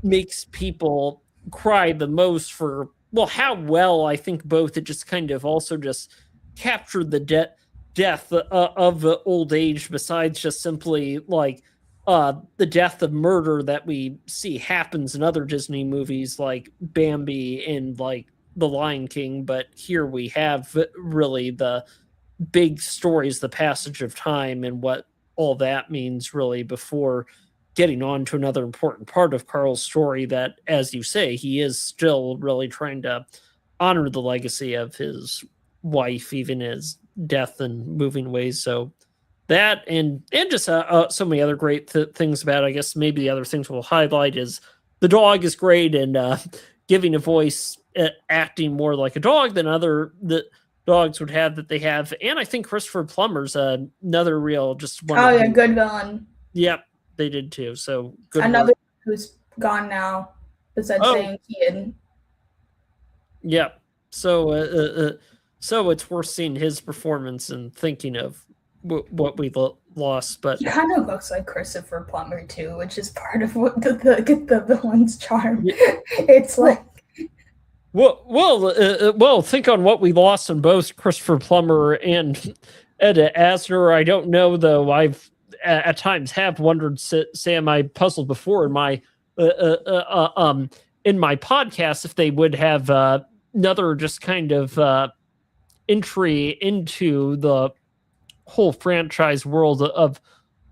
makes people cry the most for, well, how well I think both it just kind of also just captured the death of the old age, besides just simply, like, the death of murder that we see happens in other Disney movies like Bambi and, like, The Lion King, but here we have really the big stories, the passage of time and what all that means really before getting on to another important part of Carl's story that, as you say, he is still really trying to honor the legacy of his wife, even his death and moving ways. So that and just so many other great things about it. I guess maybe the other things we'll highlight is the dog is great and giving a voice, acting more like a dog than other the dogs would have that they have. And I think Christopher Plummer's another real just one. Good villain. Yep, they did too. So good. Another who's gone now besides saying Keaton. Yep. So so it's worth seeing his performance and thinking of what we lost. But he kind of looks like Christopher Plummer too, which is part of what the villain's charm. It's like. Well, think on what we lost on both Christopher Plummer and Ed Asner. I don't know though. I've at times have wondered, Sam. I puzzled before in my podcast if they would have another just kind of entry into the whole franchise world of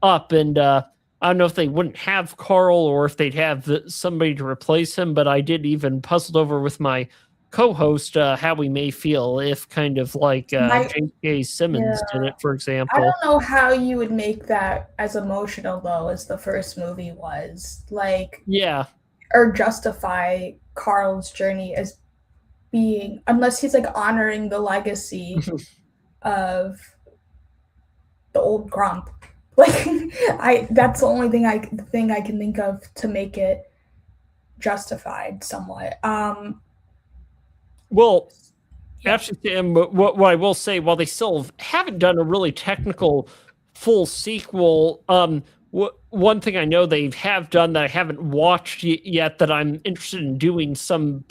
Up, and I don't know if they wouldn't have Carl or if they'd have somebody to replace him, but I did even puzzled over with my co-host how we may feel if kind of like J.K. Simmons Yeah. did it, for I example. don't know how you would make that as emotional though as the first movie was. Like, Yeah. or justify Carl's journey as being, unless he's like honoring the legacy of the old Grump. Like, that's the only thing I can think of to make it justified somewhat. Well, Yeah. actually, Sam, what I will say, while they still haven't done a really technical full sequel, one thing I know they have done that I haven't watched yet that I'm interested in doing something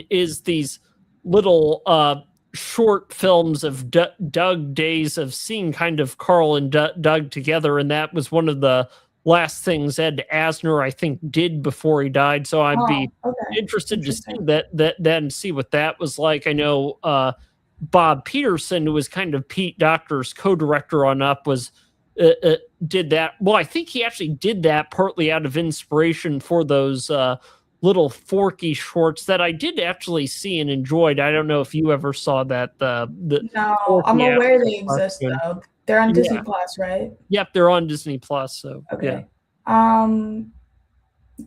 is these little short films of Doug days of seeing kind of Carl and Doug together, and that was one of the last things Ed Asner I think did before he died. So I'd be Oh, okay. interested to see Interesting. that and see what that was like. I know Bob Peterson, who was kind of Pete Docter's co-director on Up, was did that. Well, I think he actually did that partly out of inspiration for those little Forky shorts that I did actually see and enjoyed. I don't know if you ever saw that. The No, I'm Forky aware Apple they exist cartoon. though. They're on Disney Yeah. Plus, right? Yep, they're on Disney Plus. So yeah. Okay.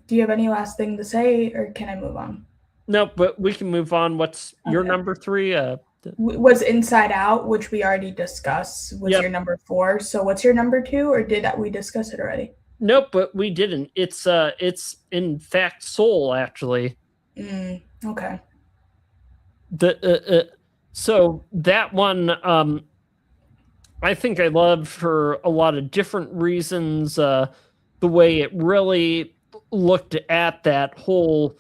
Do you have any last thing to say, or can I move on? No, but we can move on. What's your number 3? Was Inside Out, which we already discussed, was your number 4. So what's your number 2, or did we discuss it already? Nope, but we didn't. It's in fact Soul actually. Okay. So that one I think I love for a lot of different reasons. The way it really looked at that whole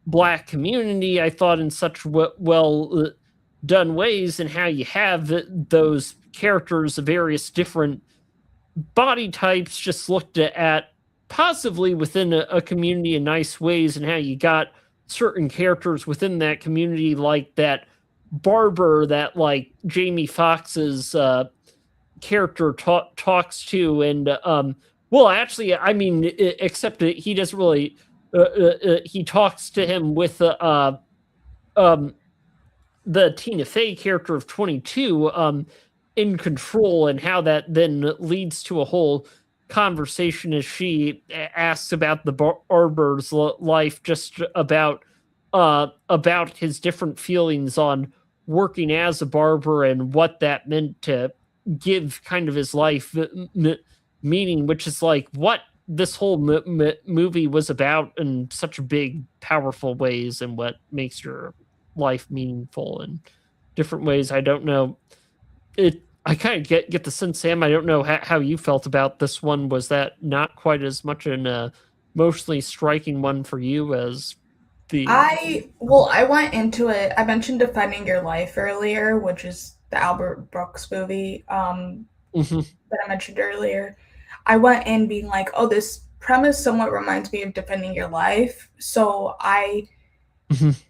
Black community, I thought in such well done ways, and how you have those characters of various different body types just looked at positively within a community in nice ways, and how you got certain characters within that community, like that barber that like Jamie Foxx's character talks to, and well, actually, I mean, except that he doesn't really. He talks to him with the Tina Fey character of 22 in control, and how that then leads to a whole conversation as she asks about the barber's life, just about his different feelings on working as a barber and what that meant to give kind of his life meaning, which is like what this whole movie was about in such big, powerful ways, and what makes your life meaningful in different ways. I don't know. I kind of get the sense, Sam. I don't know how you felt about this one. Was that not quite as much an emotionally striking one for you as the? I went into it. I mentioned Defending Your Life earlier, which is the Albert Brooks movie that I mentioned earlier. I went in being like, oh, this premise somewhat reminds me of Defending Your Life. So I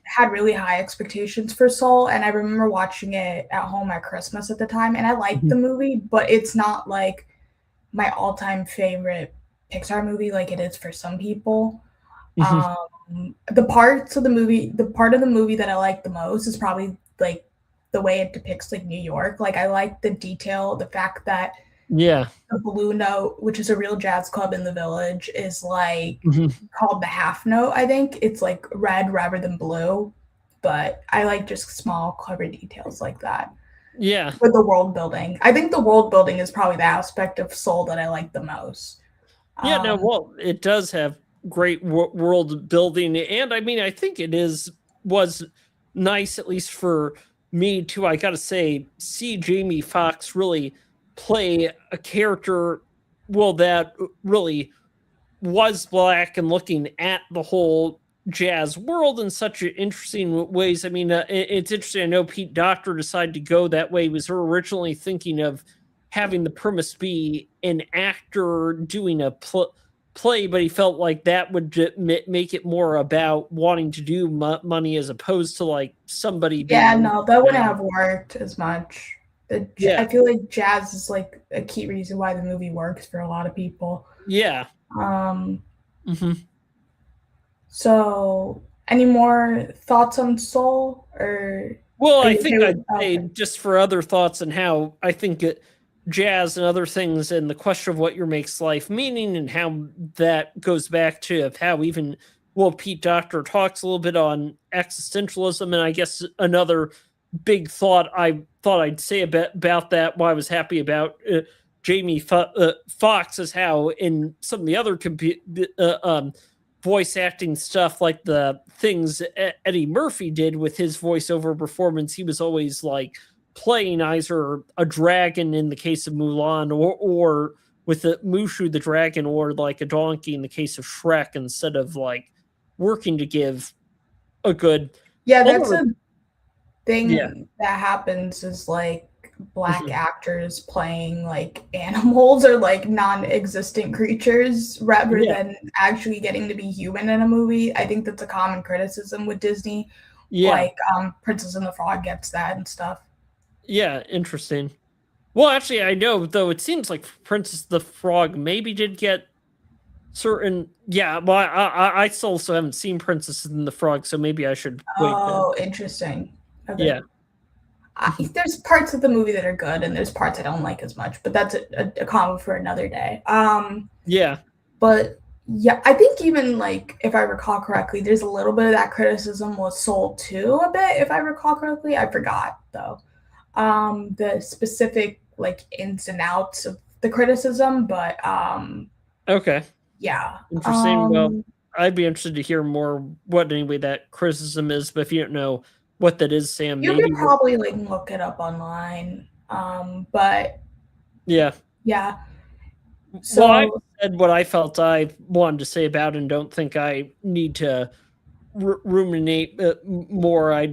had really high expectations for Soul, and I remember watching it at home at Christmas at the time, and I liked the movie, but it's not like my all-time favorite Pixar movie like it is for some people. The part of the movie that I like the most is probably like the way it depicts like New York. Like I like the detail, the fact that the Blue Note, which is a real jazz club in the village, is like called the Half Note. I think it's like red rather than blue, but I like just small, clever details like that. Yeah. With the world building, I think the world building is probably the aspect of Soul that I like the most. Yeah. No. Well, it does have great world building, and I mean, I think was nice, at least for me too. I gotta say, see Jamie Foxx really play a character, well, that really was Black, and looking at the whole jazz world in such interesting ways. I mean, it's interesting. I know Pete Docter decided to go that way. He was originally thinking of having the premise be an actor doing a play, but he felt like that would make it more about wanting to do money, as opposed to like somebody being. Yeah, no, that wouldn't have worked as much. I feel like jazz is like a key reason why the movie works for a lot of people. Yeah. So Any more thoughts on Soul, or Well, are I you okay think with? I'd say Okay. just for other thoughts and how I think jazz and other things and the question of what your makes life meaning and how that goes back to how even Pete Docter talks a little bit on existentialism, and I guess another big thought I thought I'd say about that why I was happy about Jamie Foxx is how in some of the other voice acting stuff, like the things Eddie Murphy did with his voiceover performance, he was always like playing either a dragon in the case of Mulan, or with the Mushu the dragon, or like a donkey in the case of Shrek, instead of like working to give a good. Yeah, that's Although, a yeah, thing that happens, is like black actors playing like animals or like non-existent creatures rather yeah, than actually getting to be human in a movie. I think that's a common criticism with Disney. yeah, Like Princess and the Frog gets that and stuff. yeah, interesting. Well, actually, I know though. It seems like Princess the Frog maybe did get certain. Yeah, well, I still also haven't seen Princess and the Frog, so maybe I should wait then. Oh, interesting. Okay. Yeah, There's parts of the movie that are good, and there's parts I don't like as much, but that's a comment for another day. yeah, But yeah, I think even like if I recall correctly, there's a little bit of that criticism was Soul 2 a bit, if I recall correctly. I forgot though. The specific like ins and outs of the criticism, but okay, yeah. interesting. Well, I'd be interested to hear more what anyway that criticism is, but if you don't know what that is, Sam, You could maybe. probably like look it up online. But Yeah. yeah. Well, I So said what I felt I wanted to say about it, and don't think I need to ruminate more. I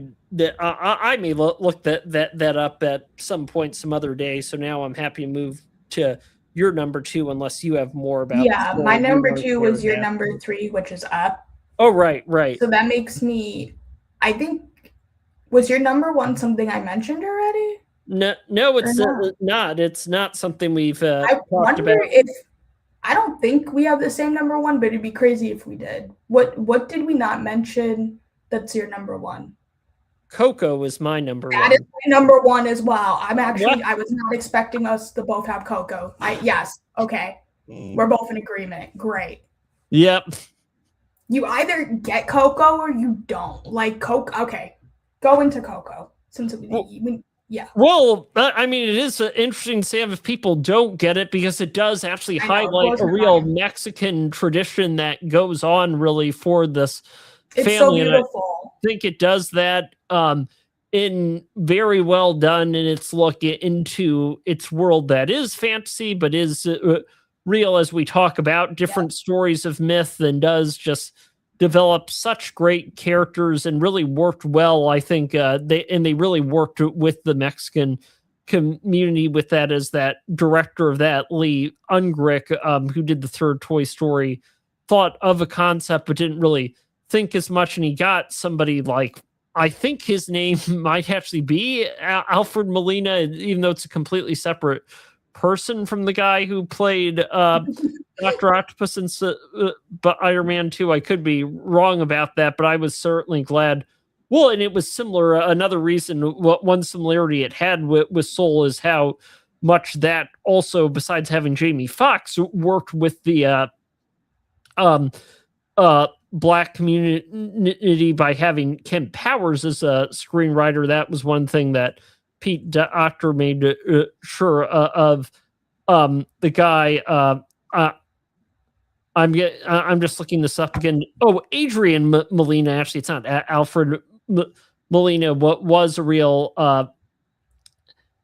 may look that up at some point some other day. So now I'm happy to move to your number two, unless you have more about yeah, my Soul you number want to 2 share was your about. number 3, which is Up. Oh, right, right. So that makes me, I think, was your number 1 something I mentioned already No, no, or it's not? not. It's not something we've I talked wonder about. if, I don't think we have the same number 1, but it'd be crazy if we did. What did we not mention that's your number 1? Coco is my number That is one. my number 1 as well. What? I was not expecting us to both have Coco. Yes, okay. We're both in agreement. Great. Yep. You either get Coco or you don't. Like Coco, okay. Go into Coco since yeah. Well, I mean, it is interesting to say if people don't get it, because it does actually I know, it highlight blows a my real mind. Mexican tradition that goes on really for this It's so family, and I beautiful. think it does that in very well done in its look into its world that is fantasy but is real, as we talk about Yeah. different stories of myth, and does just develop such great characters and really worked well. I think they really worked with the Mexican community with that, as that director of that, Lee Ungrich, who did the third Toy Story, thought of a concept but didn't really think as much, and he got somebody like, I think his name might actually be Alfred Molina, even though it's a completely separate person from the guy who played Dr. Octopus and Iron Man 2. I could be wrong about that, but I was certainly glad. Well, and it was similar. Another reason, one similarity it had with Soul is how much that also, besides having Jamie Foxx, worked with the um, black community by having Kim Powers as a screenwriter. That was one thing that Pete Docter made sure of. The guy. I'm just looking this up again. Oh, Adrian Molina. Actually, it's not Alfred Molina. What was a real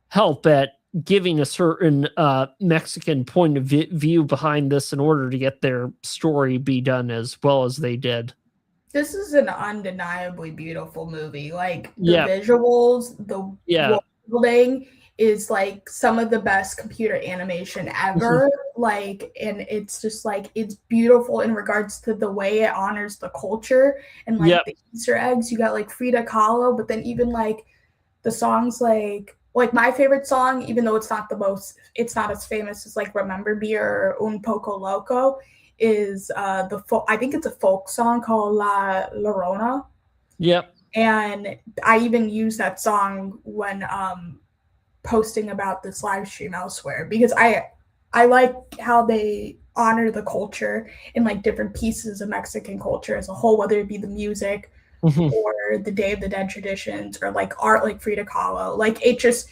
help at giving a certain Mexican point of view behind this in order to get their story be done as well as they did. This is an undeniably beautiful movie. Like the Yeah, visuals, the yeah, world building is like some of the best computer animation ever. Like, and it's just like it's beautiful in regards to the way it honors the culture and like yep, the Easter eggs. You got like Frida Kahlo, but then even like the songs like my favorite song, even though it's not as famous as like Remember Me or Un Poco Loco, is I think it's a folk song called La Llorona. Yep. And I even use that song when posting about this live stream elsewhere, because I like how they honor the culture in like different pieces of Mexican culture as a whole, whether it be the music or the Day of the Dead traditions or like art like Frida Kahlo. Like it just,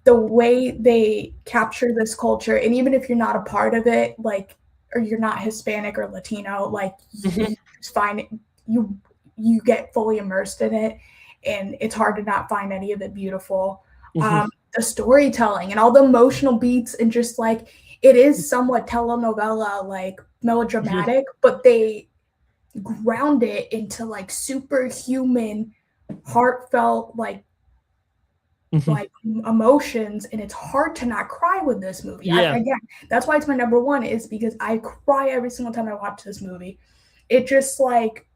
the way they capture this culture, and even if you're not a part of it, like, or you're not Hispanic or Latino, like you just find it, you get fully immersed in it, and it's hard to not find any of it beautiful. The storytelling and all the emotional beats, and just like it is somewhat telenovela, like melodramatic, but they ground it into like superhuman, heartfelt, like emotions, and it's hard to not cry with this movie. Yeah. Again, that's why it's my number one, is because I cry every single time I watch this movie. It just like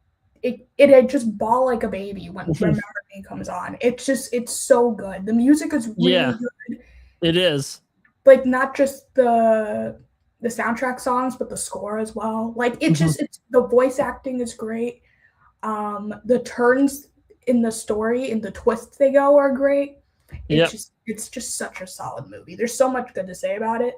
it just bawl like a baby when Remember Me comes on. It's so good. The music is really good. It is. Like not just the soundtrack songs, but the score as well. Like it's the voice acting is great. The turns in the story and the twists they go are great. It's just such a solid movie. There's so much good to say about it.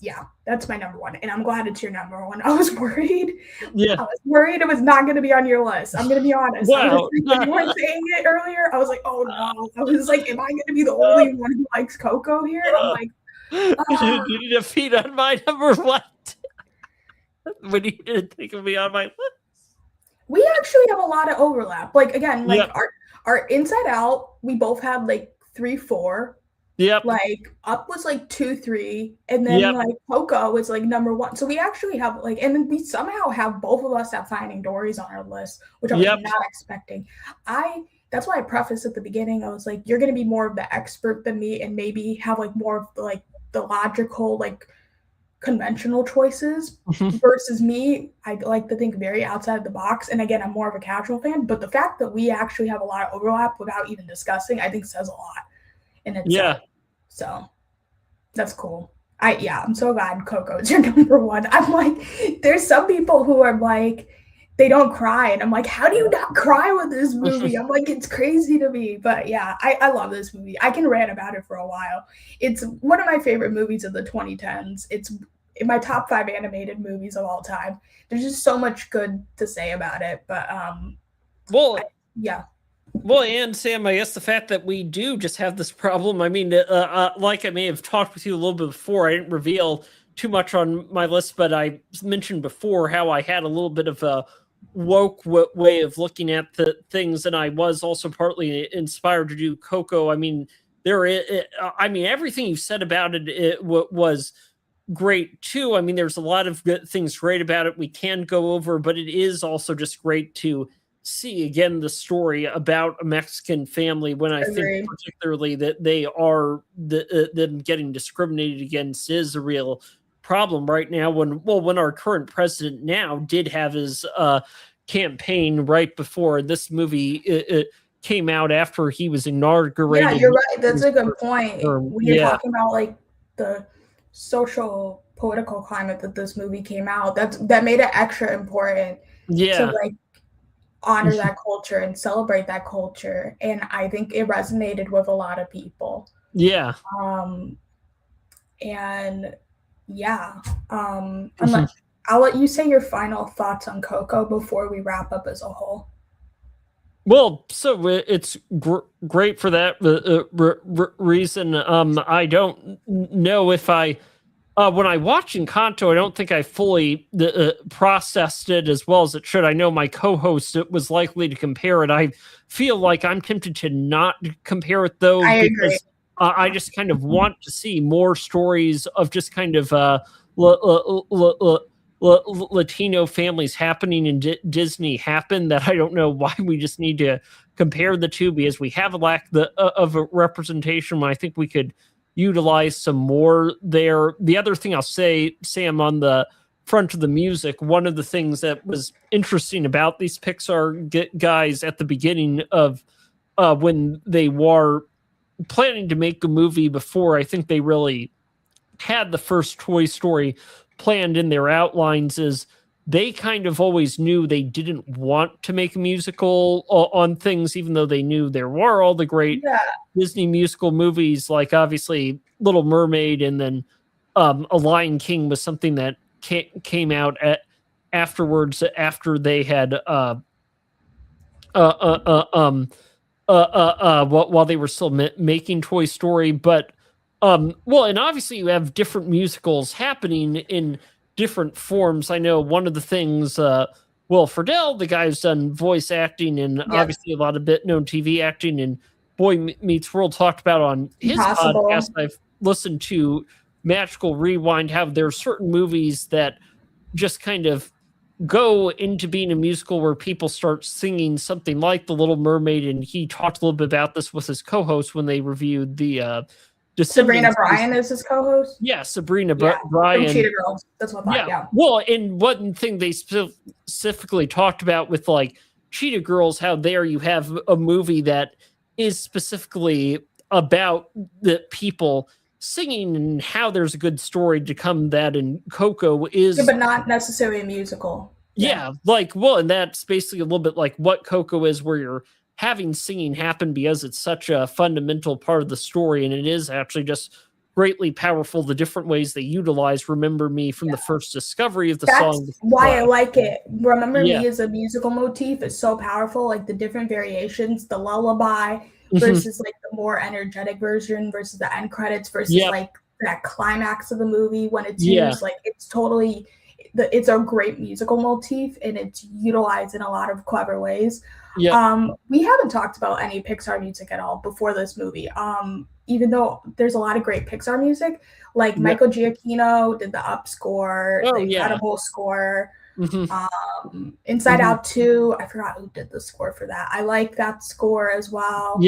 Yeah, that's my number one, and I'm glad it's your number one. I was worried. Yeah, I was worried it was not going to be on your list. I'm going to be honest. Wow. When you were saying it earlier, I was like, oh no. I was like, am I going to be the only one who likes Coco here? I'm like, you need a feed on my number one. When you didn't think of me on my list. We actually have a lot of overlap. Like again, like our Inside Out, we both had like 3, 4. Yep. Like Up was like 2, 3, and then like Coco was like number 1. So we actually have like, and then we somehow have both of us have Finding Dory's on our list, which I was not expecting. That's why I prefaced at the beginning. I was like, you're going to be more of the expert than me, and maybe have like more of the, like the logical, like conventional choices versus me. I like to think very outside the box, and again, I'm more of a casual fan. But the fact that we actually have a lot of overlap without even discussing, I think says a lot. And it's so that's cool. I'm so glad Coco is your number one. I'm like, there's some people who are like, they don't cry, and I'm like, how do you not cry with this movie? I'm like, it's crazy to me. But yeah, I love this movie. I can rant about it for a while. It's one of my favorite movies of the 2010s. It's in my top 5 animated movies of all time. There's just so much good to say about it. But Well, and Sam, I guess the fact that we do just have this problem, I mean, like I may have talked with you a little bit before, I didn't reveal too much on my list, but I mentioned before how I had a little bit of a woke way of looking at the things, and I was also partly inspired to do Coco. I mean, everything you said about it was great too. I mean, there's a lot of good things great about it we can go over, but it is also just great to see again the story about a Mexican family, when I think particularly that they are them getting discriminated against is a real problem right now. When our current president now did have his campaign right before this movie it came out, after he was inaugurated. Yeah, you're right. That's a good point. When you're talking about like the social political climate that this movie came out, that made it extra important to like honor that culture and celebrate that culture. And I think it resonated with a lot of people. I'll let you say your final thoughts on Coco before we wrap up as a whole. Well, so it's great for that reason. I don't know if when I watch Encanto, I don't think I fully processed it as well as it should. I know my co-host was likely to compare it. I feel like I'm tempted to not compare it, though, because I just kind of want to see more stories of just kind of Latino families happening in Disney happen, that I don't know why we just need to compare the two, because we have a lack of a representation. I think we could utilize some more there. The other thing I'll say, Sam, on the front of the music, one of the things that was interesting about these Pixar guys at the beginning of when they were planning to make a movie, before I think they really had the first Toy Story planned in their outlines is they kind of always knew they didn't want to make a musical on things, even though they knew there were all the great Yeah. Disney musical movies, like obviously Little Mermaid, and then A Lion King was something that came out afterwards, after they had while they were still making Toy Story. But well, and obviously you have different musicals happening in different forms. I know one of the things, Will Friedle, the guy who's done voice acting and obviously a lot of bit-known TV acting and Boy Meets World, talked about on his podcast. I've listened to Magical Rewind, how there are certain movies that just kind of go into being a musical where people start singing something like The Little Mermaid, and he talked a little bit about this with his co-host when they reviewed the Sabrina Bryan is his co-host. Yeah, Sabrina Bryan. From Cheetah Girls. That's what I thought. Yeah. Well, and one thing they specifically talked about with like Cheetah Girls, how there you have a movie that is specifically about the people singing and how there's a good story to come. That and Coco is, but not necessarily a musical. Yeah, like, well, and that's basically a little bit like what Coco is, where you're having singing happen because it's such a fundamental part of the story, and it is actually just greatly powerful, the different ways they utilize Remember Me from the first discovery of the song. That's why I like it. Remember Me as a musical motif is so powerful, like the different variations, the lullaby versus like the more energetic version versus the end credits versus like that climax of the movie when it's used. Like it's totally, it's a great musical motif and it's utilized in a lot of clever ways. We haven't talked about any Pixar music at all before this movie. Even though there's a lot of great Pixar music, like Michael Giacchino did the Up score, the Incredible score, Inside Out 2. I forgot who did the score for that. I like that score as well.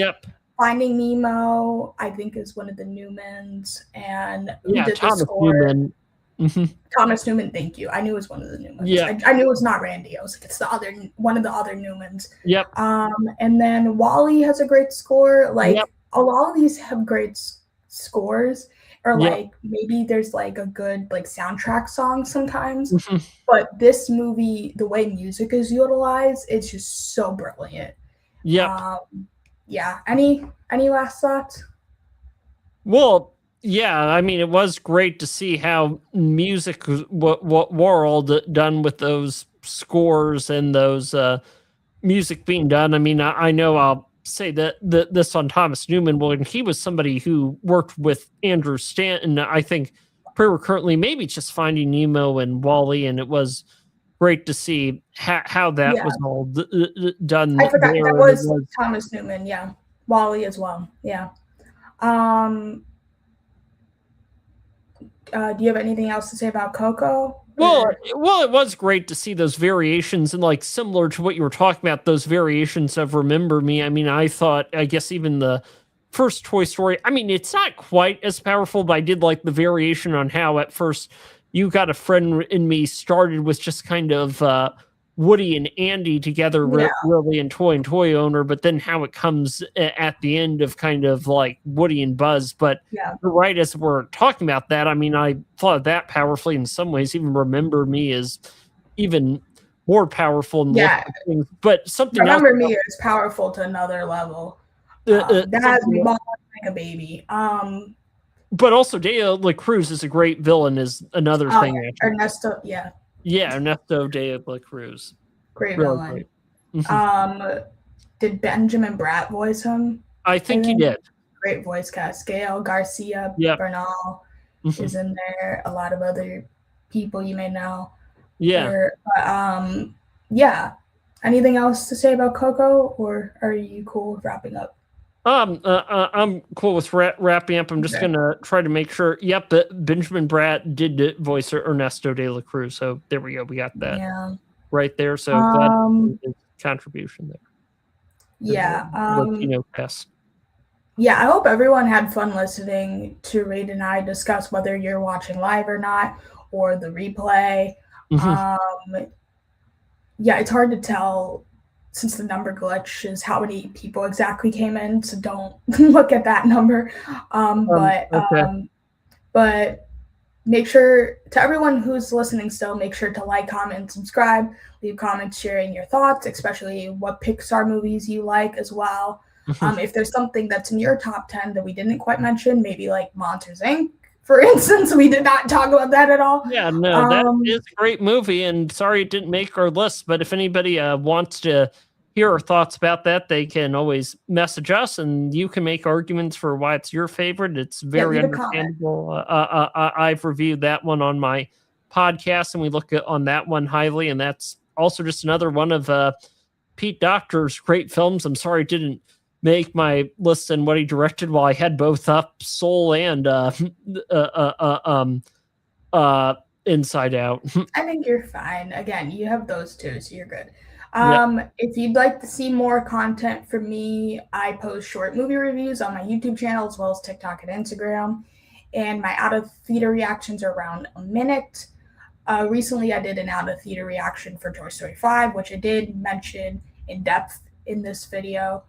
Finding Nemo, I think, is one of the Newmans, and who did Thomas the score? Newman. Thomas Newman, thank you. I knew it was one of the Newmans. I knew it was not Randy. I was like, it's the other one of the other Newmans. And then WALL-E has a great score. Like a lot of these have great scores, or like maybe there's like a good like soundtrack song sometimes. But this movie, the way music is utilized, it's just so brilliant. Any last thoughts? Well, yeah, I mean, it was great to see how music, what world done with those scores and those music being done. I mean, I know I'll say that this on Thomas Newman, well, and he was somebody who worked with Andrew Stanton, I think, pretty currently, maybe just Finding Nemo and WALL-E, and it was great to see how that was all done. I forgot that was Thomas Newman, WALL-E as well, do you have anything else to say about Coco? Well, it was great to see those variations, and like similar to what you were talking about, those variations of Remember Me. I mean, I guess even the first Toy Story, I mean, it's not quite as powerful, but I did like the variation on how at first You Got a Friend in Me started with just kind of Woody and Andy together, really, and Toy Owner, but then how it comes at the end of kind of like Woody and Buzz. But right as we're talking about that, I mean, I thought that powerfully in some ways. Even Remember Me is even more powerful in things. But something Remember Me is powerful to another level. That has me bawling like a baby. But also De La Cruz is a great villain, is another thing. Ernesto, Ernesto de la Cruz. Great villain. Did Benjamin Bratt voice him? I think he did. Great voice cast. Gail Garcia Bernal is in there. A lot of other people you may know. Anything else to say about Coco, or are you cool with wrapping up? I'm cool with wrapping up. I'm just gonna try to make sure. Benjamin Bratt did voice Ernesto de la Cruz, so there we go. We got that right there. So glad his contribution there. Latino cast. I hope everyone had fun listening to Reed and I discuss whether you're watching live or not, or the replay. It's hard to tell, since the number glitch is how many people exactly came in, so don't look at that number. But make sure, to everyone who's listening still, make sure to like, comment, subscribe, leave comments sharing your thoughts, especially what Pixar movies you like as well. If there's something that's in your top 10 that we didn't quite mention, maybe like Monsters Inc., for instance, we did not talk about that at all. Yeah, no, that is a great movie, and sorry it didn't make our list, but if anybody wants to hear our thoughts about that, they can always message us, and you can make arguments for why it's your favorite. It's Yeah, very leave a comment. understandable. I've reviewed that one on my podcast, and we look at on that one highly, and that's also just another one of Pete Docter's great films. I'm sorry it didn't make my list and what he directed while I had both up, Soul and Inside Out. I think you're fine. Again, you have those two, so you're good. Yep. If you'd like to see more content from me, I post short movie reviews on my YouTube channel as well as TikTok and Instagram. And my out of theater reactions are around a minute. Recently, I did an out of theater reaction for Toy Story 5, which I did mention in depth in this video.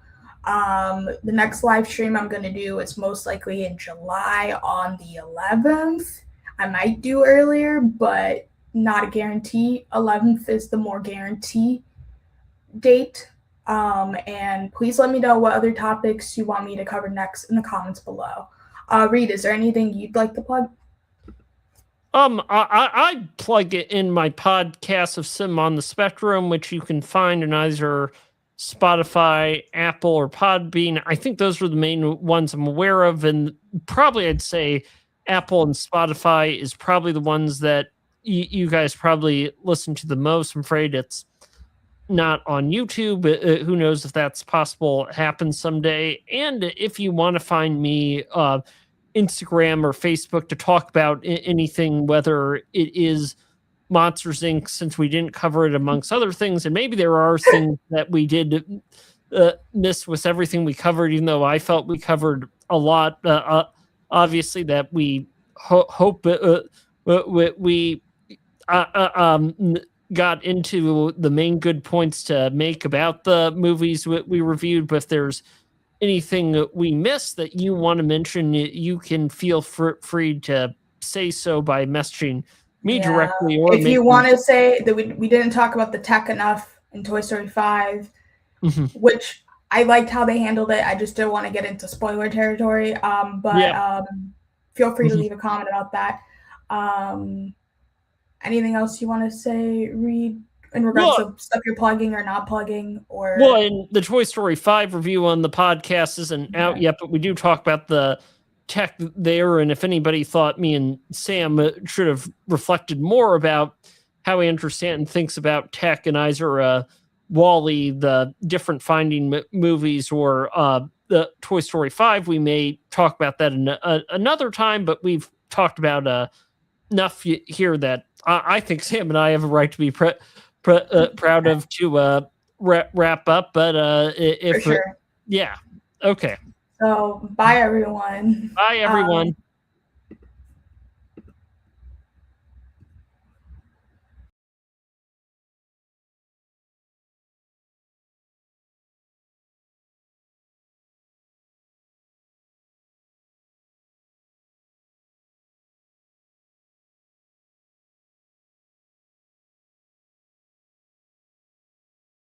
The next live stream I'm going to do is most likely in July on the 11th. I might do earlier, but not a guarantee. 11th is the more guarantee date. And please let me know what other topics you want me to cover next in the comments below. Reed, is there anything you'd like to plug? I plug it in my podcast of Sim on the Spectrum, which you can find in either Spotify, Apple, or Podbean. I think those are the main ones I'm aware of, and probably I'd say Apple and Spotify is probably the ones that you guys probably listen to the most. I'm afraid it's not on YouTube. Who knows if that's possible? It happens someday. And if you want to find me, Instagram or Facebook to talk about anything, whether it is Monsters Inc., since we didn't cover it amongst other things, and maybe there are things that we did miss with everything we covered, even though I felt we covered a lot. Obviously, that we hope we got into the main good points to make about the movies we reviewed. But if there's anything we missed that you want to mention, you can feel free to say so by messaging me directly, or if you want to say that we didn't talk about the tech enough in Toy Story 5, which I liked how they handled it. I just don't want to get into spoiler territory. Feel free to leave a comment about that. Anything else you want to say, Reed, in regards to stuff you're plugging or not plugging? Or in the Toy Story 5 review on the podcast isn't out yet, but we do talk about the tech there. And if anybody thought me and Sam should have reflected more about how Andrew Stanton thinks about tech and either Wall-E, the different Finding movies, or the Toy Story 5, we may talk about that another time. But we've talked about enough here that I think Sam and I have a right to be proud of to wrap up. But for sure. Yeah. Okay. So bye, everyone. Bye, everyone.